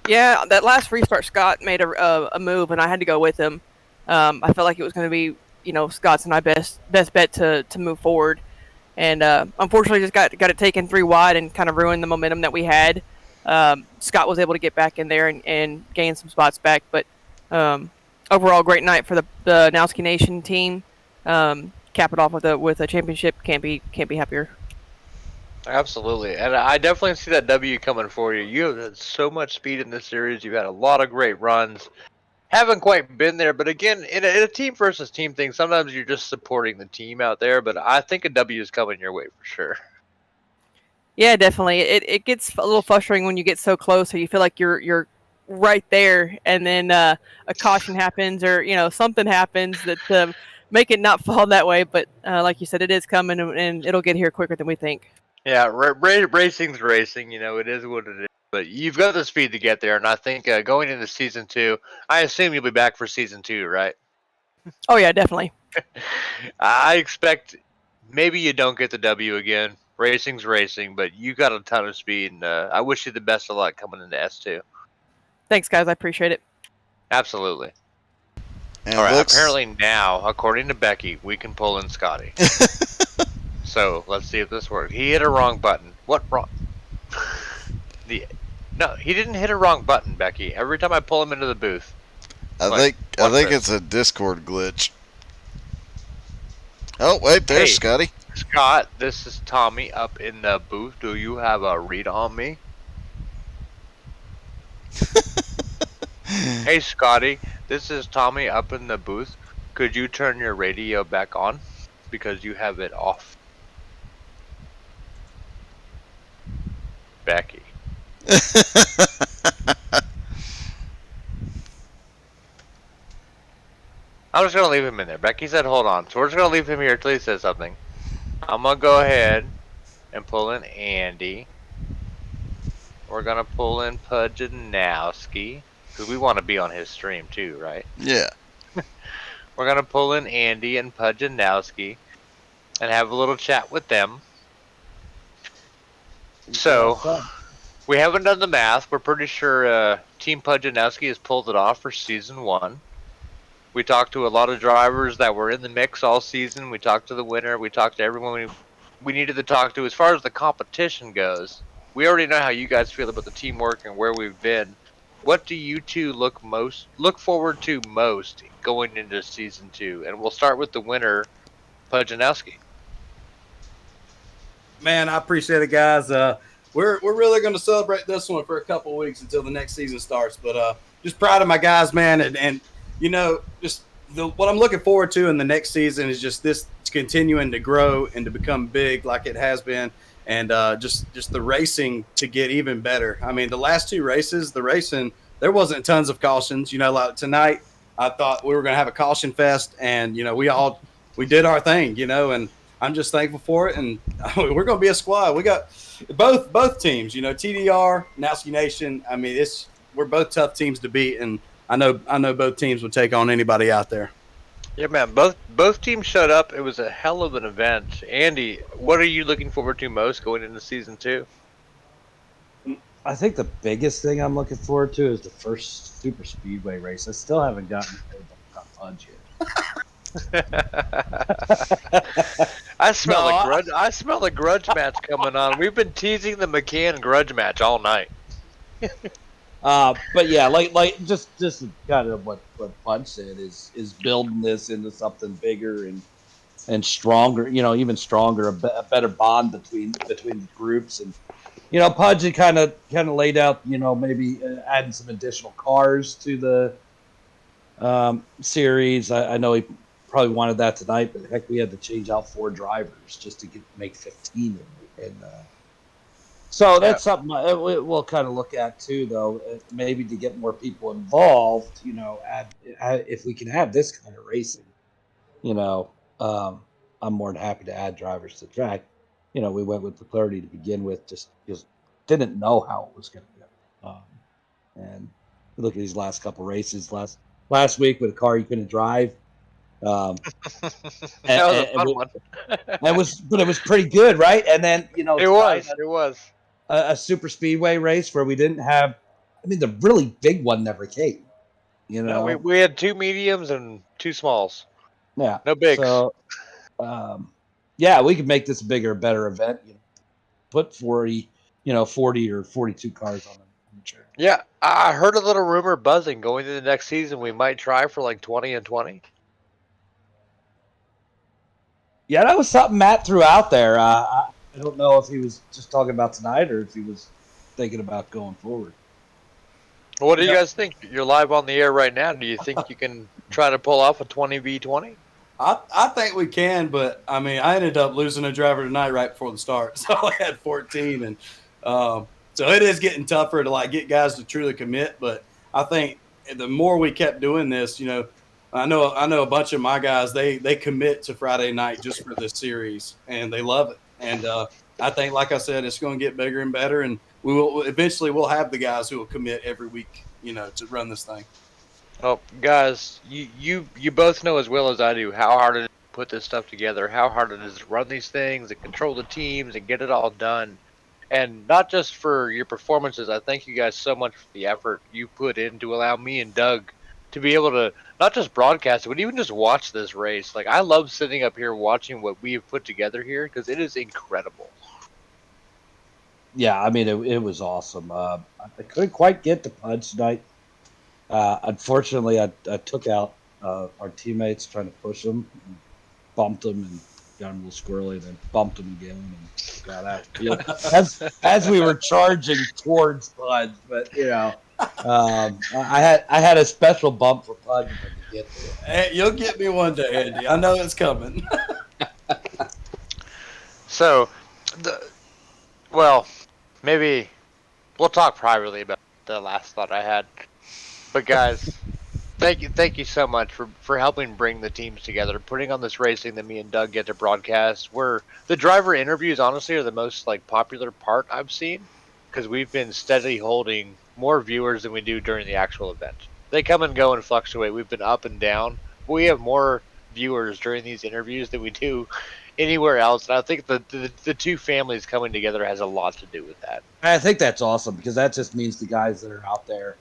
J: Yeah, that last restart, Scott made a move, and I had to go with him. I felt like it was going to be, Scott's and my best bet to move forward, and unfortunately just got it taken 3 wide and kind of ruined the momentum that we had. Scott was able to get back in there and gain some spots back, but overall, great night for the Nowski Nation team. Cap it off with a championship. Can't be happier.
B: Absolutely, and I definitely see that W coming for you. You have had so much speed in this series. You've had a lot of great runs. Haven't quite been there, but again, in a team versus team thing, sometimes you're just supporting the team out there. But I think a W is coming your way for sure.
J: Yeah, definitely. It gets a little frustrating when you get so close, or you feel like you're right there, and then a caution happens, or something happens that make it not fall that way. But like you said, it is coming, and it'll get here quicker than we think.
B: Yeah, racing's racing. It is what it is. But you've got the speed to get there, and I think going into season 2, I assume you'll be back for season 2, right?
J: Oh yeah, definitely.
B: I expect maybe you don't get the W again. Racing's racing, but you got a ton of speed, and I wish you the best of luck coming into S2.
J: Thanks, guys. I appreciate it.
B: Absolutely.
A: And
B: all right. Apparently now, according to Becky, we can pull in Scotty. So let's see if this works. He hit a wrong button. What wrong? No, he didn't hit a wrong button, Becky. Every time I pull him into the booth.
A: I think it's a Discord glitch. Oh wait, there's Scotty.
B: Scott, this is Tommy up in the booth. Do you have a read on me? Hey Scotty, this is Tommy up in the booth. Could you turn your radio back on? Because you have it off. Becky. I'm just gonna leave him in there. Becky said hold on. So we're just gonna leave him here until he says something. I'm gonna go ahead and pull in Andy. We're gonna pull in Pudge and Nowski. Because we want to be on his stream too, right?
A: Yeah.
B: We're gonna pull in Andy and Pudge and Nowski and have a little chat with them. So we haven't done the math. We're pretty sure Team Pudge and Nowski has pulled it off for season 1. We talked to a lot of drivers that were in the mix all season. We talked to the winner. We talked to everyone we needed to talk to. As far as the competition goes, we already know how you guys feel about the teamwork and where we've been. What do you two look forward to most going into season 2? And we'll start with the winner, Pudge and Nowski.
C: Man, I appreciate it, guys. We're really going to celebrate this one for a couple of weeks until the next season starts. But just proud of my guys, man, and just what I'm looking forward to in the next season is just this continuing to grow and to become big like it has been, and just the racing to get even better. I mean, the last 2 races, the racing, there wasn't tons of cautions. Like tonight, I thought we were going to have a caution fest, and we did our thing, and I'm just thankful for it, and we're going to be a squad. We got both teams, TDR, Nowski Nation. I mean, we're both tough teams to beat, and I know both teams would take on anybody out there.
B: Yeah, man. Both teams showed up. It was a hell of an event. Andy, what are you looking forward to most going into season 2?
D: I think the biggest thing I'm looking forward to is the first super speedway race. I still haven't gotten Pudge yet.
E: I smell
D: No,
E: a grudge. I smell a grudge match coming on. We've been teasing the McCann grudge match all night.
D: But yeah, like just kind of what Punch said is building this into something bigger and stronger. You know, even stronger, a better bond between the groups. And Pudge had kind of laid out. Maybe adding some additional cars to the series. I know he probably wanted that tonight, but heck, we had to change out 4 drivers just to make 15 and so
E: Yeah.
D: that's something we'll kind of look at too, though. Maybe to get more people involved, add if we can have this kind of racing, you know, um, I'm more than happy to add drivers to the track. We went with the 30 to begin with, just because didn't know how it was going to go. And look at these last couple races. Last week with a car you couldn't drive. Um,
E: That was a
D: and,
E: fun one.
D: but it was pretty good, right? And then
E: It
D: tonight
E: was. It was.
D: a super speedway race where we didn't have. I mean, the really big one never came.
E: No, we had 2 mediums and 2 smalls.
D: Yeah.
E: No bigs.
D: So, yeah, we could make this a bigger, better event. Put 40 or 42 cars on the track.
E: Yeah, I heard a little rumor buzzing going into the next season. We might try for like 20 and 20.
D: Yeah, that was something Matt threw out there. I don't know if he was just talking about tonight or if he was thinking about going forward.
E: What do you guys think? You're live on the air right now. Do you think you can try to pull off a 20v20?
C: I think we can, but I mean, I ended up losing a driver tonight right before the start, so I had 14, and so it is getting tougher to get guys to truly commit. But I think the more we kept doing this, I know a bunch of my guys they commit to Friday night just for this series, and they love it. And I think, like I said, it's going to get bigger and better, and we'll have the guys who will commit every week, to run this thing.
E: Oh, guys, you both know as well as I do how hard it is to put this stuff together, how hard it is to run these things and control the teams and get it all done. And not just for your performances, I thank you guys so much for the effort you put in to allow me and Doug to be able to not just broadcast it, but even just watch this race. Like, I love sitting up here watching what we have put together here because it is incredible.
D: Yeah, I mean, it was awesome. I couldn't quite get the Punch tonight. Unfortunately, I took out our teammates trying to push them, and bumped them, and got them a little squirrely, and then bumped them again, and got out of the field as we were charging towards Pudge. But I had a special bump for Pudge if I could get there.
C: Hey, you'll get me one day, Andy. I know it's coming.
E: So, maybe we'll talk privately about the last thought I had. But guys, thank you so much for helping bring the teams together, putting on this racing that me and Doug get to broadcast. Where the driver interviews honestly are the most popular part I've seen, because we've been steadily holding more viewers than we do during the actual event. They come and go and fluctuate. We've been up and down. But we have more viewers during these interviews than we do anywhere else. And I think the two families coming together has a lot to do with that.
D: I think that's awesome because that just means the guys that are out there.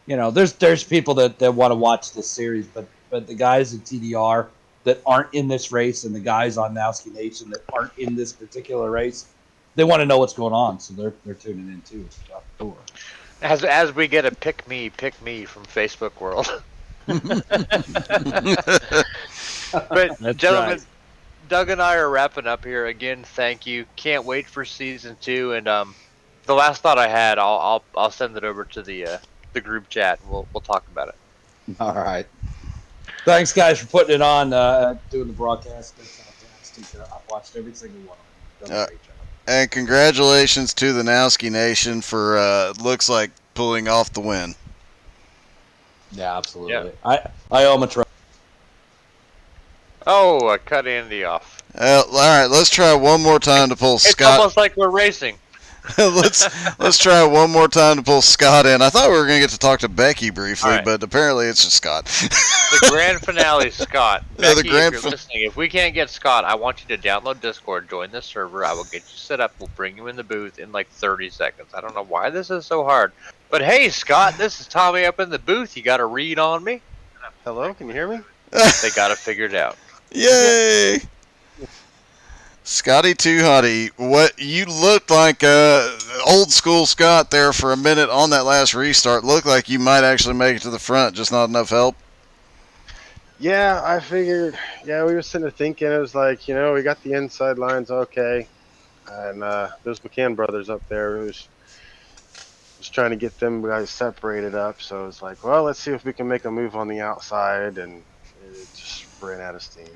D: There's people that want to watch this series, but the guys at TDR that aren't in this race and the guys on Nowski Nation that aren't in this particular race, they want to know what's going on, so they're tuning in too. Sure.
E: As we get a pick me from Facebook world. But
D: That's
E: gentlemen,
D: right.
E: Doug and I are wrapping up here. Again, thank you. Can't wait for season 2. And the last thought I had, I'll send it over to the group chat. And we'll talk about it.
D: All right. Thanks, guys, for putting it on, doing the broadcast. That's fantastic. I've watched every single one of them. Done a great job.
A: And congratulations to the Nowski Nation for looks like pulling off the win.
D: Yeah, absolutely.
E: Yeah.
D: I owe him a try.
E: Oh, I cut Andy off.
A: All right, let's try one more time to pull
E: It's
A: Scott.
E: almost like we're racing.
A: let's try one more time to pull Scott in. I thought we were going to get to talk to Becky briefly,
E: Right.
A: but apparently it's just Scott.
E: The grand finale, Scott.
A: Yeah,
E: Becky, if you're listening, if we can't get Scott, I want you to download Discord, join the server. I will get you set up. We'll bring you in the booth in like 30 seconds. I don't know why this is so hard. But hey, Scott, this is Tommy up in the booth. You got a read on me?
K: Hello, can you hear me?
B: They got it figured out.
A: Yay! Scotty Too Hottie, what you looked like old school Scott there for a minute on that last restart. Looked like you might actually make it to the front, just not enough help.
K: Yeah, I figured. Yeah, we were sitting there thinking. It was like, we got the inside lines okay, and there's McCann brothers up there who's just trying to get them guys separated up. So it's like, well, let's see if we can make a move on the outside, and it just ran out of steam.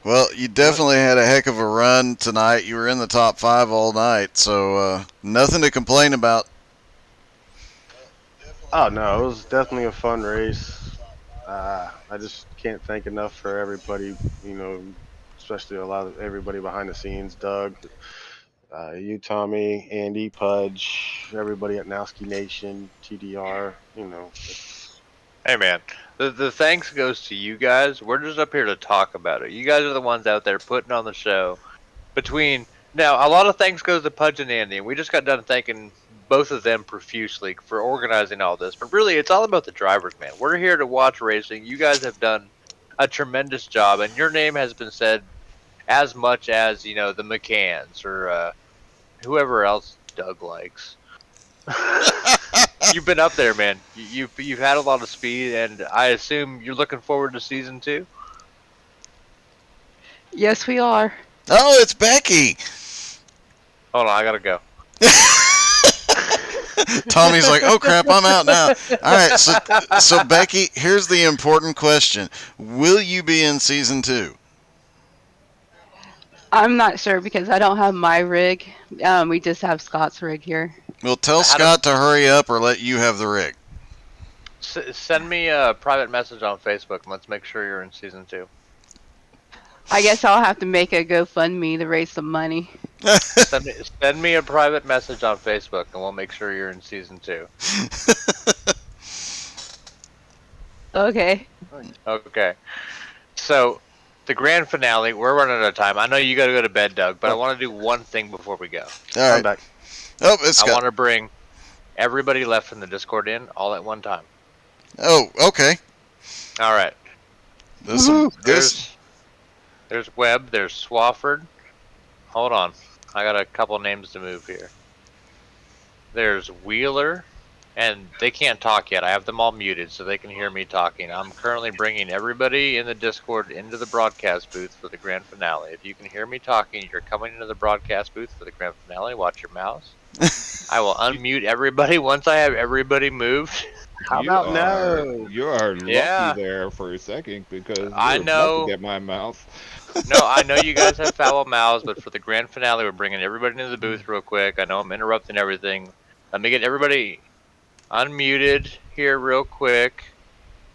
A: Well, you definitely had a heck of a run tonight. You were in the top 5 all night, so nothing to complain about.
K: Oh no, it was definitely a fun race. I just can't thank enough for everybody, especially a lot of everybody behind the scenes, Doug, you, Tommy, Andy, Pudge, everybody at Nowski Nation, TDR. It's
B: Hey man, the thanks goes to you guys. We're just up here to talk about it. You guys are the ones out there putting on the show. Between now, a lot of thanks goes to Pudge and Andy, and we just got done thanking both of them profusely for organizing all this. But really, it's all about the drivers, man. We're here to watch racing. You guys have done a tremendous job, and your name has been said as much as the McCanns or whoever else Doug likes. You've been up there, man. You've had a lot of speed, and I assume you're looking forward to season 2.
L: Yes, we are.
A: Oh, it's Becky.
B: Hold on, I gotta go.
A: Tommy's like, oh crap, I'm out now. All right, so Becky, here's the important question: will you be in season 2?
L: I'm not sure because I don't have my rig. We just have Scott's rig here.
A: Well, tell Scott to hurry up or let you have the rig.
B: Send me a private message on Facebook, and let's make sure you're in season 2.
L: I guess I'll have to make a GoFundMe to raise some money.
B: Send me a private message on Facebook, and we'll make sure you're in season 2.
L: Okay.
B: Okay. So, the grand finale, we're running out of time. I know you got to go to bed, Doug, but I want to do one thing before we go.
A: All right.
K: back.
A: Oh, it's
B: I want to bring everybody left in the Discord in all at one time.
A: Oh, okay.
B: All right. There's Webb. There's Swafford. Hold on. I got a couple names to move here. There's Wheeler. And they can't talk yet. I have them all muted so they can hear me talking. I'm currently bringing everybody in the Discord into the broadcast booth for the grand finale. If you can hear me talking, you're coming into the broadcast booth for the grand finale. Watch your mouse. I will unmute everybody once I have everybody moved.
K: How about no?
G: You are lucky there for a second because
B: I know.
G: about to get my mouth.
B: No, I know you guys have foul mouths, but for the grand finale, we're bringing everybody into the booth real quick. I know I'm interrupting everything. Let me get everybody unmuted here real quick.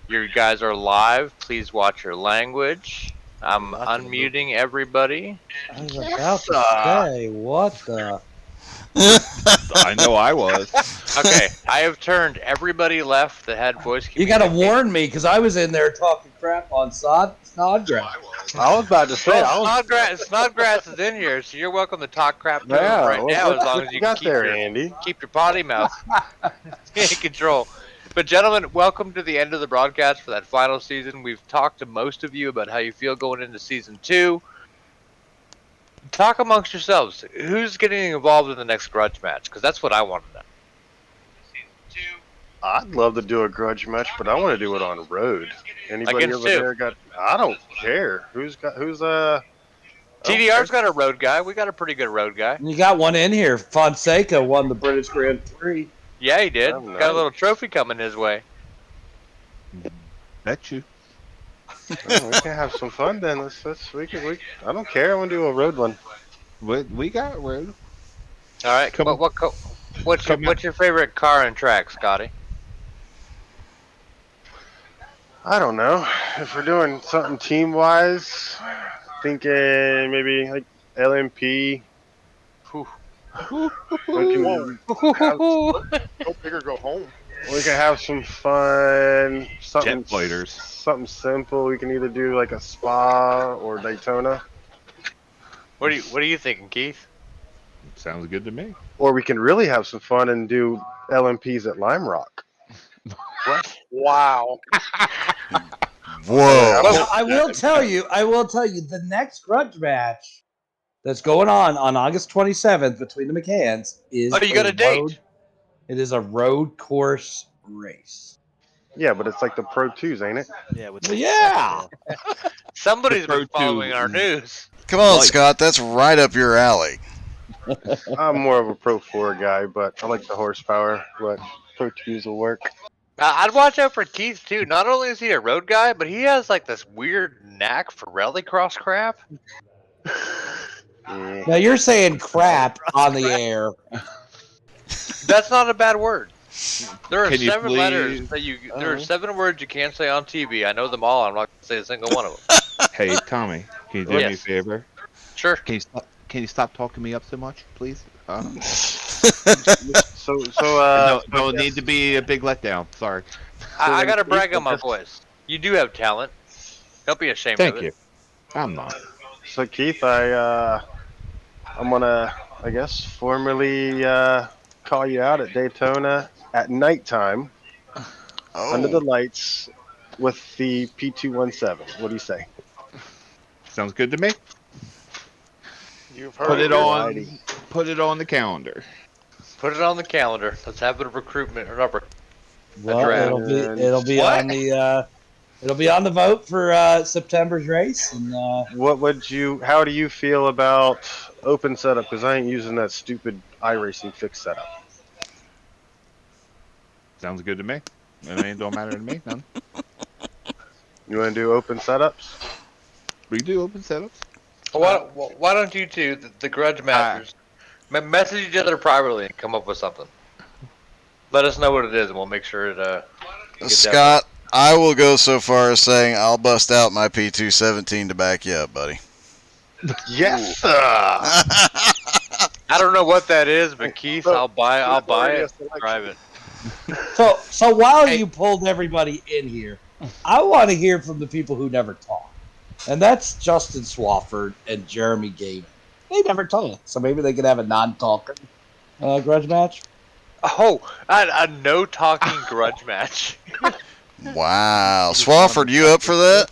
B: You guys are live. Please watch your language. I'm unmuting everybody.
D: I was about to say, what the?
G: I know I was.
B: Okay, I have turned everybody left that had voice
D: You got to warn me because I was in there talking crap on Snodgrass.
K: I was about to say,
B: Snodgrass is in here, so you're welcome to talk crap to
K: Yeah,
B: him right now
K: what
B: as long as you
K: got
B: keep
K: there, Andy?
B: keep your potty mouth in control. But gentlemen, welcome to the end of the broadcast for that final season. We've talked to most of you about how you feel going into season 2. Talk amongst yourselves. Who's getting involved in the next grudge match? Because that's what I want to know.
K: I'd love to do a grudge match, but I want to do it on road. Anybody
B: Against
K: over
B: who?
K: there got? I don't care. Who's
B: TDR's got a road guy. We got a pretty good road guy.
D: You got one in here. Fonseca won the British Grand Prix.
B: Yeah, he did.
K: Oh,
B: Got a
K: nice.
B: little trophy coming his way.
G: Bet you.
K: Oh, we can have some fun then. I don't care. I want to do a road one.
G: We got road.
B: All right. What's your favorite car and track, Scotty?
K: I don't know. If we're doing something team wise, thinking maybe like LMP.
B: Whew.
K: We can
I: Go big or go home.
K: have some fun.
G: Jet fighters.
K: Something simple. We can either do like a Spa or Daytona.
B: What are you thinking, Keith?
G: Sounds good to me.
K: Or we can really have some fun and do LMPs at Lime Rock.
B: What?
I: Wow.
A: Whoa.
D: Well, I will tell you, the next grudge match that's going on August 27th between the McCanns is
B: Oh, you got a date.
D: It is a road course race.
K: Yeah, but it's like the Pro 2s, ain't it?
M: Yeah, with
D: Well,
M: the
D: yeah.
B: Somebody's
G: Pro
B: been following
G: 2
B: our news.
A: Come on,
G: Light.
A: Scott. That's right up your alley.
K: I'm more of a Pro 4 guy, but I like the horsepower. But Pro 2s will work.
B: I'd watch out for Keith too. Not only is he a road guy, but he has like this weird knack for rallycross crap.
K: Yeah.
D: Now you're saying crap on the air.
B: That's not a bad word. There are
G: Can you
B: 7 letters
G: please-
B: that there are 7 words you can't say on TV. I know them all. I'm not gonna say a single one of them.
G: Hey, Tommy, can you do me a
B: Yes.
G: favor?
B: Sure.
G: Can you stop talking me up so much, please?
K: So
G: No need to be a big letdown. Sorry.
B: I gotta
K: then
B: brag
K: Keith,
B: on my voice. You do have talent. Don't be ashamed
G: Thank
B: of it.
G: you. I'm not.
K: So Keith, I'm gonna, I guess, formally call you out at Daytona at nighttime under the
A: Oh.
K: lights with the P217. What do you say?
G: Sounds good to me.
I: You've
G: Put
I: heard
G: it
I: it.
K: Alrighty.
G: on the calendar.
B: Put it on the calendar. Let's have a recruitment or not.
D: Well,
B: draft.
D: it'll be
B: What?
D: on the vote for September's race, and
K: How do you feel about open setup? Because I ain't using that stupid iRacing fixed setup.
G: Sounds good to me. It don't matter to me. None.
K: You want to do open setups?
G: We do open setups.
B: Why don't you two, the Grudge Masters, message each other privately and come up with something? Let us know what it is, and we'll make sure it. gets
A: Scott, I will go so far as saying I'll bust out my P217 to back you up, buddy.
K: Yes, sir.
B: I don't know what that is, but Keith, I'll buy it. Drive it.
D: So while you pulled everybody in here, I want to hear from the people who never talk, and that's Justin Swafford and Jeremy Gaynor. They never talk, so maybe they could have a non-talking grudge match.
B: Oh, a no talking grudge match.
A: Wow. Swafford, you up for that?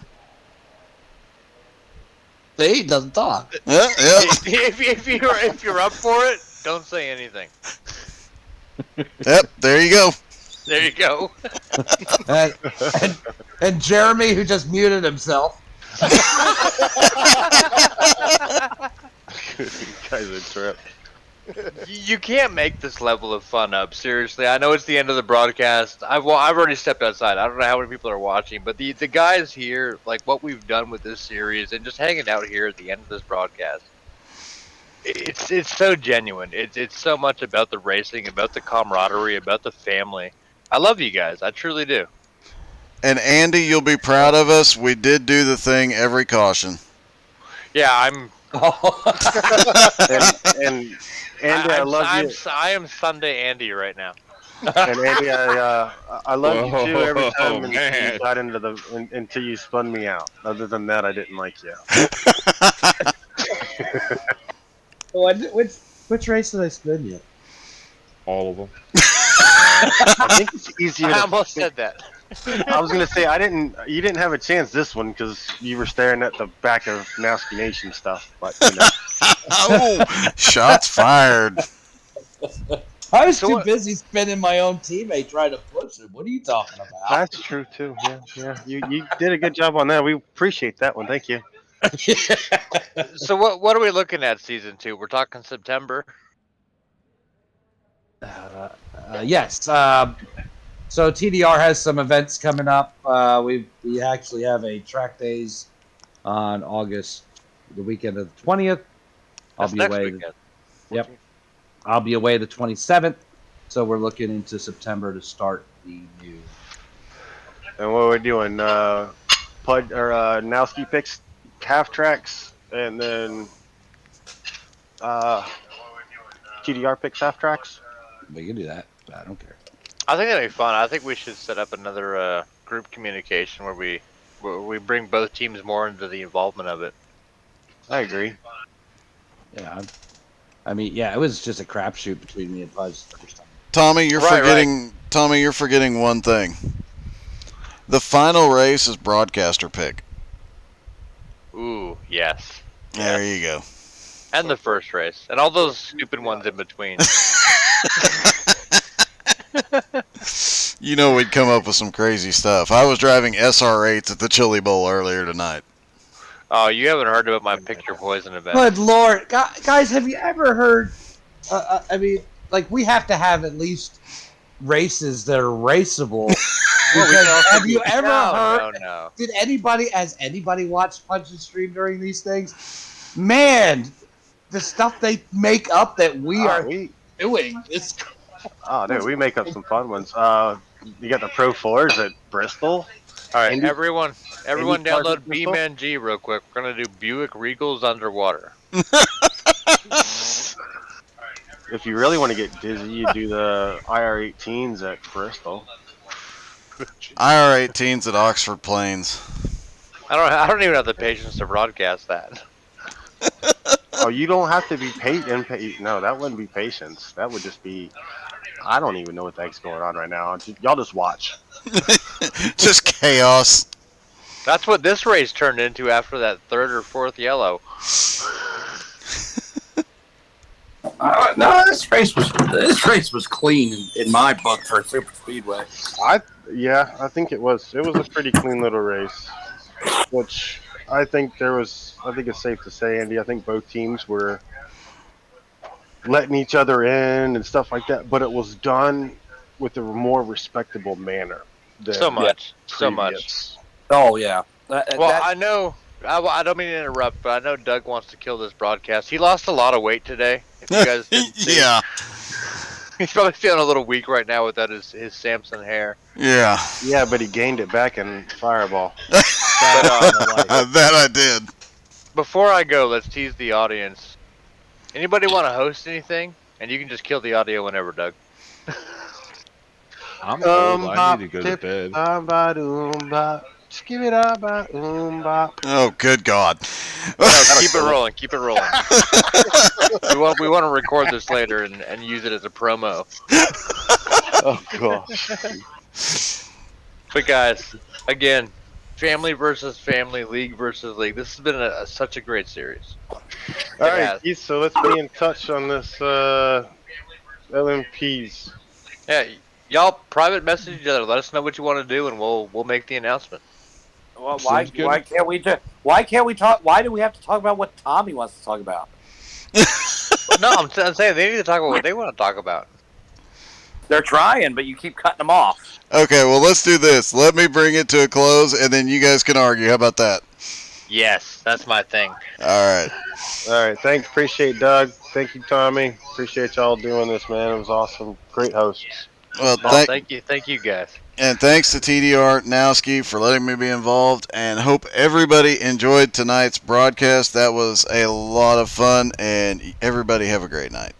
D: He doesn't talk.
A: Yeah.
B: if you're up for it, don't say anything.
A: Yep, there you go.
B: There you go.
D: and Jeremy, who just muted himself.
K: You guys are trip.
B: You can't make this level of fun up. Seriously, I know it's the end of the broadcast. I've already stepped outside. I don't know how many people are watching, but the guys here, like what we've done with this series and just hanging out here at the end of this broadcast, it's so genuine. It's so much about the racing, about the camaraderie, about the family. I love you guys. I truly do.
A: And Andy, you'll be proud of us. We did do the thing every caution.
B: Yeah, I'm.
K: and Andy, I love you.
B: I am Sunday Andy right now.
K: And Andy, I loved you too every time until
G: man.
K: you got until you spun me out. Other than that, I didn't like you.
D: Which race did I spin you?
G: All of them.
K: I think it's easier.
B: I almost said that.
K: I was gonna say you didn't have a chance this one because you were staring at the back of Nowski Nation stuff. But
A: Oh, shots fired.
D: I was too busy spinning my own teammate trying to push him. What are you talking about?
K: That's true too. Yeah. You did a good job on that. We appreciate that one. Thank you.
B: So what are we looking at season 2? We're talking September.
D: Yes. So TDR has some events coming up. We actually have a track days on the weekend of the 20th. I'll
B: That's
D: be
B: next
D: away.
B: weekend.
D: Yep. I'll be away the 27th. So we're looking into September to start the new.
K: And what we're doing, Nowski picks half tracks, and then TDR picks half tracks.
D: We can do that. I don't care.
B: I think that'd be fun. I think we should set up another group communication where we bring both teams more into the involvement of it.
K: I agree.
D: Yeah. I mean, yeah, it was just a crapshoot between me and Fudge the first time.
A: Tommy, you're
B: Right,
A: forgetting. Tommy, you're forgetting one thing. The final race is broadcaster pick.
B: Ooh, yes.
A: There you go.
B: And the first race. And all those stupid ones in between.
A: You know we'd come up with some crazy stuff. I was driving SR8s at the Chili Bowl earlier tonight.
B: Oh, you haven't heard about my Pick Your Poison event.
D: Good Lord. Guys, have you ever heard, I mean, like, we have to have at least races that are raceable. Because have you ever heard, has anybody watched Punch and Stream during these things? Man, the stuff they make up that we are doing is...
K: Oh, dude, we make up some fun ones. You got the Pro 4s at Bristol.
B: All right, everyone download B-Man G real quick. We're going to do Buick Regals underwater.
K: If you really want to get dizzy, you do the IR-18s at Bristol.
A: IR-18s at Oxford Plains.
B: I don't even have the patience to broadcast that.
K: Oh, you don't have to be patient. No, that wouldn't be patience. That would just be... I don't even know what the heck's going on right now. Y'all just watch.
A: Just chaos.
B: That's what this race turned into after that third or fourth yellow.
M: No, this race was clean in my book for a super speedway.
K: I think it was. It was a pretty clean little race, which I think it's safe to say, Andy. I think both teams were letting each other in and stuff like that, but it was done with a more respectable manner.
B: So much.
M: Oh yeah.
B: I know. I don't mean to interrupt, but I know Doug wants to kill this broadcast. He lost a lot of weight today. If you guys didn't see.
A: Yeah.
B: He's probably feeling a little weak right now without his Samson hair.
A: Yeah.
K: Yeah, but he gained it back in Fireball.
A: That I did.
B: Before I go, let's tease the audience. Anybody want to host anything? And you can just kill the audio whenever, Doug.
G: I'm old. I need to go to bed.
A: Oh, good God.
B: No, keep it rolling. Keep it rolling. we want to record this later and use it as a promo.
K: Oh, gosh.
B: But guys, again, family versus family, league versus league. This has been such a great series.
K: All right, Keith, so let's be in touch on this LMPs.
B: Yeah, y'all private message each other. Let us know what you want to do, and we'll make the announcement.
M: Well, why can't we talk? Why do we have to talk about what Tommy wants to talk about?
B: No, I'm saying they need to talk about what they want to talk about.
M: They're trying, but you keep cutting them off.
A: Okay, well, let's do this. Let me bring it to a close, and then you guys can argue. How about that?
B: Yes, that's my thing.
A: All
K: right. Thanks. Appreciate Doug. Thank you, Tommy. Appreciate y'all doing this, man. It was awesome. Great hosts.
A: Well,
B: thank you guys.
A: And thanks to TDR Nowski for letting me be involved, and hope everybody enjoyed tonight's broadcast. That was a lot of fun, and everybody have a great night.